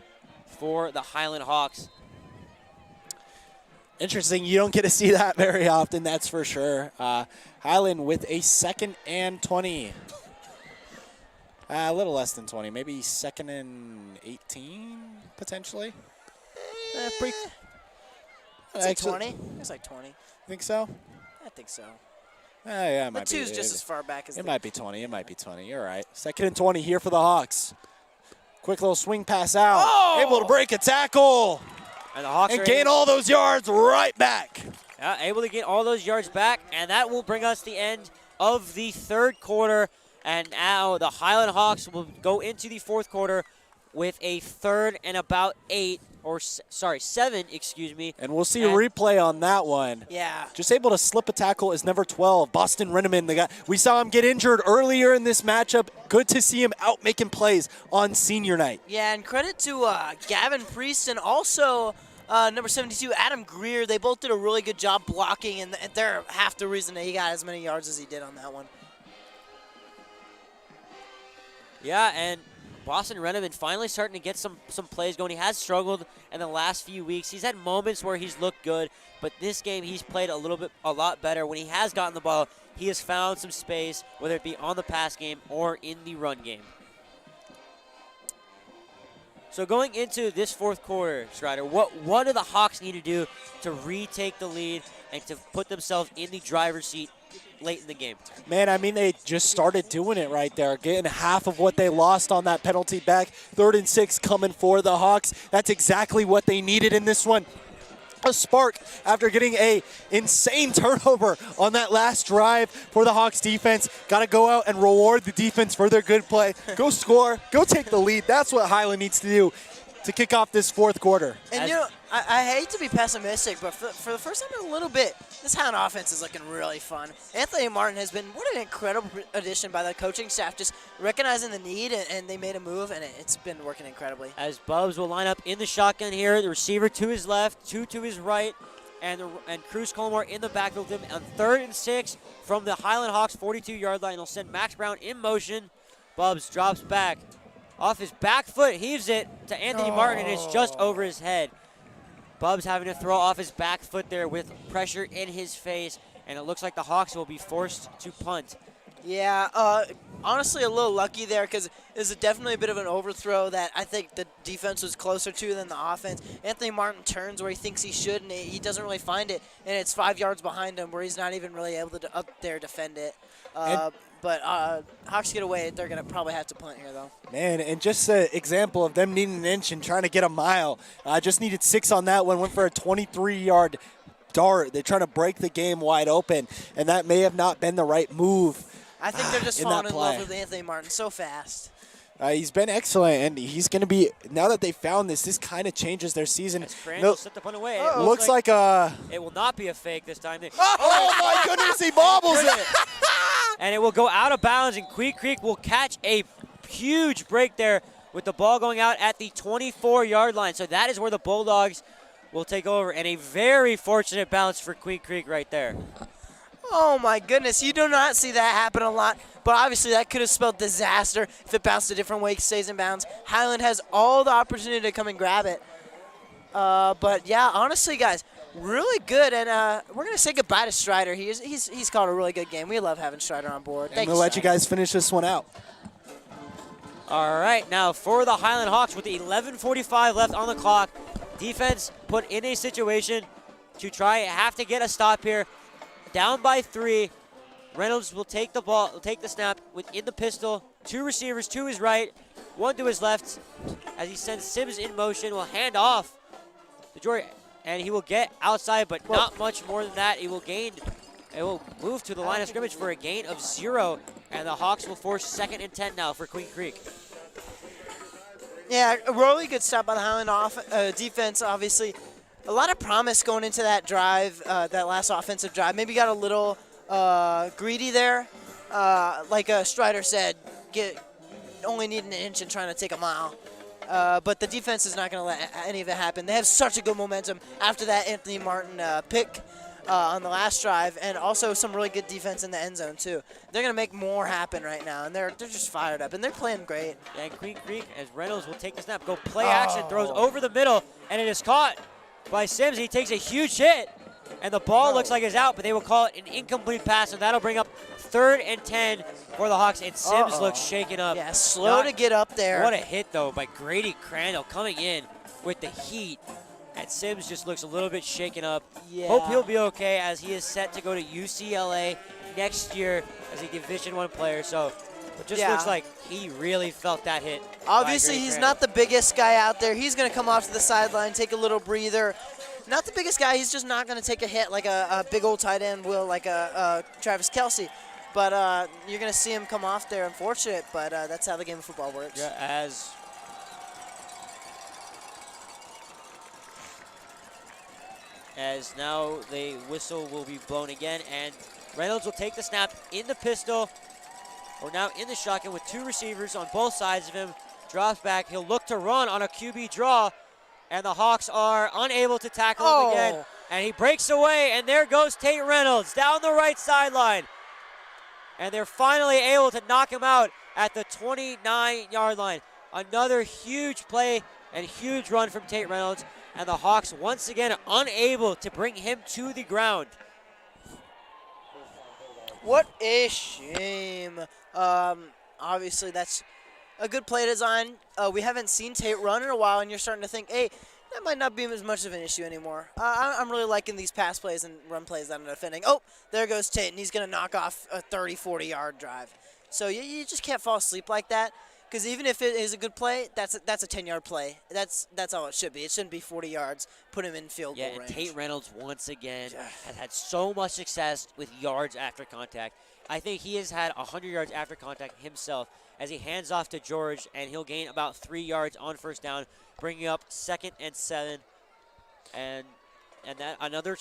for the Highland Hawks. Interesting. You don't get to see that very often, that's for sure. Highland with a 2nd and 20. A little less than 20. Maybe 2nd and 18, potentially. It's like 20. It's like 20. Think so? I think so. Yeah, it the might two's be. just as far back as it might be 20. It might be 20. You're right. 2nd and 20 here for the Hawks. Quick little swing pass out. Oh! Able to break a tackle. And the Hawks gain all those yards right back. Yeah, able to get all those yards back, and that will bring us the end of the third quarter. And now the Highland Hawks will go into the fourth quarter with a 3rd and about 7, excuse me. And we'll see a replay on that one. Yeah. Just able to slip a tackle is number 12, Boston Rinneman. The guy we saw him get injured earlier in this matchup. Good to see him out making plays on senior night. Yeah, and credit to Gavin Priest and also number 72, Adam Greer. They both did a really good job blocking, and they're half the reason that he got as many yards as he did on that one. Yeah, and Boston Reneman finally starting to get some plays going. He has struggled in the last few weeks. He's had moments where he's looked good, but this game he's played a lot better. When he has gotten the ball, he has found some space, whether it be on the pass game or in the run game. So going into this fourth quarter, Strider, what do the Hawks need to do to retake the lead and to put themselves in the driver's seat late in the game? Man, I mean, they just started doing it right there, getting half of what they lost on that penalty back. 3rd and 6 coming for the Hawks. That's exactly what they needed in this one. A spark after getting a insane turnover on that last drive for the Hawks defense. Got to go out and reward the defense for their good play. Go score. Go take the lead. That's what Highland needs to do to kick off this fourth quarter. And, I hate to be pessimistic, but for the first time in a little bit, this Highland offense is looking really fun. Anthony Martin has been, what an incredible addition by the coaching staff, just recognizing the need, and they made a move, and it's been working incredibly. As Bubs will line up in the shotgun here, the receiver to his left, 2 to his right, and Cruz Colmore in the backfield with him on 3rd and 6 from the Highland Hawks 42-yard line. They'll send Max Brown in motion. Bubs drops back. Off his back foot, heaves it to Anthony Martin, and it's just over his head. Bubs having to throw off his back foot there with pressure in his face, and it looks like the Hawks will be forced to punt. Yeah, honestly a little lucky there because it's definitely a bit of an overthrow that I think the defense was closer to than the offense. Anthony Martin turns where he thinks he should, and he doesn't really find it, and it's 5 yards behind him where he's not even really able to up there defend it. But Hawks get away. They're going to probably have to punt here, though. Man, and just an example of them needing an inch and trying to get a mile. I just needed 6 on that one. Went for a 23-yard dart. They're trying to break the game wide open, and that may have not been the right move. I think they're just falling in love with Anthony Martin so fast. He's been excellent, and he's going to be, now that they found this kind of changes their season. Crandall slipped the punt away. Looks like it will not be a fake this time. Oh, my goodness, he bobbles it. And it will go out of bounds, and Queen Creek will catch a huge break there with the ball going out at the 24-yard line. So that is where the Bulldogs will take over, and a very fortunate bounce for Queen Creek right there. Oh, my goodness. You do not see that happen a lot, but obviously that could have spelled disaster if it bounced a different way, stays in bounds. Highland has all the opportunity to come and grab it. But, yeah, honestly, guys, really good, and we're going to say goodbye to Strider. He's called a really good game. We love having Strider on board. And we'll let you guys finish this one out. All right, now for the Highland Hawks with the 11:45 left on the clock, defense put in a situation to have to get a stop here. Down by 3, Reynolds will take the ball, will take the snap within the pistol. 2 receivers to his right, 1 to his left. As he sends Sims in motion, will hand off to Jordan, and he will get outside, but not much more than that. It will move to the line of scrimmage for a gain of 0, and the Hawks will force 2nd and 10 now for Queen Creek. Yeah, a really good stop by the Highland defense, obviously. A lot of promise going into that drive, that last offensive drive. Maybe got a little greedy there. Like Strider said, only need an inch and trying to take a mile. But the defense is not going to let any of it happen. They have such a good momentum after that Anthony Martin pick on the last drive, and also some really good defense in the end zone, too. They're going to make more happen right now, and they're just fired up, and they're playing great. And Queen Creek, as Reynolds will take the snap, go play action, throws over the middle, and it is caught by Sims. He takes a huge hit, and the ball looks like it's out, but they will call it an incomplete pass, and that'll bring up 3rd and 10 for the Hawks, and Sims looks shaken up. Yeah, slow to get up there. What a hit, though, by Grady Crandall coming in with the heat, and Sims just looks a little bit shaken up. Yeah. Hope he'll be okay, as he is set to go to UCLA next year as a Division I player, so it just looks like he really felt that hit. Obviously, he's not the biggest guy out there. He's going to come off to the sideline, take a little breather. Not the biggest guy. He's just not going to take a hit like a big old tight end will, like a Travis Kelce. But you're going to see him come off there. Unfortunate, but that's how the game of football works. Yeah, as now the whistle will be blown again, and Reynolds will take the snap in the pistol. We're now in the shotgun with 2 receivers on both sides of him. Drops back. He'll look to run on a QB draw, and the Hawks are unable to tackle him again. And he breaks away, and there goes Tate Reynolds down the right sideline. And they're finally able to knock him out at the 29-yard line. Another huge play and huge run from Tate Reynolds, and the Hawks once again unable to bring him to the ground. What a shame. Obviously, that's a good play design. We haven't seen Tate run in a while, and you're starting to think, hey, that might not be as much of an issue anymore. I'm really liking these pass plays and run plays that I'm defending. Oh, there goes Tate, and he's going to knock off a 30, 40-yard drive. So you just can't fall asleep like that, because even if it is a good play, that's a 10-yard play. That's all it should be. It shouldn't be 40 yards. Put him in field goal range. Yeah, and Tate Reynolds once again has had so much success with yards after contact. I think he has had 100 yards after contact himself as he hands off to George, and he'll gain about 3 yards on first down, bringing up 2nd and 7. And that another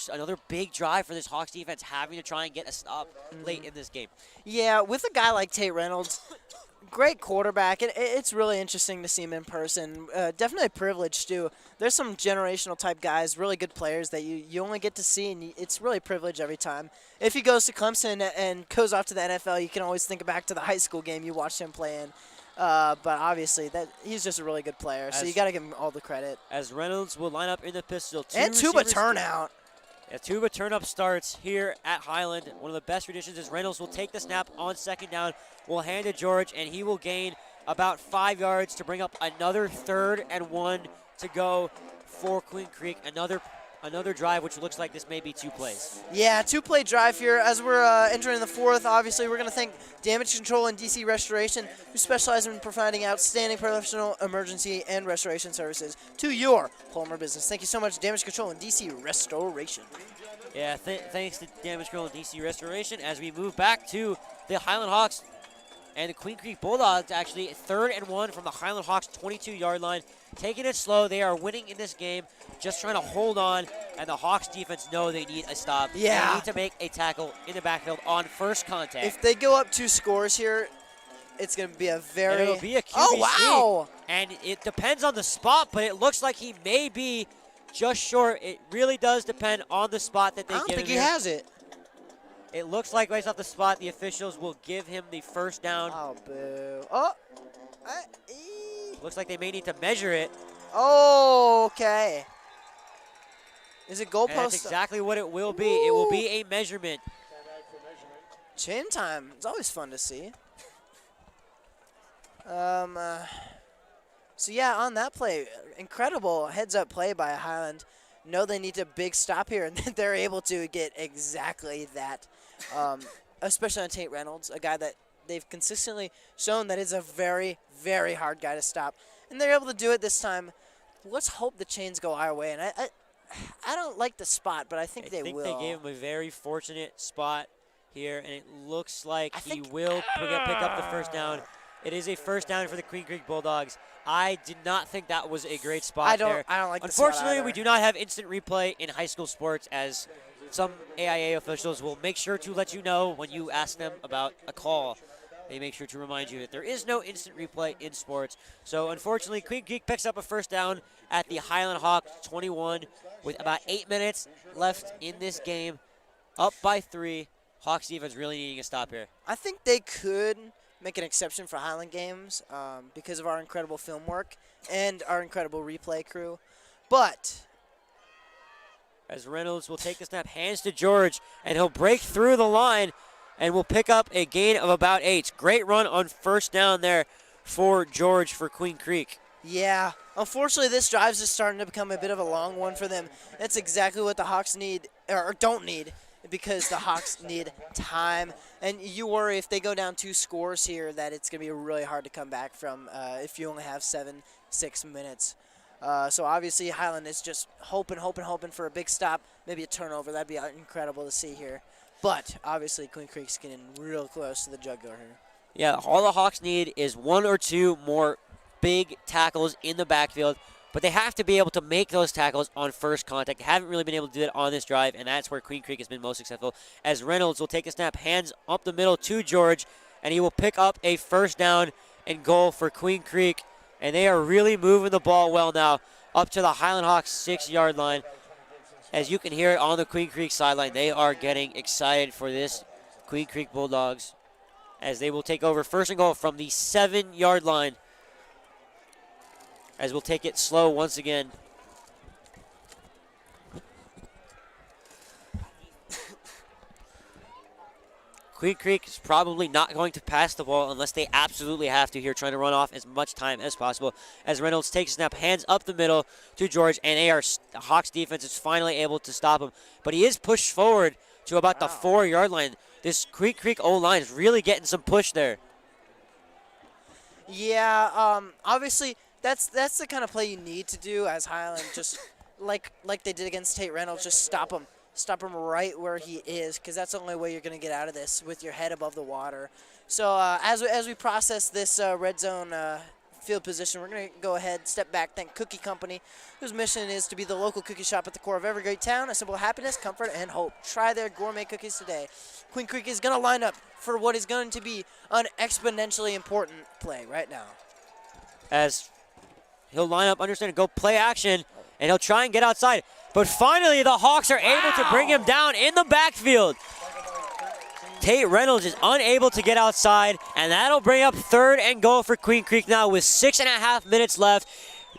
big drive for this Hawks defense, having to try and get a stop late in this game. Yeah, with a guy like Tate Reynolds, great quarterback. It's really interesting to see him in person. Definitely a privilege, too. There's some generational type guys, really good players that you only get to see, and it's really a privilege every time. If he goes to Clemson and goes off to the NFL, you can always think back to the high school game you watched him play in. But obviously, he's just a really good player, so you got to give him all the credit. As Reynolds will line up in the pistol. And Tuba turnout. Yeah, Tuba turn-up starts here at Highland. One of the best traditions is Reynolds will take the snap on 2nd down, will hand to George, and he will gain about 5 yards to bring up another 3rd and 1 to go for Queen Creek. Another drive, which looks like this may be 2 plays. Yeah, 2-play drive here. As we're entering the 4th, obviously we're going to thank Damage Control and DC Restoration, who specialize in providing outstanding professional emergency and restoration services to your home or business. Thank you so much, Damage Control and DC Restoration. Yeah, thanks to Damage Control and DC Restoration as we move back to the Highland Hawks and the Queen Creek Bulldogs, actually 3rd and 1 from the Highland Hawks 22-yard line. Taking it slow. They are winning in this game, just trying to hold on, and the Hawks defense know they need a stop. Yeah. They need to make a tackle in the backfield on first contact. If they go up 2 scores here, it's going to be a very... It'll be a QB Oh, wow! sneak. And it depends on the spot, but it looks like he may be just short. It really does depend on the spot that they give him. I don't think he has it. It looks like right off the spot, the officials will give him the first down. Oh, boo. Oh. Looks like they may need to measure it. Oh, okay. Is it goalpost? And that's exactly what it will be. Ooh. It will be a measurement. Chin time. It's always fun to see. So, yeah, on that play, incredible heads-up play by Highland. Know they need a big stop here, and they're able to get exactly that, especially on Tate Reynolds, a guy that they've consistently shown that is a very, very hard guy to stop. And they're able to do it this time. Let's hope the chains go our way. And I don't like the spot, but I think they will. I think they gave him a very fortunate spot here, and it looks like he will pick up the first down. It is a first down for the Queen Creek Bulldogs. I did not think that was a great spot there. I don't like the spot Unfortunately, either. we do not have instant replay in high school sports, as some AIA officials will make sure to let you know when you ask them about a call. They make sure to remind you that there is no instant replay in sports. So, unfortunately, Queen Creek picks up a first down at the Highland Hawks 21 with about 8 minutes left in this game. Up by 3. Hawks defense really needing a stop here. I think they could make an exception for Highland games because of our incredible film work and our incredible replay crew. But as Reynolds will take the snap, hands to George, and he'll break through the line and will pick up a gain of about 8. Great run on first down there for George for Queen Creek. Yeah, unfortunately, this drive's just starting to become a bit of a long one for them. That's exactly what the Hawks need, or don't need, because the Hawks need time. And you worry if they go down 2 scores here that it's going to be really hard to come back from if you only have 6 minutes. So obviously Highland is just hoping for a big stop, maybe a turnover. That'd be incredible to see here. But obviously Queen Creek's getting real close to the jugular here. Yeah, all the Hawks need is 1 or 2 more big tackles in the backfield, but they have to be able to make those tackles on first contact. They haven't really been able to do that on this drive, and that's where Queen Creek has been most successful. As Reynolds will take a snap, hands up the middle to George, and he will pick up a first down and goal for Queen Creek. And they are really moving the ball well now up to the Highland Hawks 6-yard line. As you can hear it on the Queen Creek sideline, they are getting excited for this Queen Creek Bulldogs as they will take over first and goal from the 7-yard line. as we'll take it slow once again. Queen Creek is probably not going to pass the ball unless they absolutely have to here, trying to run off as much time as possible. As Reynolds takes a snap, hands up the middle to George, and the Hawks defense is finally able to stop him. But he is pushed forward to about the 4-yard line. This Queen Creek O-line is really getting some push there. Yeah, obviously that's the kind of play you need to do as Highland, just like they did against Tate Reynolds, just stop him right where he is, because that's the only way you're going to get out of this, with your head above the water. So as we process this red zone field position, we're going to go ahead, step back, thank Cookie Company, whose mission is to be the local cookie shop at the core of every great town, a symbol of happiness, comfort, and hope. Try their gourmet cookies today. Queen Creek is going to line up for what is going to be an exponentially important play right now. As he'll line up, understand, go play action, and he'll try and get outside. But finally, the Hawks are able to bring him down in the backfield. Tate Reynolds is unable to get outside, and that'll bring up 3rd and goal for Queen Creek now with 6.5 minutes left.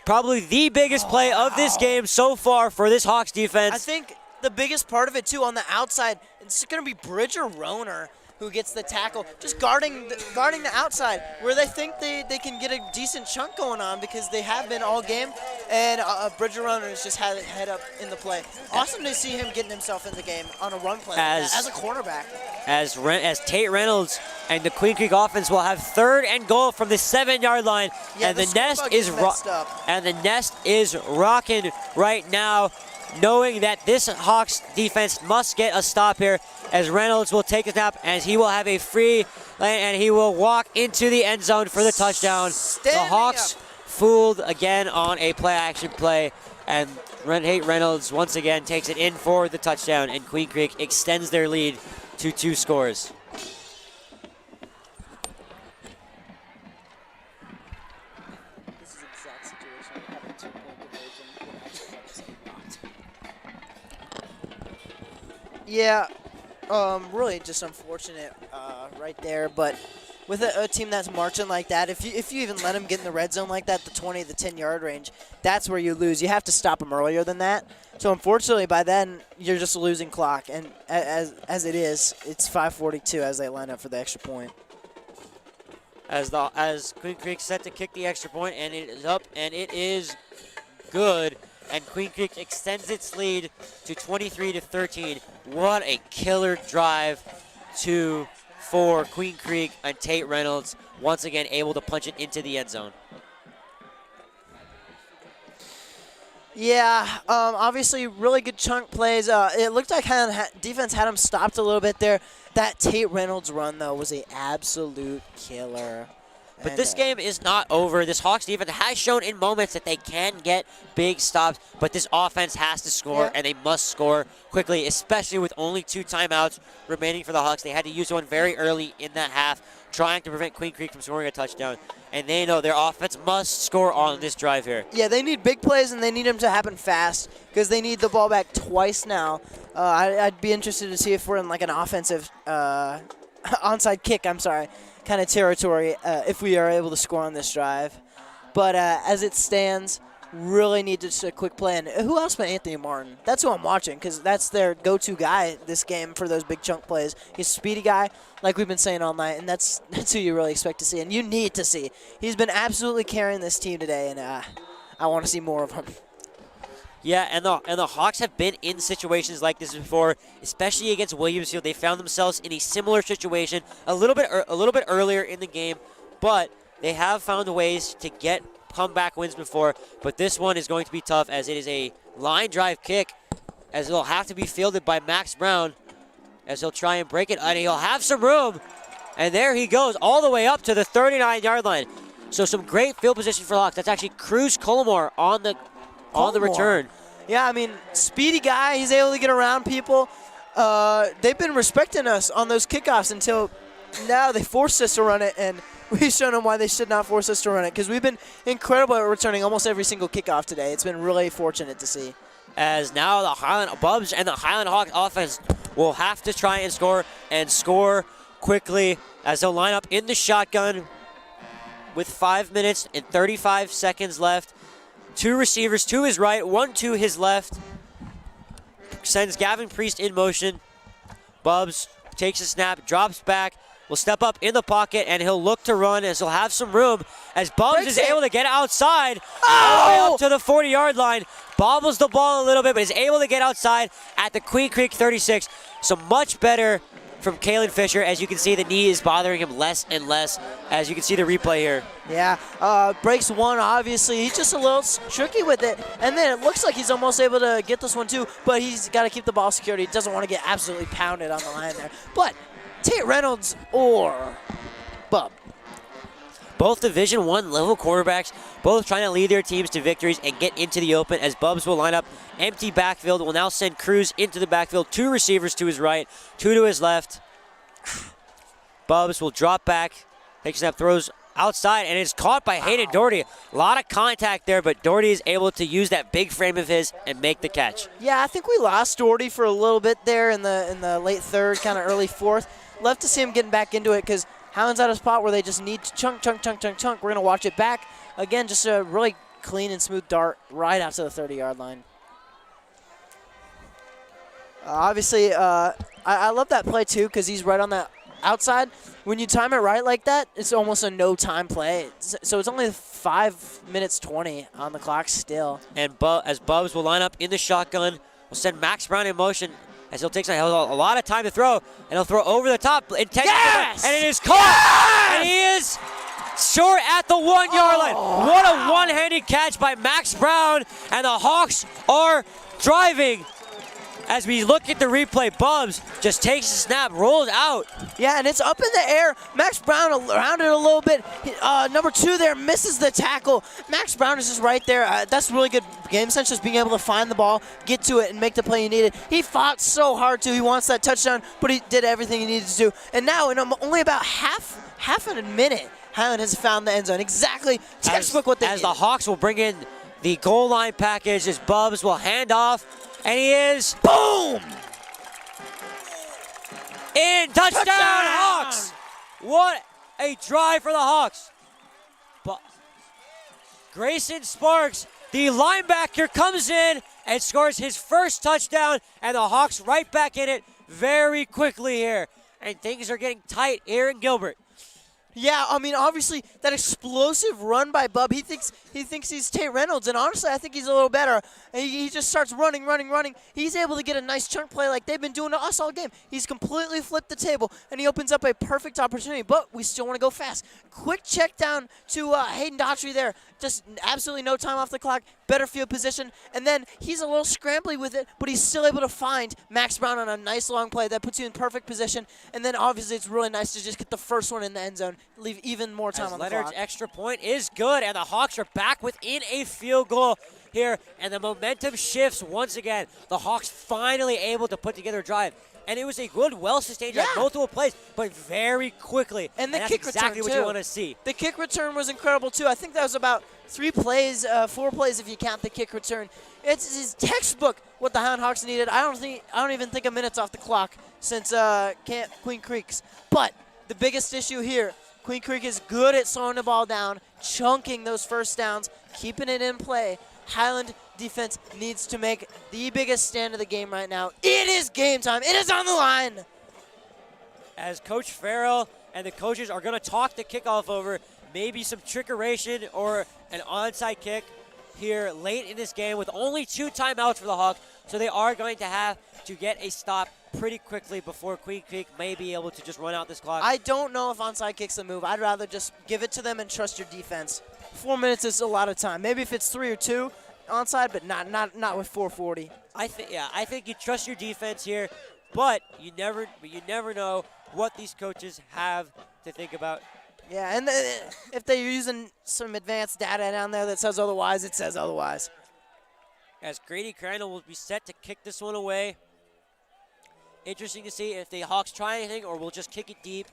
Probably the biggest play of this game so far for this Hawks defense. I think the biggest part of it, too, on the outside, it's going to be Bridger Roner who gets the tackle, just guarding the outside, where they think they can get a decent chunk going on, because they have been all game, and Bridger Roner has just had it head up in the play. Awesome to see him getting himself in the game on a run play as a cornerback. As Tate Reynolds and the Queen Creek offense will have 3rd and goal from the 7-yard line, and the nest is rocking right now, knowing that this Hawks defense must get a stop here, as Reynolds will take a snap, as he will have a free lane, and he will walk into the end zone for the touchdown. The Hawks fooled again on a play-action play, and Tate Reynolds once again takes it in for the touchdown, and Queen Creek extends their lead to 2 scores. Yeah, really just unfortunate right there. But with a team that's marching like that, if you even let them get in the red zone like that, the 20 to 10-yard range, that's where you lose. You have to stop them earlier than that. So unfortunately, by then you're just losing clock, and as it is, it's 5:42 as they line up for the extra point. As Queen Creek set to kick the extra point, and it is up, and it is good. And Queen Creek extends its lead to 23-13. What a killer drive for Queen Creek, and Tate Reynolds once again able to punch it into the end zone. Yeah, obviously really good chunk plays. It looked like defense had him stopped a little bit there. That Tate Reynolds run, though, was an absolute killer. But this game is not over. This Hawks defense has shown in moments that they can get big stops, but this offense has to score, and they must score quickly, especially with only 2 timeouts remaining for the Hawks. They had to use one very early in that half, trying to prevent Queen Creek from scoring a touchdown. And they know their offense must score on this drive here. Yeah, they need big plays, and they need them to happen fast, because they need the ball back twice now. I'd be interested to see if we're in like an offensive onside kick, kind of territory if we are able to score on this drive. But as it stands, really need just a quick play. And who else but Anthony Martin? That's who I'm watching, because that's their go-to guy this game for those big chunk plays. He's a speedy guy, like we've been saying all night, and that's who you really expect to see, and you need to see. He's been absolutely carrying this team today, and I want to see more of him. Yeah, and the Hawks have been in situations like this before, especially against Williamsfield. They found themselves in a similar situation a little bit earlier in the game, but they have found ways to get comeback wins before. But this one is going to be tough, as it is a line drive kick, as it'll have to be fielded by Max Brown, as he'll try and break it, and he'll have some room, and there he goes all the way up to the 39-yard line. So some great field position for the Hawks. That's actually Cruz Colmore on the return. Yeah, I mean, speedy guy. He's able to get around people. They've been respecting us on those kickoffs until now. They forced us to run it, and we've shown them why they should not force us to run it, because we've been incredible at returning almost every single kickoff today. It's been really fortunate to see. As now the Highland Bubs and the Highland Hawks offense will have to try and score quickly, as they'll line up in the shotgun with 5 minutes and 35 seconds left. 2 receivers to his right, 1 to his left. Sends Gavin Priest in motion. Bubs takes a snap, drops back, will step up in the pocket, and he'll look to run as he'll have some room as Bubs is able to get outside all the way up to the 40-yard line. Bobbles the ball a little bit, but is able to get outside at the Queen Creek 36. So much better from Kalen Fisher. As you can see, the knee is bothering him less and less, as you can see the replay here. Yeah, breaks one, obviously. He's just a little tricky with it. And then it looks like he's almost able to get this one too, but he's got to keep the ball secure. He doesn't want to get absolutely pounded on the line there. But Tate Reynolds or Bub. Both Division I level quarterbacks, both trying to lead their teams to victories and get into the open, as Bubs will line up empty backfield, will now send Cruz into the backfield. 2 receivers to his right, 2 to his left. Bubs will drop back, takes a snap, throws outside, and is caught by Hayden Doherty. A lot of contact there, but Doherty is able to use that big frame of his and make the catch. Yeah, I think we lost Doherty for a little bit there in the late third, kind of early fourth. Love to see him getting back into it because Highland's at a spot where they just need to chunk. We're going to watch it back. Again, just a really clean and smooth dart right out to the 30-yard line. Obviously, I love that play too because he's right on that outside. When you time it right like that, it's almost a no-time play. So it's only 5 minutes 20 on the clock still. And as Bubs will line up in the shotgun, will send Max Brown in motion as he'll take a lot of time to throw, and he'll throw over the top. Yes! And it is caught! Yes! And he is short at the 1-yard line. What a one-handed catch by Max Brown, and the Hawks are driving. As we look at the replay, Bubs just takes a snap, rolls out. Yeah, and it's up in the air. Max Brown around it a little bit. Number 2 there misses the tackle. Max Brown is just right there. That's really good game sense, just being able to find the ball, get to it, and make the play you needed. He fought so hard, too. He wants that touchdown, but he did everything he needed to do. And now, in only about half a minute, Highland has found the end zone. Exactly textbook what they As needed. the Hawks will bring in the goal line package, as Bubs will hand off. And he is, boom! In, touchdown, Hawks! What a drive for the Hawks. But Grayson Sparks, the linebacker, comes in and scores his first touchdown, and the Hawks right back in it very quickly here. And things are getting tight here in Gilbert. Yeah, I mean, obviously, that explosive run by Bub, he thinks he's Tate Reynolds, and honestly, I think he's a little better. He just starts running. He's able to get a nice chunk play like they've been doing to us all game. He's completely flipped the table, and he opens up a perfect opportunity, but we still want to go fast. Quick check down to Hayden Daughtry there. Just absolutely no time off the clock, better field position, and then he's a little scrambly with it, but he's still able to find Max Brown on a nice long play that puts you in perfect position, and then obviously it's really nice to just get the first one in the end zone, leave even more time on the clock. Leonard's extra point is good, and the Hawks are back within a field goal here, and the momentum shifts once again. The Hawks finally able to put together a drive. And it was a good, well-sustained drive, multiple plays, but very quickly. And the that's kick exactly return, what you want to see. The kick return was incredible, too. I think that was about 4 plays if you count the kick return. It's textbook what the Hound Hawks needed. I don't even think a minute's off the clock since Queen Creek's. But the biggest issue here, Queen Creek is good at slowing the ball down, chunking those first downs, keeping it in play. Highland defense needs to make the biggest stand of the game right now. It is game time. It is on the line. As Coach Farrell and the coaches are going to talk the kickoff over, maybe some trickeration or an onside kick here late in this game with only 2 timeouts for the Hawks. So they are going to have to get a stop pretty quickly before Queen Creek may be able to just run out this clock. I don't know if onside kick's the move. I'd rather just give it to them and trust your defense. 4 minutes is a lot of time. Maybe if it's 3 or 2 onside, but not with 4:40. I think you trust your defense here, but you never know what these coaches have to think about. Yeah, and if they're using some advanced data down there that says otherwise, it says otherwise. As Grady Crandall will be set to kick this one away. Interesting to see if the Hawks try anything or will just kick it deep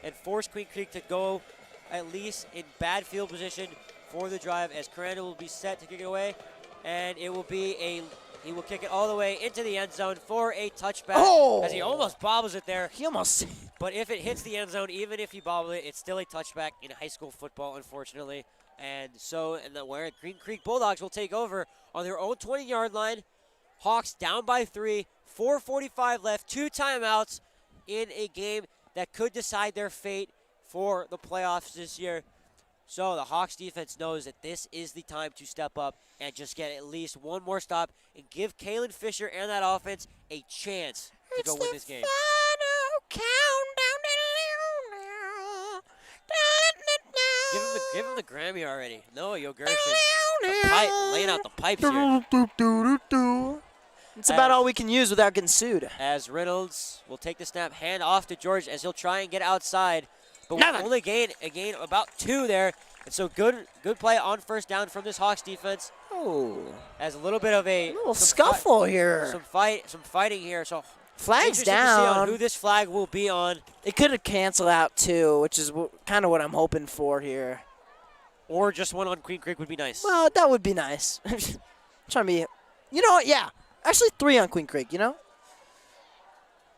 and force Queen Creek to go at least in bad field position for the drive, as Crandall will be set to kick it away, and it will be he will kick it all the way into the end zone for a touchback, as he almost bobbles it there. He almost. But if it hits the end zone, even if he bobbles it, it's still a touchback in high school football, unfortunately. And so, where Green Creek Bulldogs will take over on their own 20-yard line. Hawks down by 3, 4:45 left, 2 timeouts in a game that could decide their fate for the playoffs this year. So the Hawks defense knows that this is the time to step up and just get at least one more stop and give Kalen Fisher and that offense a chance to go win this game. Give him the Grammy already. No, Yogerson. Laying out the pipes here. It's about all we can use without getting sued. As Reynolds will take the snap, hand off to George as he'll try and get outside. But we'll only gain about 2 there. And so good play on first down from this Hawks defense. Oh. As a little bit of a little scuffle here. Some fighting here. So flag's down. To see on who this flag will be on. It could have canceled out too, which is kind of what I'm hoping for here. Or just one on Queen Creek would be nice. Well, that would be nice. Trying to be, you know what? Yeah, actually 3 on Queen Creek. You know.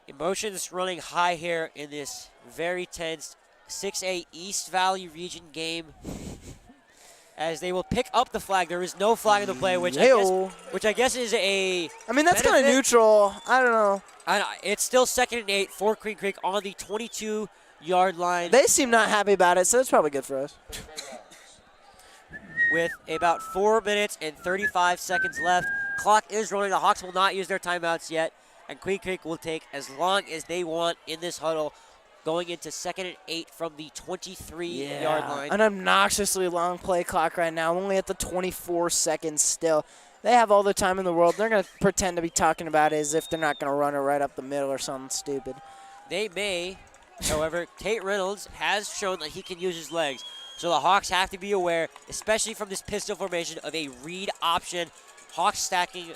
Emotions running high here in this very tense 6A East Valley region game. As they will pick up the flag. There is no flag in the play, which I guess is a I mean, that's kind of neutral. I don't know. It's still 2nd and 8 for Queen Creek on the 22-yard line. They seem not happy about it, so it's probably good for us. With about 4 minutes and 35 seconds left. Clock is running. The Hawks will not use their timeouts yet. And Queen Creek will take as long as they want in this huddle, going into 2nd and 8 from the 23-yard line. An obnoxiously long play clock right now, only at the 24 seconds still. They have all the time in the world. They're going to pretend to be talking about it as if they're not going to run it right up the middle or something stupid. They may. However, Tate Reynolds has shown that he can use his legs. So the Hawks have to be aware, especially from this pistol formation, of a read option. Hawks stacking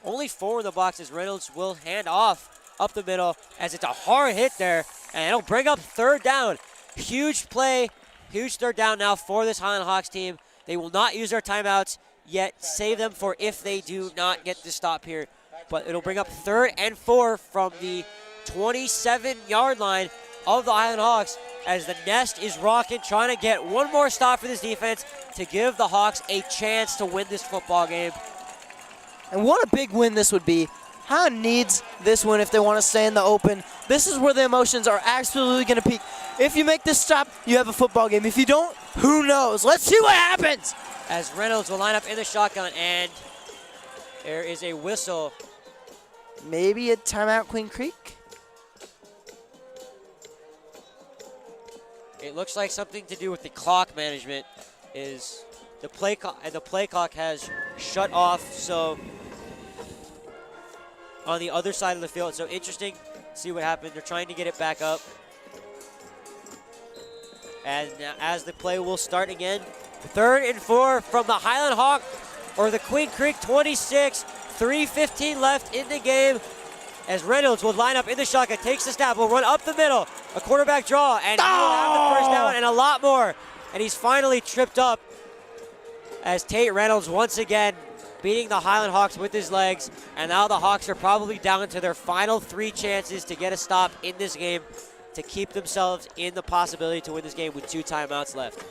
only 4 in the box as Reynolds will hand off up the middle as it's a hard hit there. And it'll bring up 3rd down. Huge play, huge 3rd down now for this Highland Hawks team. They will not use their timeouts yet. Save them for if they do not get the stop here. But it'll bring up 3rd and 4 from the 27-yard line of the Highland Hawks as the nest is rocking, trying to get one more stop for this defense to give the Hawks a chance to win this football game. And what a big win this would be. Highland needs this win if they want to stay in the open. This is where the emotions are absolutely going to peak. If you make this stop, you have a football game. If you don't, who knows? Let's see what happens. As Reynolds will line up in the shotgun, and there is a whistle. Maybe a timeout, Queen Creek? It looks like something to do with the clock management. Is the play clock has shut off, so on the other side of the field. So interesting, see what happened. They're trying to get it back up. And as the play will start again, 3rd and 4 from the Highland Hawk, or the Queen Creek 26, 3:15 left in the game. As Reynolds will line up in the shotgun, takes the snap, will run up the middle, a quarterback draw, and he will have the 1st down and a lot more. And he's finally tripped up as Tate Reynolds once again beating the Highland Hawks with his legs. And now the Hawks are probably down to their final 3 chances to get a stop in this game to keep themselves in the possibility to win this game with 2 timeouts left.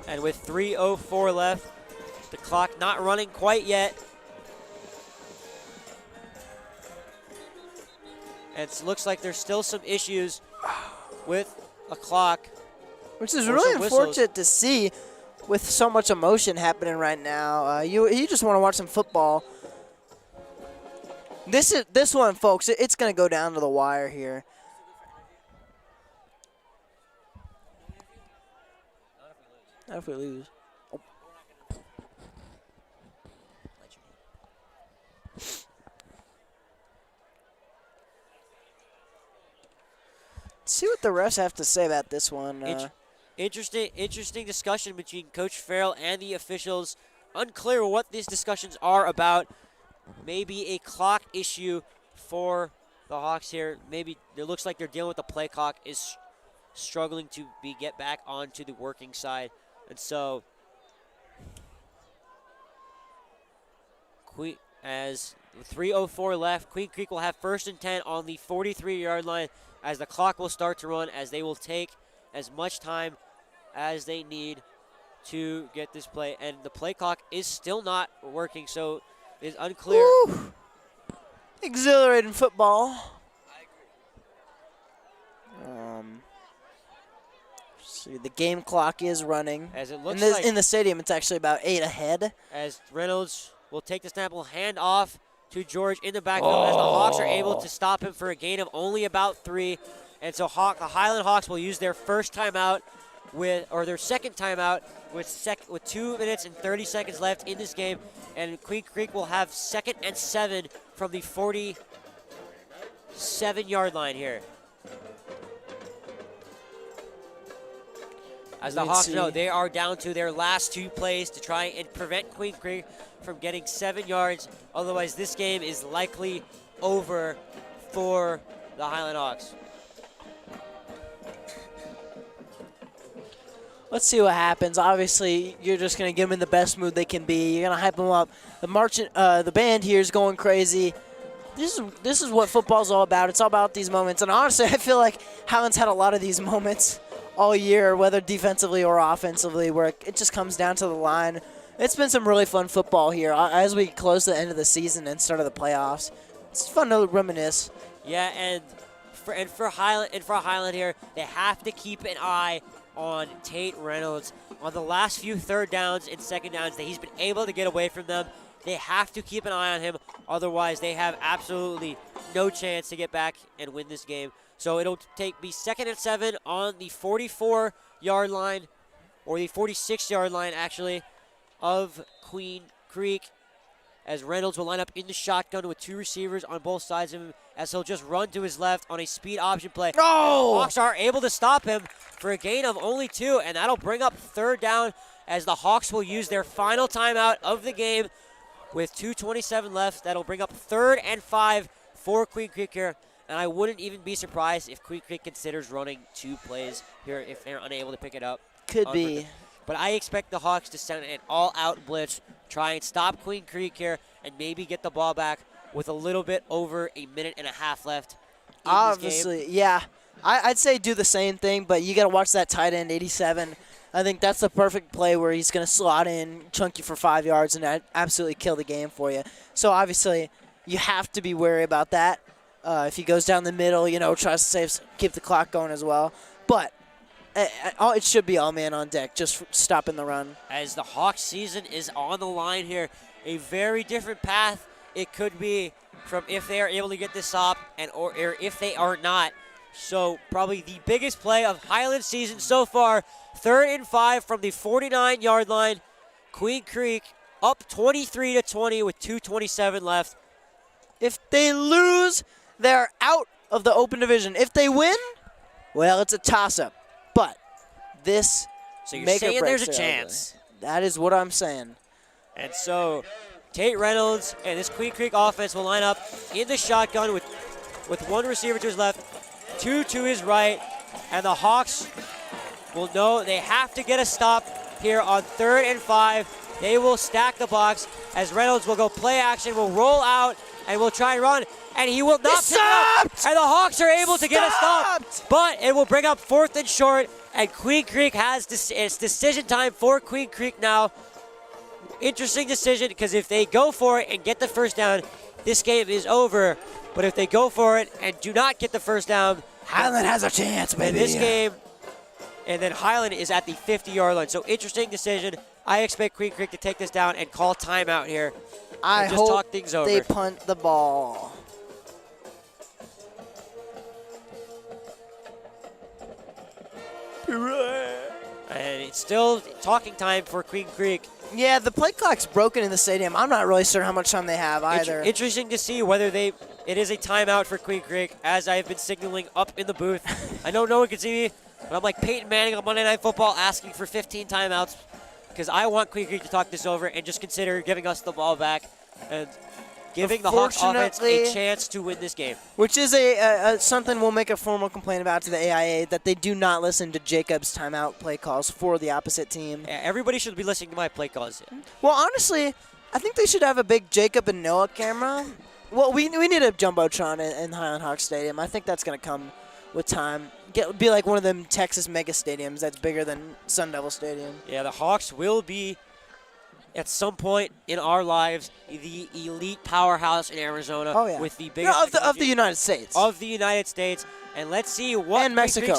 And with 3:04 left, the clock not running quite yet. And it looks like there's still some issues with a clock. Which is really unfortunate to see with so much emotion happening right now. You just want to watch some football. This one, folks, it's going to go down to the wire here. Not if we lose. Oh. See what the refs have to say about this one. Interesting discussion between Coach Farrell and the officials. Unclear what these discussions are about. Maybe a clock issue for the Hawks here. Maybe it looks like they're dealing with the play clock is struggling to get back onto the working side. And so As 3:04 left, Queen Creek will have 1st and 10 on the 43-yard line as the clock will start to run, as they will take as much time as they need to get this play. And the play clock is still not working, so it's unclear. Woo. Exhilarating football. See, the game clock is running. As it looks in the stadium, it's actually about 8 ahead. As Reynolds will take the snap, will hand off to George in the backfield as the Hawks are able to stop him for a gain of only about 3. And so the Highland Hawks will use their first timeout their second timeout with 2 minutes and 30 seconds left in this game. And Queen Creek will have 2nd and 7 from the 47-yard line here. As the Hawks know, they are down to their last 2 plays to try and prevent Queen Creek from getting 7 yards. Otherwise, this game is likely over for the Highland Hawks. Let's see what happens. Obviously, you're just going to get them in the best mood they can be. You're going to hype them up. The band here is going crazy. This is what football's all about. It's all about these moments. And honestly, I feel like Highland's had a lot of these moments all year, whether defensively or offensively, where it just comes down to the line. It's been some really fun football here as we close the end of the season and start of the playoffs. It's fun to reminisce. Yeah, and for Highland here, they have to keep an eye on Tate Reynolds on the last few 3rd downs and 2nd downs that he's been able to get away from them. They have to keep an eye on him, otherwise they have absolutely no chance to get back and win this game. So it'll be 2nd and 7 on the 44-yard line, or the 46-yard line actually, of Queen Creek, as Reynolds will line up in the shotgun with 2 receivers on both sides of him, as he'll just run to his left on a speed option play. Oh! The Hawks are able to stop him for a gain of only 2, and that'll bring up 3rd down, as the Hawks will use their final timeout of the game with 2:27 left. That'll bring up 3rd and 5 for Queen Creek here. And I wouldn't even be surprised if Queen Creek considers running 2 plays here if they're unable to pick it up. Could be. But I expect the Hawks to send an all-out blitz, try and stop Queen Creek here, and maybe get the ball back with a little bit over a minute and a half left in Obviously, this game. yeah. I'd say do the same thing, but you got to watch that tight end, 87. I think that's the perfect play where he's going to slot in, chunk you for 5 yards, and absolutely kill the game for you. So obviously, you have to be wary about that. If he goes down the middle, tries to keep the clock going as well. But it should be all man on deck, just stopping the run. As the Hawks season is on the line here, a very different path it could be from if they are able to get this stop or if they are not. So probably the biggest play of Highland season so far, 3rd and 5 from the 49-yard line. Queen Creek up 23-20 with 2:27 left. If they lose, they're out of the open division. If they win, well, it's a toss-up. But this so you're make or saying break there's a chance. That is what I'm saying. And so Tate Reynolds and this Queen Creek offense will line up in the shotgun with 1 receiver to his left, 2 to his right, and the Hawks will know they have to get a stop here on 3rd and 5. They will stack the box as Reynolds will go play action, will roll out, and will try and run, and he will not pick it up. And the Hawks are able to get a stop, but it will bring up 4th and short, and Queen Creek has it's decision time for Queen Creek now. Interesting decision, because if they go for it and get the 1st down, this game is over. But if they go for it and do not get the 1st down, Highland has a chance, baby. This game, and then Highland is at the 50-yard line. So interesting decision. I expect Queen Creek to take this down and call timeout here. I just hope talk things over. They punt the ball. And it's still talking time for Queen Creek. Yeah, the play clock's broken in the stadium. I'm not really sure how much time they have either. Interesting to see whether it is a timeout for Queen Creek, as I have been signaling up in the booth. I know no one can see me, but I'm like Peyton Manning on Monday Night Football asking for 15 timeouts because I want Queen Creek to talk this over and just consider giving us the ball back and giving the Hawks offense a chance to win this game. Which is something we'll make a formal complaint about to the AIA, that they do not listen to Jacob's timeout play calls for the opposite team. Yeah, everybody should be listening to my play calls. Well, honestly, I think they should have a big Jacob and Noah camera. Well, we need a Jumbotron in Highland Hawks Stadium. I think that's going to come with time. Be like one of them Texas mega stadiums that's bigger than Sun Devil Stadium. Yeah, the Hawks will be, at some point in our lives, the elite powerhouse in Arizona. Oh, yeah. With the biggest of the United States. Of the United States. And let's see what and Mexico.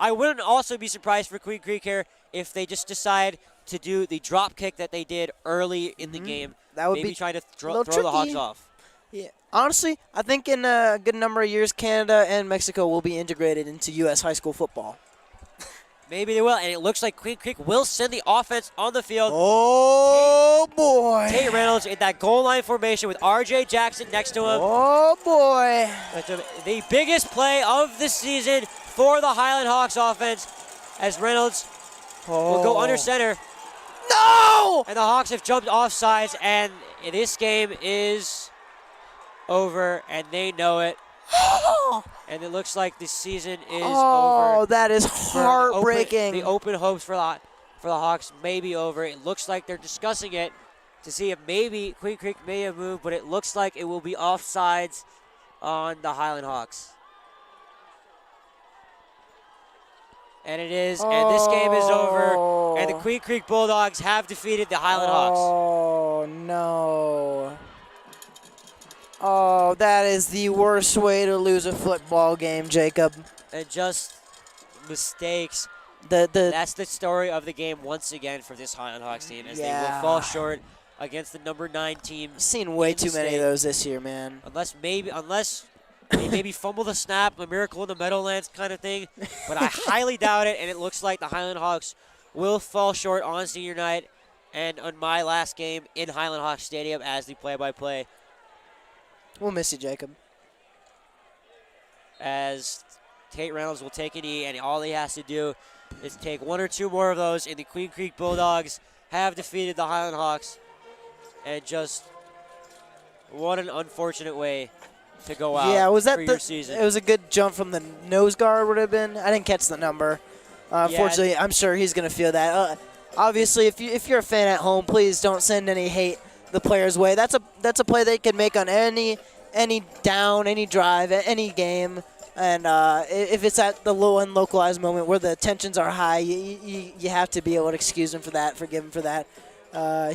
I wouldn't also be surprised for Queen Creek here if they just decide to do the drop kick that they did early in the game. That would maybe be try to throw the Hawks off. Yeah. Honestly, I think in a good number of years, Canada and Mexico will be integrated into U.S. high school football. Maybe they will, and it looks like Queen Creek will send the offense on the field. Oh, boy. Tate Reynolds in that goal line formation with R.J. Jackson next to him. Oh, boy. The biggest play of the season for the Highland Hawks offense as Reynolds will go under center. No! And the Hawks have jumped offsides, and this game is over, and they know it. And it looks like the season is over. Oh, that is heartbreaking. The open hopes for the Hawks may be over. It looks like they're discussing it to see if maybe Queen Creek may have moved, but it looks like it will be offsides on the Highland Hawks. And it is, and this game is over, and the Queen Creek Bulldogs have defeated the Highland Hawks. Oh, no. Oh, that is the worst way to lose a football game, Jacob. And just mistakes. That's the story of the game once again for this Highland Hawks team, as they will fall short against the number 9 team. I've seen way too many of those this year, man. Unless they maybe fumble the snap, a miracle in the Meadowlands kind of thing. But I highly doubt it, and it looks like the Highland Hawks will fall short on senior night and on my last game in Highland Hawks Stadium as the play-by-play. We'll miss you, Jacob. As Tate Reynolds will take a knee, and all he has to do is take 1 or 2 more of those, and the Queen Creek Bulldogs have defeated the Highland Hawks. And just what an unfortunate way to go out for your season. It was a good jump from the nose guard, would have been. I didn't catch the number. Unfortunately, I'm sure he's going to feel that. Obviously, if you're a fan at home, please don't send any hate the player's way. That's a play they can make on any down, any drive, any game. And if it's at the low and localized moment where the tensions are high, you have to be able to excuse him for that, forgive him for that.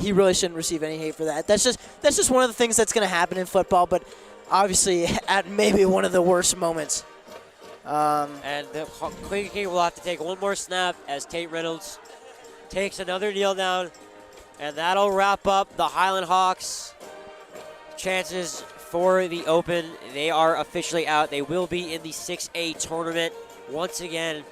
He really shouldn't receive any hate for that. That's just one of the things that's going to happen in football, but obviously at maybe one of the worst moments. And the Queen Creek will have to take one more snap as Tate Reynolds takes another kneel down. And that'll wrap up the Highland Hawks' chances for the Open. They are officially out. They will be in the 6A tournament once again.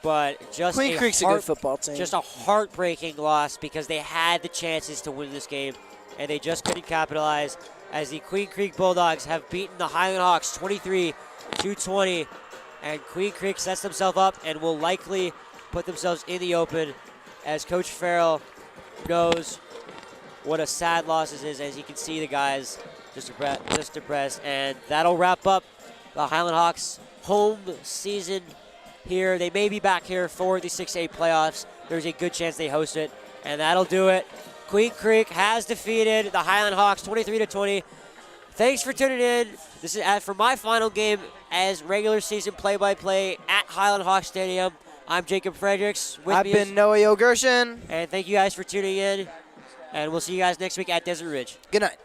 But just Queen Creek's a good football team. Just a heartbreaking loss because they had the chances to win this game, and they just couldn't capitalize as the Queen Creek Bulldogs have beaten the Highland Hawks 23-20. And Queen Creek sets themselves up and will likely put themselves in the Open as Coach Farrell knows what a sad loss this is, as you can see the guys just depressed. And that'll wrap up the Highland Hawks home season here. They may be back here for the 6A playoffs. There's a good chance they host it, and that'll do it. Queen Creek has defeated the Highland Hawks 23-20. Thanks for tuning in. This is for my final game as regular season play-by-play at Highland Hawks Stadium. I'm Jacob Fredericks. I've been Noah Yogershin. And thank you guys for tuning in. And we'll see you guys next week at Desert Ridge. Good night.